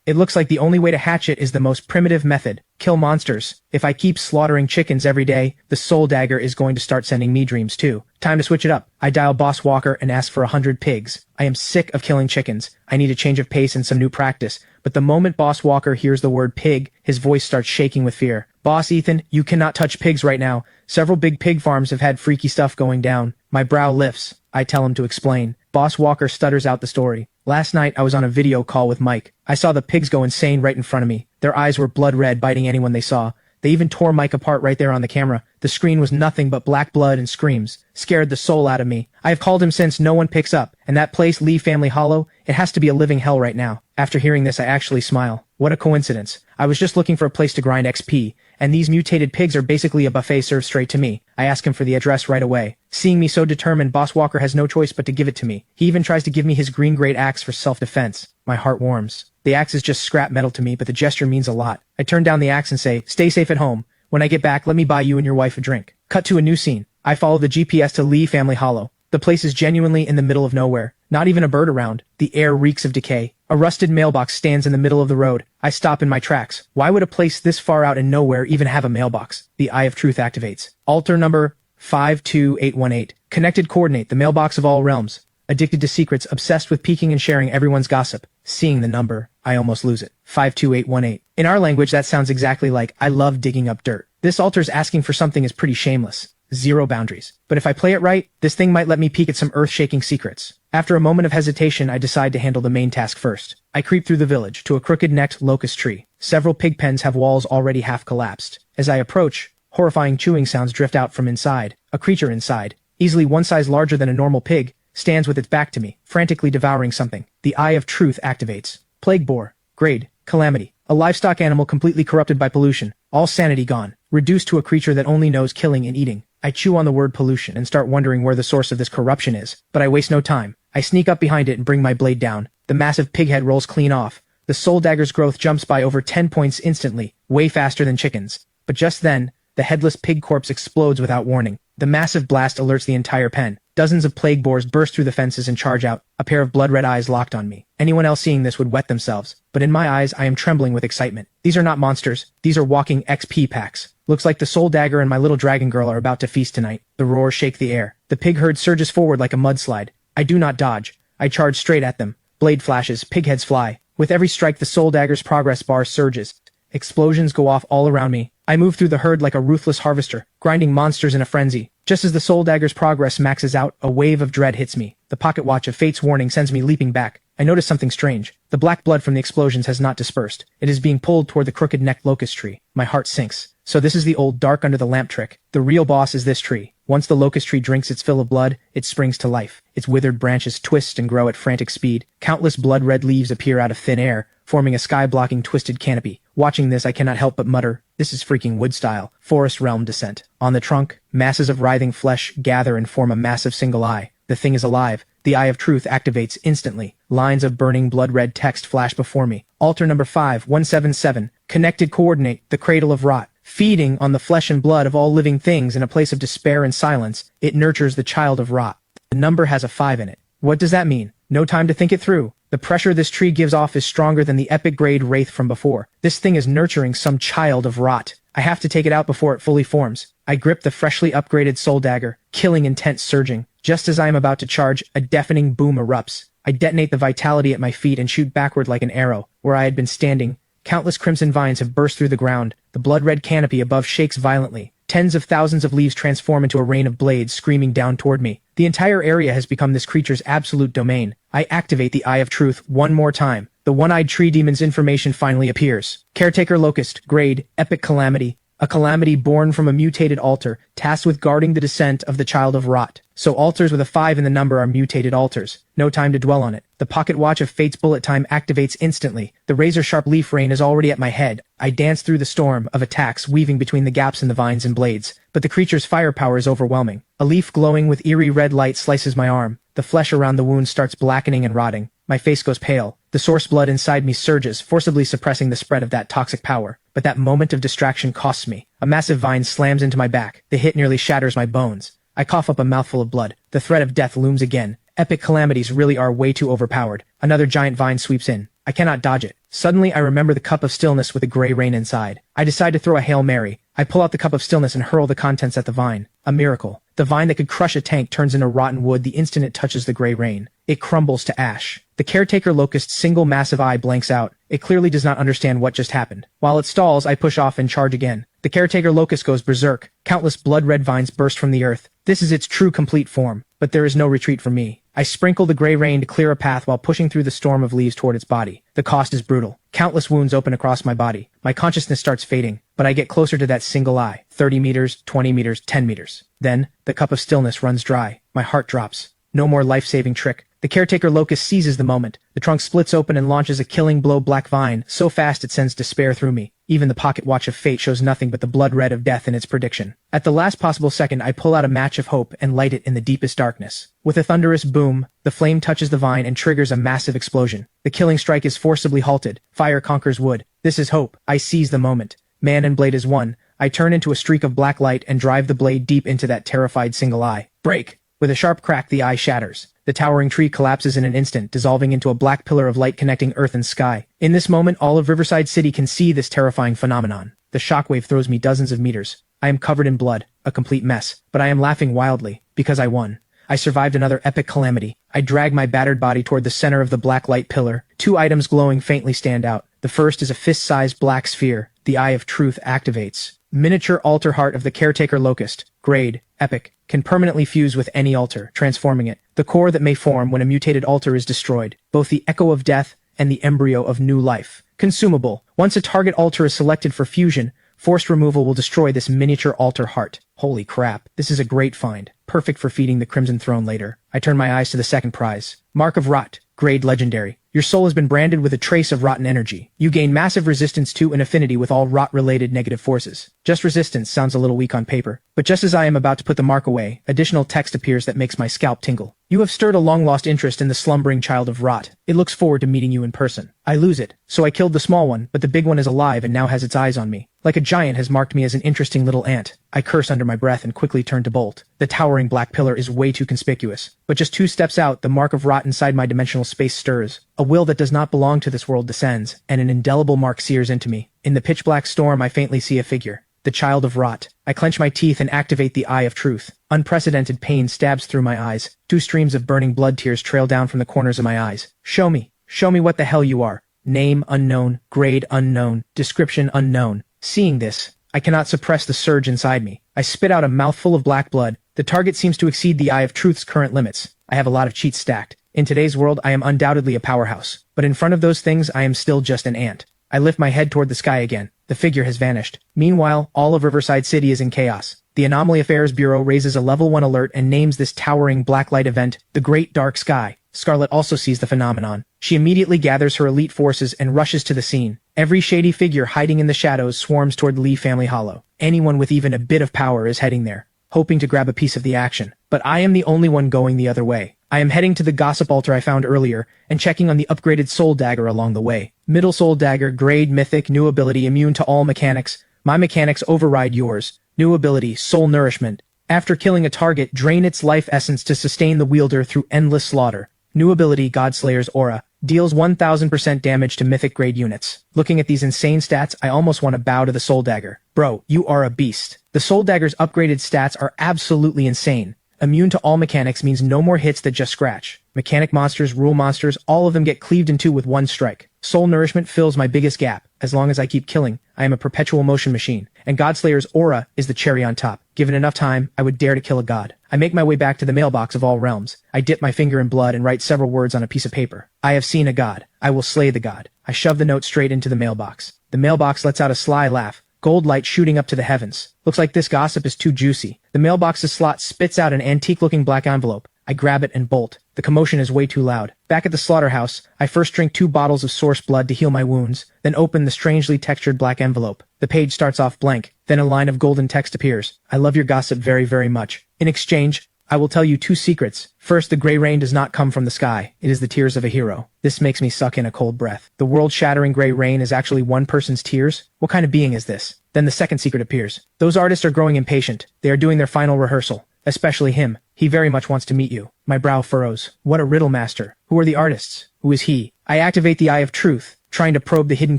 It looks like the only way to hatch it is the most primitive method. Kill monsters. If I keep slaughtering chickens every day, the soul dagger is going to start sending me dreams too. Time to switch it up. I dial Boss Walker and ask for 100 pigs. I am sick of killing chickens. I need a change of pace and some new practice. But the moment Boss Walker hears the word pig, his voice starts shaking with fear. Boss Ethan, you cannot touch pigs right now. Several big pig farms have had freaky stuff going down. My brow lifts. I tell him to explain. Boss Walker stutters out the story. Last night, I was on a video call with Mike. I saw the pigs go insane right in front of me. Their eyes were blood red, biting anyone they saw. They even tore Mike apart right there on the camera. The screen was nothing but black blood and screams. Scared the soul out of me. I have called him since no one picks up. And that place, Lee Family Hollow, it has to be a living hell right now. After hearing this, I actually smile. What a coincidence. I was just looking for a place to grind XP, and these mutated pigs are basically a buffet served straight to me. I ask him for the address right away. Seeing me so determined, Boss Walker has no choice but to give it to me. He even tries to give me his green great axe for self-defense. My heart warms. The axe is just scrap metal to me, but the gesture means a lot. I turn down the axe and say, stay safe at home. When I get back, let me buy you and your wife a drink. Cut to a new scene. I follow the GPS to Lee Family Hollow. The place is genuinely in the middle of nowhere. Not even a bird around. The air reeks of decay. A rusted mailbox stands in the middle of the road. I stop in my tracks. Why would a place this far out in nowhere even have a mailbox? The Eye of Truth activates. Altar number 52818. Connected coordinate, the mailbox of all realms. Addicted to secrets, obsessed with peeking and sharing everyone's gossip. Seeing the number, I almost lose it. 52818. In our language, that sounds exactly like, I love digging up dirt. This altar's asking for something is pretty shameless. Zero boundaries. But if I play it right, this thing might let me peek at some earth-shaking secrets. After a moment of hesitation, I decide to handle the main task first. I creep through the village to a crooked-necked locust tree. Several pig pens have walls already half collapsed. As I approach, horrifying chewing sounds drift out from inside. A creature inside, easily one size larger than a normal pig, stands with its back to me, frantically devouring something. The Eye of Truth activates. Plague boar. Grade. Calamity. A livestock animal completely corrupted by pollution. All sanity gone. Reduced to a creature that only knows killing and eating. I chew on the word pollution and start wondering where the source of this corruption is. But I waste no time. I sneak up behind it and bring my blade down. The massive pig head rolls clean off. The soul dagger's growth jumps by over 10 points instantly, way faster than chickens. But just then, the headless pig corpse explodes without warning. The massive blast alerts the entire pen. Dozens of plague boars burst through the fences and charge out, a pair of blood-red eyes locked on me. Anyone else seeing this would wet themselves. But in my eyes, I am trembling with excitement. These are not monsters. These are walking XP packs. Looks like the soul dagger and my little dragon girl are about to feast tonight. The roars shake the air. The pig herd surges forward like a mudslide. I do not dodge. I charge straight at them. Blade flashes, pig heads fly. With every strike, the soul dagger's progress bar surges. Explosions go off all around me. I move through the herd like a ruthless harvester, grinding monsters in a frenzy. Just as the soul dagger's progress maxes out, a wave of dread hits me. The pocket watch of Fate's warning sends me leaping back. I notice something strange. The black blood from the explosions has not dispersed. It is being pulled toward the crooked-necked locust tree. My heart sinks. So this is the old dark under the lamp trick. The real boss is this tree. Once the locust tree drinks its fill of blood, it springs to life. Its withered branches twist and grow at frantic speed. Countless blood-red leaves appear out of thin air, forming a sky-blocking twisted canopy. Watching this, I cannot help but mutter, this is freaking wood-style, forest realm descent. On the trunk, masses of writhing flesh gather and form a massive single eye. The thing is alive. The Eye of Truth activates instantly. Lines of burning blood-red text flash before me. Altar number 5177. Connected coordinate, the cradle of rot. Feeding on the flesh and blood of all living things in a place of despair and silence, it nurtures the child of rot. The number has a 5 in it. What does that mean? No time to think it through. The pressure this tree gives off is stronger than the epic grade wraith from before. This thing is nurturing some child of rot. I have to take it out before it fully forms. I grip the freshly upgraded soul dagger, killing intent surging. Just as I am about to charge, a deafening boom erupts. I detonate the vitality at my feet and shoot backward like an arrow. Where I had been standing, countless crimson vines have burst through the ground. The blood-red canopy above shakes violently. Tens of thousands of leaves transform into a rain of blades screaming down toward me. The entire area has become this creature's absolute domain. I activate the Eye of Truth one more time. The one-eyed tree demon's information finally appears. Caretaker Locust, grade, epic calamity. A calamity born from a mutated altar, tasked with guarding the descent of the child of Rot. So altars with a 5 in the number are mutated altars. No time to dwell on it. The pocket watch of fate's bullet time activates instantly. The razor-sharp leaf rain is already at my head. I dance through the storm of attacks weaving between the gaps in the vines and blades. But the creature's firepower is overwhelming. A leaf glowing with eerie red light slices my arm. The flesh around the wound starts blackening and rotting. My face goes pale. The source blood inside me surges, forcibly suppressing the spread of that toxic power. But that moment of distraction costs me. A massive vine slams into my back. The hit nearly shatters my bones. I cough up a mouthful of blood. The threat of death looms again. Epic calamities really are way too overpowered. Another giant vine sweeps in. I cannot dodge it. Suddenly, I remember the cup of stillness with the gray rain inside. I decide to throw a Hail Mary. I pull out the cup of stillness and hurl the contents at the vine. A miracle. The vine that could crush a tank turns into rotten wood the instant it touches the gray rain. It crumbles to ash. The caretaker locust's single massive eye blanks out. It clearly does not understand what just happened. While it stalls, I push off and charge again. The caretaker locust goes berserk. Countless blood-red vines burst from the earth. This is its true complete form. But there is no retreat for me. I sprinkle the gray rain to clear a path while pushing through the storm of leaves toward its body. The cost is brutal. Countless wounds open across my body. My consciousness starts fading, but I get closer to that single eye. 30 meters, 20 meters, 10 meters. Then, the cup of stillness runs dry. My heart drops. No more life-saving trick. The caretaker locust seizes the moment. The trunk splits open and launches a killing blow black vine, so fast it sends despair through me. Even the pocket watch of fate shows nothing but the blood red of death in its prediction. At the last possible second, I pull out a match of hope and light it in the deepest darkness. With a thunderous boom, the flame touches the vine and triggers a massive explosion. The killing strike is forcibly halted. Fire conquers wood. This is hope. I seize the moment. Man and blade is one. I turn into a streak of black light and drive the blade deep into that terrified single eye. Break! With a sharp crack, the eye shatters. The towering tree collapses in an instant, dissolving into a black pillar of light connecting earth and sky. In this moment, all of Riverside City can see this terrifying phenomenon. The shockwave throws me dozens of meters. I am covered in blood, a complete mess, but I am laughing wildly, because I won. I survived another epic calamity. I drag my battered body toward the center of the black light pillar. 2 items glowing faintly stand out. The first is a fist-sized black sphere. The Eye of Truth activates. Miniature altar heart of the caretaker locust. Grade, epic. Can permanently fuse with any altar, transforming it. The core that may form when a mutated altar is destroyed. Both the echo of death and the embryo of new life. Consumable. Once a target altar is selected for fusion, forced removal will destroy this miniature altar heart. Holy crap, this is a great find. Perfect for feeding the Crimson Throne later. I turn my eyes to the second prize. Mark of Rot. Grade legendary. Your soul has been branded with a trace of rotten energy. You gain massive resistance to and affinity with all rot-related negative forces. Just resistance sounds a little weak on paper, but just as I am about to put the mark away, additional text appears that makes my scalp tingle. You have stirred a long-lost interest in the slumbering child of Rot. It looks forward to meeting you in person. I lose it, so I killed the small one, but the big one is alive and now has its eyes on me. Like a giant has marked me as an interesting little ant. I curse under my breath and quickly turn to bolt. The towering black pillar is way too conspicuous. But just 2 steps out, the mark of Rot inside my dimensional space stirs. A will that does not belong to this world descends, and an indelible mark sears into me. In the pitch-black storm, I faintly see a figure. The child of Rot. I clench my teeth and activate the Eye of Truth. Unprecedented pain stabs through my eyes. 2 streams of burning blood tears trail down from the corners of my eyes. Show me. Show me what the hell you are. Name unknown. Grade unknown. Description unknown. Seeing this, I cannot suppress the surge inside me. I spit out a mouthful of black blood. The target seems to exceed the Eye of Truth's current limits. I have a lot of cheats stacked. In today's world, I am undoubtedly a powerhouse. But in front of those things, I am still just an ant. I lift my head toward the sky again. The figure has vanished. Meanwhile, all of Riverside City is in chaos. The Anomaly Affairs Bureau raises a level 1 alert and names this towering black light event the Great Dark Sky. Scarlet also sees the phenomenon. She immediately gathers her elite forces and rushes to the scene. Every shady figure hiding in the shadows swarms toward Lee Family Hollow. Anyone with even a bit of power is heading there, hoping to grab a piece of the action. But I am the only one going the other way. I am heading to the gossip altar I found earlier and checking on the upgraded soul dagger along the way. Middle soul dagger, grade mythic, new ability, immune to all mechanics. My mechanics override yours. New ability, soul nourishment. After killing a target, drain its life essence to sustain the wielder through endless slaughter. New ability, Godslayer's Aura. Deals 1000% damage to mythic grade units. Looking at these insane stats, I almost want to bow to the soul dagger. Bro, you are a beast. The soul dagger's upgraded stats are absolutely insane. Immune to all mechanics means no more hits that just scratch. Mechanic monsters, rule monsters, all of them get cleaved in 2 with 1 strike. Soul nourishment fills my biggest gap. As long as I keep killing, I am a perpetual motion machine. And Godslayer's Aura is the cherry on top. Given enough time, I would dare to kill a god. I make my way back to the mailbox of all realms. I dip my finger in blood and write several words on a piece of paper. I have seen a god. I will slay the god. I shove the note straight into the mailbox. The mailbox lets out a sly laugh. gold light shooting up to the heavens. Looks like this gossip is too juicy. The mailbox's slot spits out an antique-looking black envelope. I grab it and bolt. The commotion is way too loud. Back at the slaughterhouse, I first drink 2 bottles of source blood to heal my wounds, then open the strangely textured black envelope. The page starts off blank, then a line of golden text appears. I love your gossip very, very much. In exchange, I will tell you 2 secrets. First, the gray rain does not come from the sky. It is the tears of a hero. This makes me suck in a cold breath. The world-shattering gray rain is actually one person's tears? What kind of being is this? Then the second secret appears. Those artists are growing impatient. They are doing their final rehearsal. Especially him. He very much wants to meet you. My brow furrows. What a riddle master. Who are the artists? Who is he? I activate the Eye of Truth, trying to probe the hidden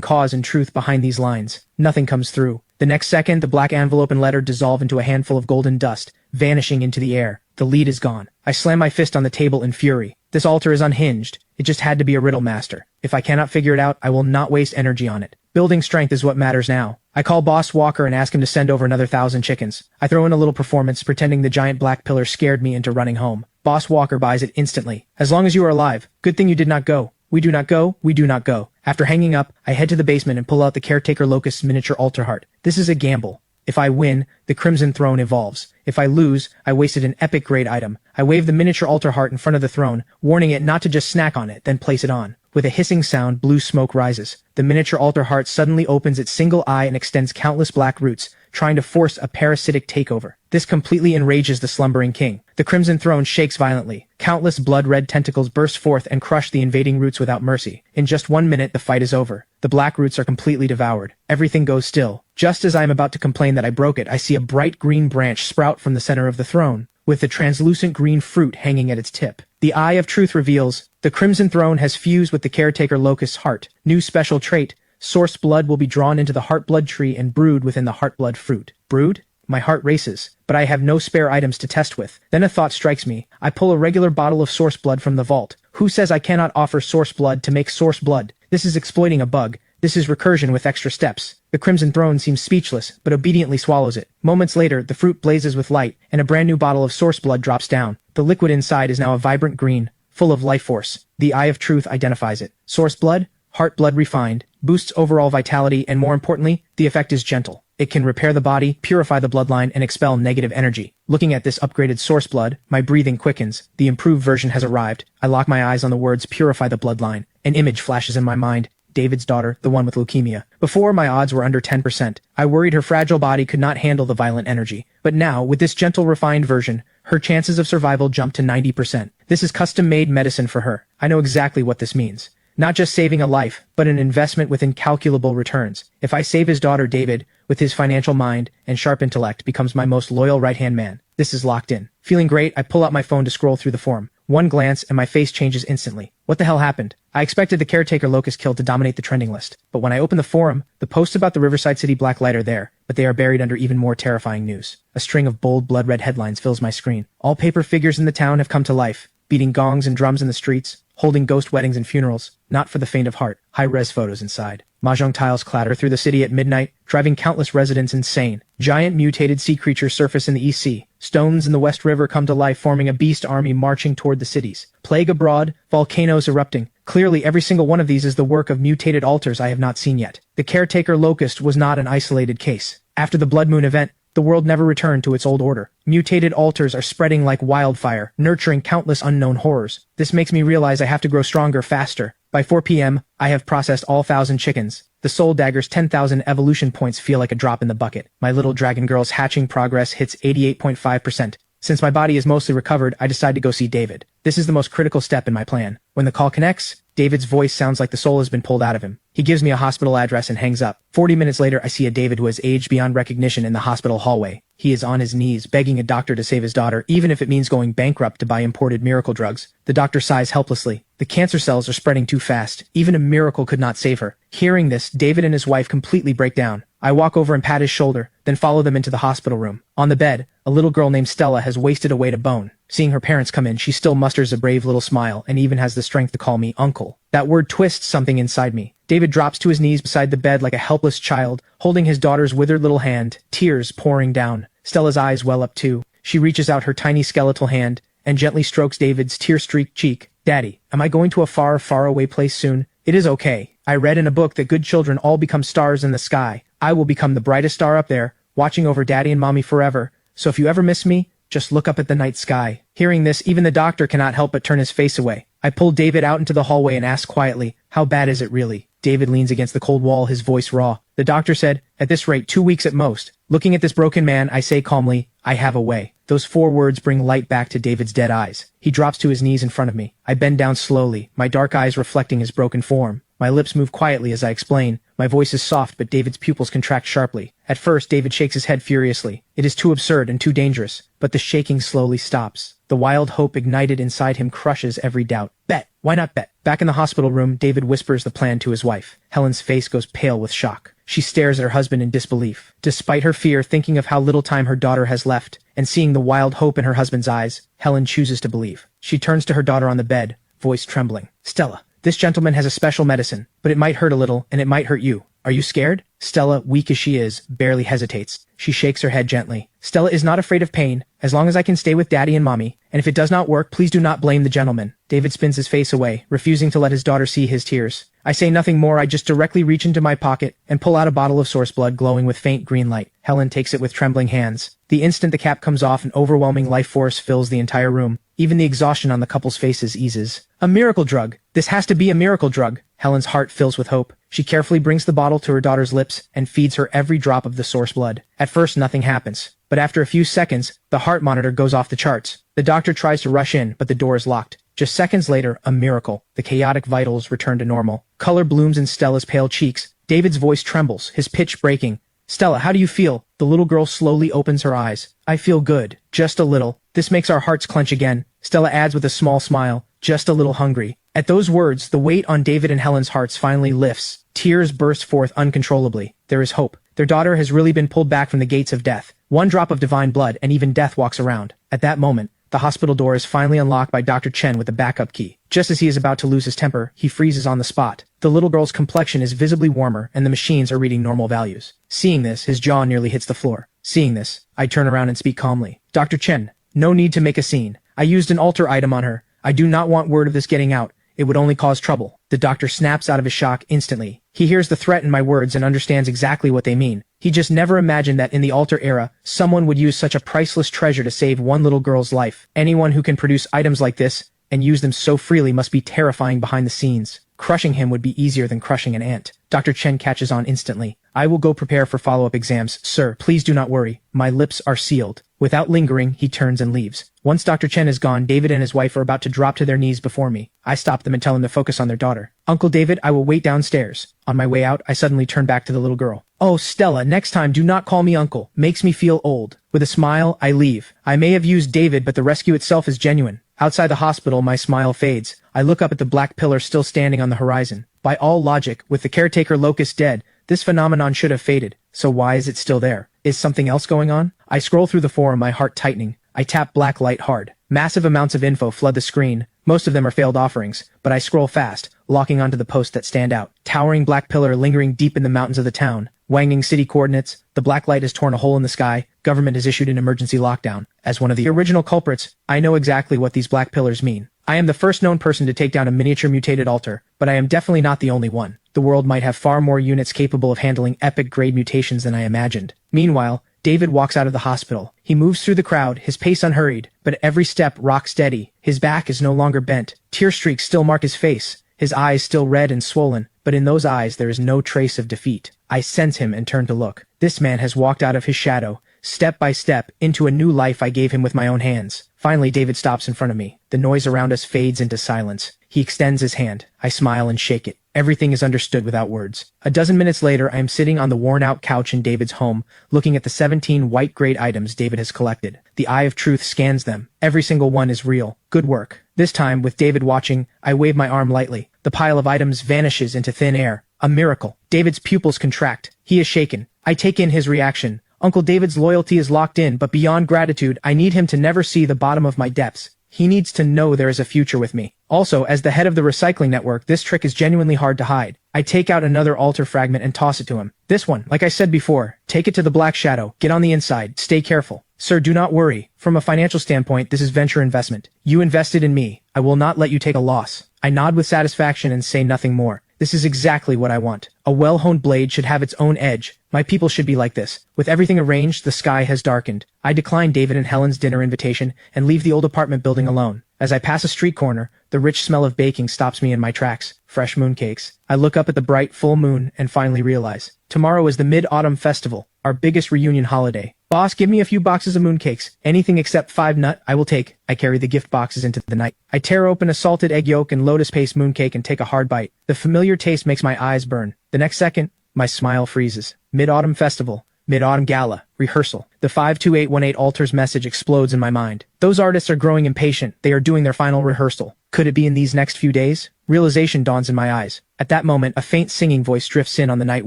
cause and truth behind these lines. Nothing comes through. The next second, the black envelope and letter dissolve into a handful of golden dust, vanishing into the air. The lead is gone. I slam my fist on the table in fury. This altar is unhinged. It just had to be a riddle master. If I cannot figure it out, I will not waste energy on it. Building strength is what matters now. I call Boss Walker and ask him to send over another 1,000 chickens. I throw in a little performance, pretending the giant black pillar scared me into running home. Boss Walker buys it instantly. As long as you are alive. Good thing you did not go. We do not go. We do not go. After hanging up, I head to the basement and pull out the Caretaker Locust's miniature altar heart. This is a gamble. If I win, the Crimson Throne evolves. If I lose, I wasted an epic grade item. I wave the miniature altar heart in front of the throne, warning it not to just snack on it, then place it on. With a hissing sound, blue smoke rises. The miniature altar heart suddenly opens its single eye and extends countless black roots, trying to force a parasitic takeover. This completely enrages the slumbering king. The Crimson Throne shakes violently. Countless blood-red tentacles burst forth and crush the invading roots without mercy. In just 1 minute, the fight is over. The black roots are completely devoured. Everything goes still. Just as I am about to complain that I broke it, I see a bright green branch sprout from the center of the throne, with a translucent green fruit hanging at its tip. The Eye of Truth reveals, the Crimson Throne has fused with the Caretaker Locust's heart. New special trait, source blood will be drawn into the heart blood tree and brewed within the heart blood fruit. Brewed? My heart races, but I have no spare items to test with. Then a thought strikes me. I pull a regular bottle of source blood from the vault. Who says I cannot offer source blood to make source blood? This is exploiting a bug. This is recursion with extra steps. The Crimson Throne seems speechless, but obediently swallows it. Moments later, the fruit blazes with light, and a brand new bottle of source blood drops down. The liquid inside is now a vibrant green, full of life force. The Eye of Truth identifies it. Source blood, heart blood refined, boosts overall vitality, and more importantly, the effect is gentle. It can repair the body, purify the bloodline, and expel negative energy. Looking at this upgraded source blood, my breathing quickens. The improved version has arrived. I lock my eyes on the words purify the bloodline. An image flashes in my mind. David's daughter, the one with leukemia. Before, my odds were under 10%. I worried her fragile body could not handle the violent energy. But now, with this gentle, refined version, her chances of survival jump to 90%. This is custom-made medicine for her. I know exactly what this means. Not just saving a life, but an investment with incalculable returns. If I save his daughter, David, with his financial mind and sharp intellect, becomes my most loyal right-hand man. This is locked in. Feeling great, I pull out my phone to scroll through the form. One glance, and my face changes instantly. What the hell happened? I expected the Caretaker Locust kill to dominate the trending list. But when I open the forum, the posts about the Riverside City Black Light are there, but they are buried under even more terrifying news. A string of bold, blood-red headlines fills my screen. All paper figures in the town have come to life, beating gongs and drums in the streets, holding ghost weddings and funerals, not for the faint of heart. High-res photos inside. Mahjong tiles clatter through the city at midnight, driving countless residents insane. Giant mutated sea creatures surface in the East Sea. Stones in the West River come to life, forming a beast army marching toward the cities. Plague abroad, volcanoes erupting. Clearly, every single one of these is the work of mutated altars I have not seen yet. The Caretaker Locust was not an isolated case. After the Blood Moon event, the world never returned to its old order. Mutated altars are spreading like wildfire, nurturing countless unknown horrors. This makes me realize I have to grow stronger faster. By 4 p.m., I have processed all 1,000 chickens. The Soul Dagger's 10,000 evolution points feel like a drop in the bucket. My little dragon girl's hatching progress hits 88.5%. Since my body is mostly recovered, I decide to go see David. This is the most critical step in my plan. When the call connects, David's voice sounds like the soul has been pulled out of him. He gives me a hospital address and hangs up. 40 minutes later, I see a David who has aged beyond recognition in the hospital hallway. He is on his knees, begging a doctor to save his daughter, even if it means going bankrupt to buy imported miracle drugs. The doctor sighs helplessly. The cancer cells are spreading too fast. Even a miracle could not save her. Hearing this, David and his wife completely break down. I walk over and pat his shoulder, then follow them into the hospital room. On the bed, a little girl named Stella has wasted away to bone. Seeing her parents come in, she still musters a brave little smile and even has the strength to call me uncle. That word twists something inside me. David drops to his knees beside the bed like a helpless child, holding his daughter's withered little hand, tears pouring down. Stella's eyes well up too. She reaches out her tiny skeletal hand and gently strokes David's tear-streaked cheek. Daddy, am I going to a far, far away place soon? It is okay. I read in a book that good children all become stars in the sky. I will become the brightest star up there, watching over Daddy and Mommy forever, so if you ever miss me, just look up at the night sky. Hearing this, even the doctor cannot help but turn his face away. I pull David out into the hallway and ask quietly, how bad is it really? David leans against the cold wall, his voice raw. The doctor said, at this rate, 2 weeks at most. Looking at this broken man, I say calmly, I have a way. Those 4 words bring light back to David's dead eyes. He drops to his knees in front of me. I bend down slowly, my dark eyes reflecting his broken form. My lips move quietly as I explain. My voice is soft, but David's pupils contract sharply. At first, David shakes his head furiously. It is too absurd and too dangerous. But the shaking slowly stops. The wild hope ignited inside him crushes every doubt. Bet. Why not bet? Back in the hospital room, David whispers the plan to his wife. Helen's face goes pale with shock. She stares at her husband in disbelief. Despite her fear, thinking of how little time her daughter has left, and seeing the wild hope in her husband's eyes, Helen chooses to believe. She turns to her daughter on the bed, voice trembling. Stella, this gentleman has a special medicine, but it might hurt a little, and it might hurt you. Are you scared? Stella, weak as she is, barely hesitates. She shakes her head gently. Stella is not afraid of pain, as long as I can stay with Daddy and Mommy, and if it does not work, please do not blame the gentleman. David spins his face away, refusing to let his daughter see his tears. I say nothing more, I just directly reach into my pocket and pull out a bottle of source blood glowing with faint green light. Helen takes it with trembling hands. The instant the cap comes off, an overwhelming life force fills the entire room. Even the exhaustion on the couple's faces eases. A miracle drug. This has to be a miracle drug. Helen's heart fills with hope. She carefully brings the bottle to her daughter's lips and feeds her every drop of the source blood. At first, nothing happens. But after a few seconds, the heart monitor goes off the charts. The doctor tries to rush in, but the door is locked. Just seconds later, a miracle. The chaotic vitals return to normal. Color blooms in Stella's pale cheeks. David's voice trembles, his pitch breaking. Stella, how do you feel? The little girl slowly opens her eyes. I feel good. Just a little. This makes our hearts clench again. Stella adds with a small smile. Just a little hungry. At those words, the weight on David and Helen's hearts finally lifts. Tears burst forth uncontrollably. There is hope. Their daughter has really been pulled back from the gates of death. 1 drop of divine blood, and even death walks around. At that moment, the hospital door is finally unlocked by Dr. Chen with a backup key. Just as he is about to lose his temper, he freezes on the spot. The little girl's complexion is visibly warmer, and the machines are reading normal values. Seeing this, his jaw nearly hits the floor. Seeing this, I turn around and speak calmly. Dr. Chen, no need to make a scene. I used an alter item on her. I do not want word of this getting out. It would only cause trouble. The doctor snaps out of his shock instantly. He hears the threat in my words and understands exactly what they mean. He just never imagined that in the alter era, someone would use such a priceless treasure to save one little girl's life. Anyone who can produce items like this and use them so freely must be terrifying behind the scenes. Crushing him would be easier than crushing an ant. Dr. Chen catches on instantly. I will go prepare for follow-up exams. Sir, please do not worry. My lips are sealed. Without lingering, he turns and leaves. Once Dr. Chen is gone, David and his wife are about to drop to their knees before me. I stop them and tell them to focus on their daughter. Uncle David, I will wait downstairs. On my way out, I suddenly turn back to the little girl. Oh, Stella, next time do not call me uncle. Makes me feel old. With a smile, I leave. I may have used David, but the rescue itself is genuine. Outside the hospital, my smile fades. I look up at the black pillar still standing on the horizon. By all logic, with the caretaker Locust dead, this phenomenon should have faded. So why is it still there? Is something else going on? I scroll through the forum, my heart tightening. I tap black light hard. Massive amounts of info flood the screen. Most of them are failed offerings, but I scroll fast, locking onto the posts that stand out. Towering black pillar lingering deep in the mountains of the town. Wanging city coordinates. The black light has torn a hole in the sky. Government has issued an emergency lockdown. As one of the original culprits, I know exactly what these black pillars mean. I am the first known person to take down a miniature mutated altar, but I am definitely not the only one. The world might have far more units capable of handling epic-grade mutations than I imagined. Meanwhile, David walks out of the hospital. He moves through the crowd, his pace unhurried, but every step rock steady. His back is no longer bent. Tear streaks still mark his face. His eyes still red and swollen, but in those eyes there is no trace of defeat. I sense him and turn to look. This man has walked out of his shadow, step by step, into a new life I gave him with my own hands. Finally, David stops in front of me. The noise around us fades into silence. He extends his hand. I smile and shake it. Everything is understood without words. A dozen minutes later, I am sitting on the worn-out couch in David's home, looking at the 17 white-grade items David has collected. The eye of truth scans them. Every single one is real. Good work. This time, with David watching, I wave my arm lightly. The pile of items vanishes into thin air. A miracle. David's pupils contract. He is shaken. I take in his reaction. Uncle David's loyalty is locked in, but beyond gratitude, I need him to never see the bottom of my depths. He needs to know there is a future with me. Also, as the head of the recycling network, this trick is genuinely hard to hide. I take out another altar fragment and toss it to him. This one, like I said before, take it to the Black Shadow. Get on the inside. Stay careful. Sir, do not worry. From a financial standpoint, this is venture investment. You invested in me. I will not let you take a loss. I nod with satisfaction and say nothing more. This is exactly what I want. A well-honed blade should have its own edge. My people should be like this. With everything arranged, the sky has darkened. I decline David and Helen's dinner invitation and leave the old apartment building alone. As I pass a street corner, the rich smell of baking stops me in my tracks. Fresh mooncakes. I look up at the bright, full moon and finally realize. Tomorrow is the Mid-Autumn Festival, our biggest reunion holiday. Boss, give me a few boxes of mooncakes. Anything except 5 nut, I will take. I carry the gift boxes into the night. I tear open a salted egg yolk and lotus paste mooncake and take a hard bite. The familiar taste makes my eyes burn. The next second, my smile freezes. Mid-Autumn Festival. Mid-Autumn Gala. Rehearsal. The 52818 Altars message explodes in my mind. Those artists are growing impatient. They are doing their final rehearsal. Could it be in these next few days? Realization dawns in my eyes. At that moment, a faint singing voice drifts in on the night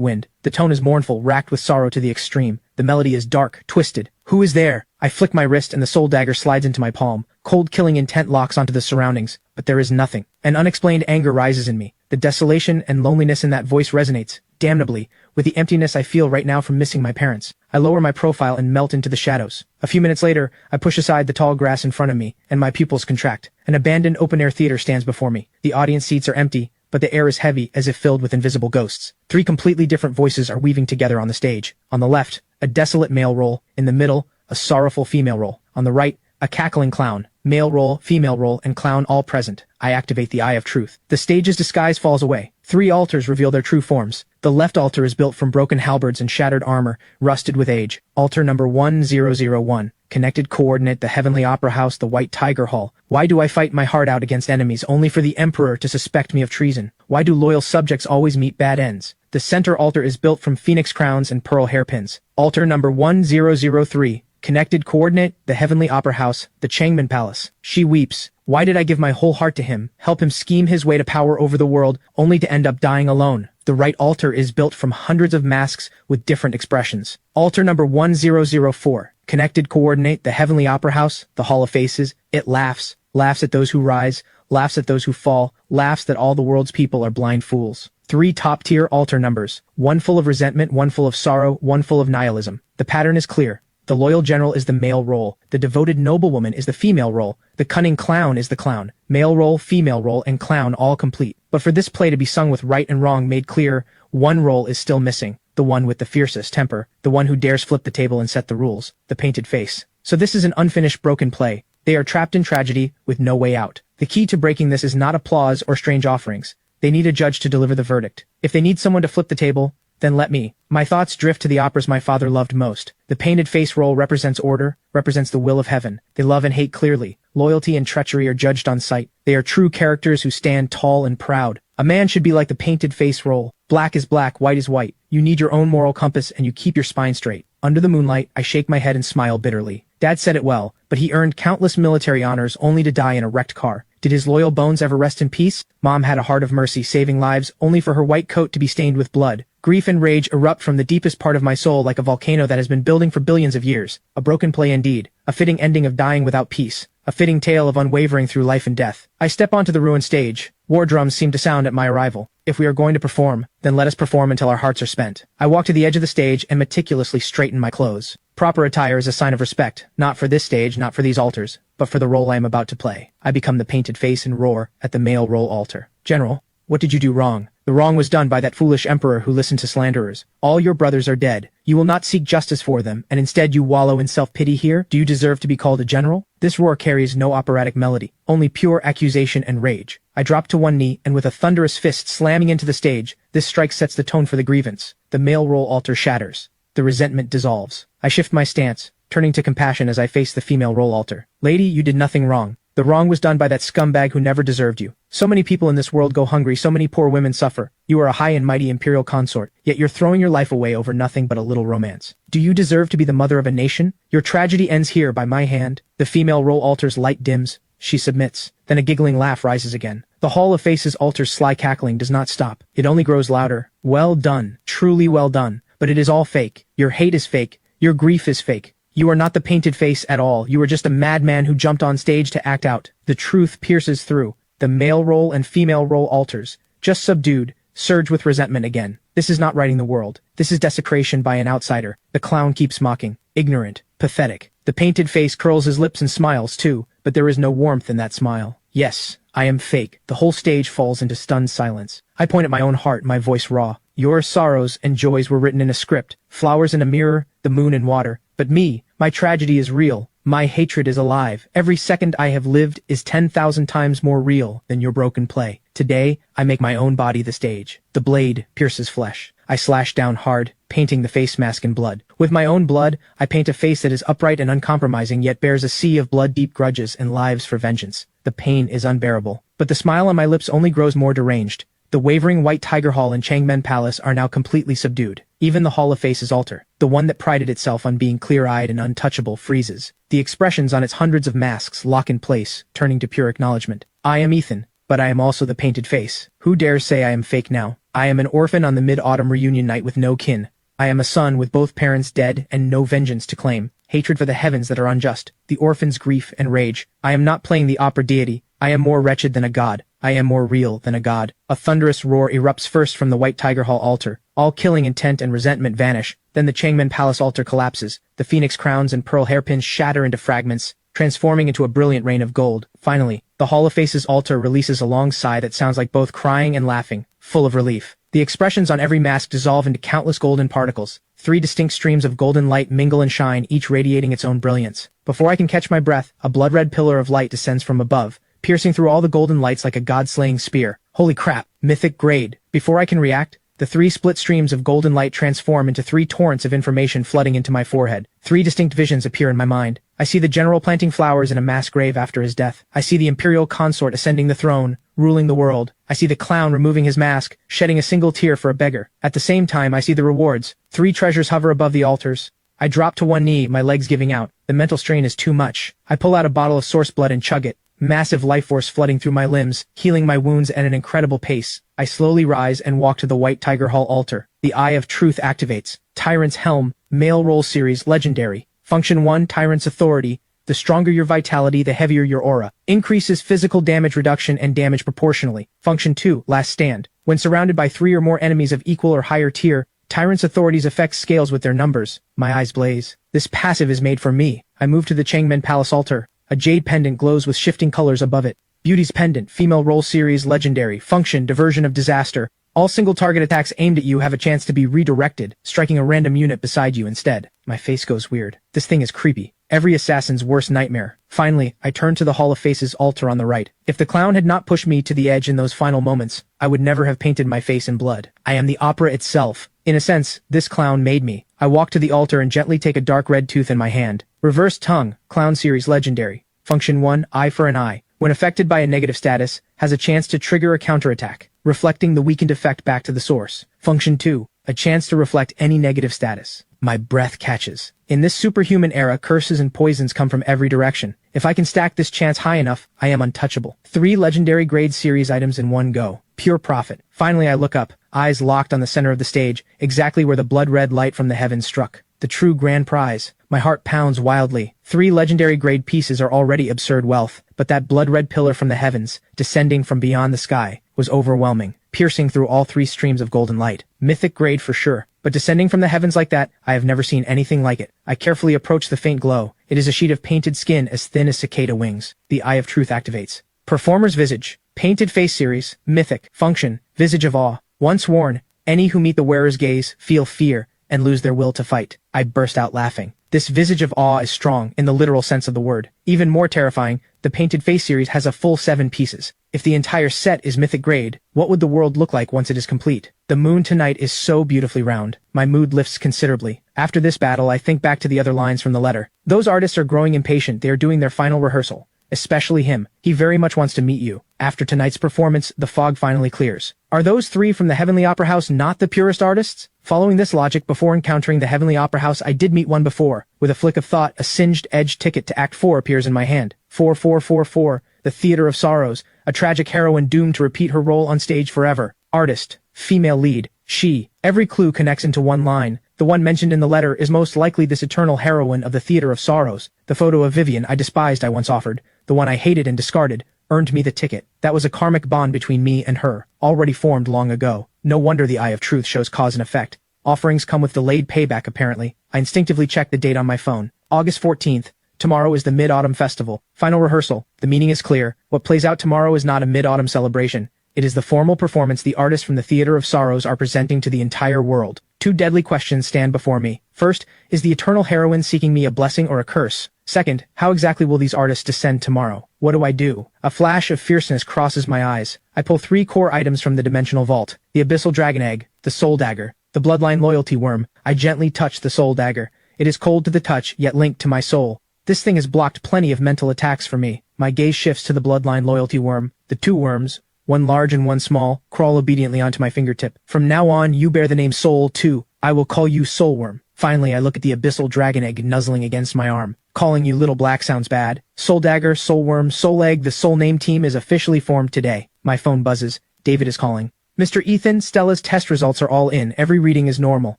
wind. The tone is mournful, racked with sorrow to the extreme. The melody is dark, twisted. Who is there? I flick my wrist and the soul dagger slides into my palm. Cold killing intent locks onto the surroundings, but there is nothing. An unexplained anger rises in me. The desolation and loneliness in that voice resonates, damnably, with the emptiness I feel right now from missing my parents. I lower my profile and melt into the shadows. A few minutes later, I push aside the tall grass in front of me, and my pupils contract. An abandoned open-air theater stands before me. The audience seats are empty, but the air is heavy as if filled with invisible ghosts. 3 completely different voices are weaving together on the stage. On the left, a desolate male role. In the middle, a sorrowful female role. On the right, a cackling clown. Male role, female role, and clown all present. I activate the Eye of Truth. The stage's disguise falls away. 3 altars reveal their true forms. The left altar is built from broken halberds and shattered armor, rusted with age. Altar number 1001. Connected coordinate, the Heavenly Opera House, the White Tiger Hall. Why do I fight my heart out against enemies only for the Emperor to suspect me of treason? Why do loyal subjects always meet bad ends? The center altar is built from phoenix crowns and pearl hairpins. Altar number 1003. Connected coordinate, the Heavenly Opera House, the Changman Palace. She weeps. Why did I give my whole heart to him, help him scheme his way to power over the world, only to end up dying alone? The right altar is built from hundreds of masks with different expressions. Altar number 1004. Connected coordinate, the Heavenly Opera House, the Hall of Faces. It laughs. Laughs at those who rise, laughs at those who fall, laughs that all the world's people are blind fools. 3 top-tier altar numbers. 1 full of resentment, 1 full of sorrow, 1 full of nihilism. The pattern is clear. The loyal general is the male role. The devoted noblewoman is the female role. The cunning clown is the clown. Male role, female role, and clown all complete. But for this play to be sung with right and wrong made clear, one role is still missing. The one with the fiercest temper. The one who dares flip the table and set the rules. The painted face. So this is an unfinished broken play. They are trapped in tragedy with no way out. The key to breaking this is not applause or strange offerings. They need a judge to deliver the verdict. If they need someone to flip the table, then let me. My thoughts drift to the operas my father loved most. The painted face role represents order, represents the will of heaven. They love and hate clearly. Loyalty and treachery are judged on sight. They are true characters who stand tall and proud. A man should be like the painted face role. Black is black, white is white. You need your own moral compass and you keep your spine straight. Under the moonlight, I shake my head and smile bitterly. Dad said it well, but he earned countless military honors only to die in a wrecked car. Did his loyal bones ever rest in peace? Mom had a heart of mercy, saving lives only for her white coat to be stained with blood. Grief and rage erupt from the deepest part of my soul like a volcano that has been building for billions of years. A broken play indeed. A fitting ending of dying without peace. A fitting tale of unwavering through life and death. I step onto the ruined stage. War drums seem to sound at my arrival. If we are going to perform, then let us perform until our hearts are spent. I walk to the edge of the stage and meticulously straighten my clothes. Proper attire is a sign of respect, not for this stage, not for these altars, but for the role I am about to play. I become the painted face and roar at the male role altar. General, what did you do wrong? The wrong was done by that foolish emperor who listened to slanderers. All your brothers are dead. You will not seek justice for them, and instead you wallow in self-pity here? Do you deserve to be called a general? This roar carries no operatic melody, only pure accusation and rage. I drop to one knee, and with a thunderous fist slamming into the stage, this strike sets the tone for the grievance. The male role altar shatters. The resentment dissolves. I shift my stance, turning to compassion as I face the female role altar. Lady, you did nothing wrong. The wrong was done by that scumbag who never deserved you. So many people in this world go hungry, so many poor women suffer. You are a high and mighty imperial consort, yet you're throwing your life away over nothing but a little romance. Do you deserve to be the mother of a nation? Your tragedy ends here by my hand. The female role altar's light dims. She submits. Then a giggling laugh rises again. The Hall of Faces altar's sly cackling does not stop. It only grows louder. Well done. Truly well done. But it is all fake. Your hate is fake. Your grief is fake. You are not the painted face at all. You are just a madman who jumped on stage to act out. The truth pierces through. The male role and female role altars, just subdued, surge with resentment again. This is not righting the world. This is desecration by an outsider. The clown keeps mocking. Ignorant. Pathetic. The painted face curls his lips and smiles too, but there is no warmth in that smile. Yes, I am fake. The whole stage falls into stunned silence. I point at my own heart, my voice raw. Your sorrows and joys were written in a script, flowers in a mirror, the moon in water. But me, my tragedy is real. My hatred is alive. Every second I have lived is 10,000 times more real than your broken play. Today, I make my own body the stage. The blade pierces flesh. I slash down hard, painting the face mask in blood. With my own blood, I paint a face that is upright and uncompromising yet bears a sea of blood-deep grudges and lives for vengeance. The pain is unbearable. But the smile on my lips only grows more deranged. The wavering White Tiger Hall and Changmen Palace are now completely subdued. Even the Hall of Faces altar, the one that prided itself on being clear-eyed and untouchable, freezes. The expressions on its hundreds of masks lock in place, turning to pure acknowledgement. I am Ethan, but I am also the painted face. Who dares say I am fake now? I am an orphan on the mid-autumn reunion night with no kin. I am a son with both parents dead and no vengeance to claim. Hatred for the heavens that are unjust. The orphan's grief and rage. I am not playing the opera deity. I am more wretched than a god. I am more real than a god. A thunderous roar erupts first from the White Tiger Hall altar. All killing intent and resentment vanish. Then the Changmen Palace altar collapses. The phoenix crowns and pearl hairpins shatter into fragments, transforming into a brilliant rain of gold. Finally, the Hall of Faces altar releases a long sigh that sounds like both crying and laughing, full of relief. The expressions on every mask dissolve into countless golden particles. 3 distinct streams of golden light mingle and shine, each radiating its own brilliance. Before I can catch my breath, a blood-red pillar of light descends from above, piercing through all the golden lights like a god-slaying spear. Holy crap! Mythic grade. Before I can react, the 3 split streams of golden light transform into 3 torrents of information flooding into my forehead. 3 distinct visions appear in my mind. I see the general planting flowers in a mass grave after his death. I see the imperial consort ascending the throne, ruling the world. I see the clown removing his mask, shedding a single tear for a beggar. At the same time, I see the rewards. 3 treasures hover above the altars. I drop to one knee, my legs giving out. The mental strain is too much. I pull out a bottle of source blood and chug it. Massive life force flooding through my limbs, healing my wounds at an incredible pace. I slowly rise and walk to the White Tiger Hall altar. The Eye of Truth activates. Tyrant's Helm, Male Role Series, Legendary. Function 1, Tyrant's Authority. The stronger your vitality, the heavier your aura. Increases physical damage reduction and damage proportionally. Function 2, Last Stand. When surrounded by 3 or more enemies of equal or higher tier, Tyrant's Authority's effect scales with their numbers. My eyes blaze. This passive is made for me. I move to the Changmen Palace altar. A jade pendant glows with shifting colors above it. Beauty's Pendant, Female Role Series, Legendary. Function, Diversion of Disaster. All single target attacks aimed at you have a chance to be redirected, striking a random unit beside you instead. My face goes weird. This thing is creepy. Every assassin's worst nightmare. Finally, I turn to the Hall of Faces altar on the right. If the clown had not pushed me to the edge in those final moments, I would never have painted my face in blood. I am the opera itself. In a sense, this clown made me. I walk to the altar and gently take a dark red tooth in my hand. Reverse Tongue, Clown Series, Legendary. Function 1, Eye for an Eye. When affected by a negative status, has a chance to trigger a counterattack, reflecting the weakened effect back to the source. Function 2, a chance to reflect any negative status. My breath catches. In this superhuman era, curses and poisons come from every direction. If I can stack this chance high enough, I am untouchable. 3 legendary grade series items in one go. Pure profit. Finally, I look up, eyes locked on the center of the stage, exactly where the blood-red light from the heavens struck. The true grand prize. My heart pounds wildly. 3 legendary grade pieces are already absurd wealth, but that blood-red pillar from the heavens, descending from beyond the sky, was overwhelming, piercing through all 3 streams of golden light. Mythic grade for sure, but descending from the heavens like that, I have never seen anything like it. I carefully approach the faint glow. It is a sheet of painted skin as thin as cicada wings. The Eye of Truth activates. Performer's Visage. Painted Face Series. Mythic. Function. Visage of Awe. Once worn, any who meet the wearer's gaze feel fear and lose their will to fight. I burst out laughing. This Visage of Awe is strong, in the literal sense of the word. Even more terrifying, the Painted Face series has a full 7 pieces. If the entire set is mythic grade, what would the world look like once it is complete? The moon tonight is so beautifully round. My mood lifts considerably. After this battle, I think back to the other lines from the letter. Those artists are growing impatient. They are doing their final rehearsal. Especially him. He very much wants to meet you. After tonight's performance, the fog finally clears. Are those 3 from the Heavenly Opera House not the purest artists? Following this logic, before encountering the Heavenly Opera House, I did meet one before. With a flick of thought, a singed edge ticket to Act 4 appears in my hand. 4444, the Theater of Sorrows, a tragic heroine doomed to repeat her role on stage forever. Artist, female lead, she. Every clue connects into one line. The one mentioned in the letter is most likely this eternal heroine of the Theater of Sorrows. The photo of Vivian I despised I once offered, the one I hated and discarded, earned me the ticket. That was a karmic bond between me and her, already formed long ago. No wonder the Eye of Truth shows cause and effect. Offerings come with delayed payback apparently. I instinctively check the date on my phone. August 14th, Tomorrow is the Mid-Autumn Festival. Final rehearsal. The meaning is clear. What plays out tomorrow is not a mid-autumn celebration. It is the formal performance the artists from the Theater of Sorrows are presenting to the entire world. Two deadly questions stand before me. First, is the eternal heroine seeking me a blessing or a curse? Second, how exactly will these artists descend tomorrow? What do I do? A flash of fierceness crosses my eyes. I pull 3 core items from the dimensional vault. The abyssal dragon egg, the soul dagger, the bloodline loyalty worm. I gently touch the soul dagger. It is cold to the touch, yet linked to my soul. This thing has blocked plenty of mental attacks for me. My gaze shifts to the bloodline loyalty worm. The 2 worms, one large and one small, crawl obediently onto my fingertip. From now on, you bear the name Soul too. I will call you Soulworm. Finally, I look at the abyssal dragon egg nuzzling against my arm. Calling you Little Black sounds bad. Soul Dagger, Soulworm, Soul Egg, the Soul Name team is officially formed today. My phone buzzes. David is calling. Mr. Ethan, Stella's test results are all in. Every reading is normal.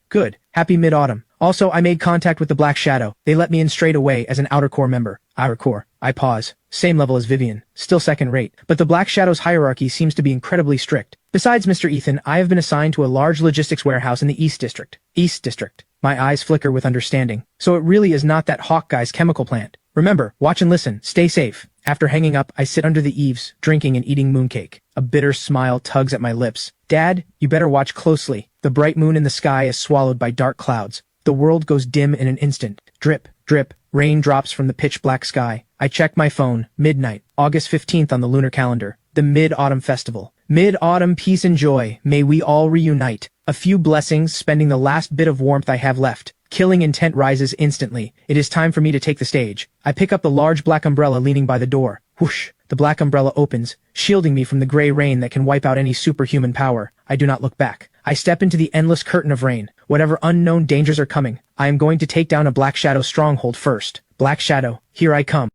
Good. Happy mid-autumn. Also, I made contact with the Black Shadow. They let me in straight away as an Outer Core member. Outer Core. I pause. Same level as Vivian. Still second rate. But the Black Shadow's hierarchy seems to be incredibly strict. Besides, Mr. Ethan, I have been assigned to a large logistics warehouse in the East District. East District. My eyes flicker with understanding. So it really is not that Hawk guy's chemical plant. Remember, watch and listen. Stay safe. After hanging up, I sit under the eaves, drinking and eating mooncake. A bitter smile tugs at my lips. Dad, you better watch closely. The bright moon in the sky is swallowed by dark clouds. The world goes dim in an instant. Drip, drip, rain drops from the pitch-black sky. I check my phone. Midnight, August 15th on the lunar calendar. The Mid-Autumn Festival. Mid-Autumn peace and joy. May we all reunite. A few blessings, spending the last bit of warmth I have left. Killing intent rises instantly. It is time for me to take the stage. I pick up the large black umbrella leaning by the door. Whoosh! The black umbrella opens, shielding me from the gray rain that can wipe out any superhuman power. I do not look back. I step into the endless curtain of rain. Whatever unknown dangers are coming, I am going to take down a Black Shadow stronghold first. Black Shadow, here I come.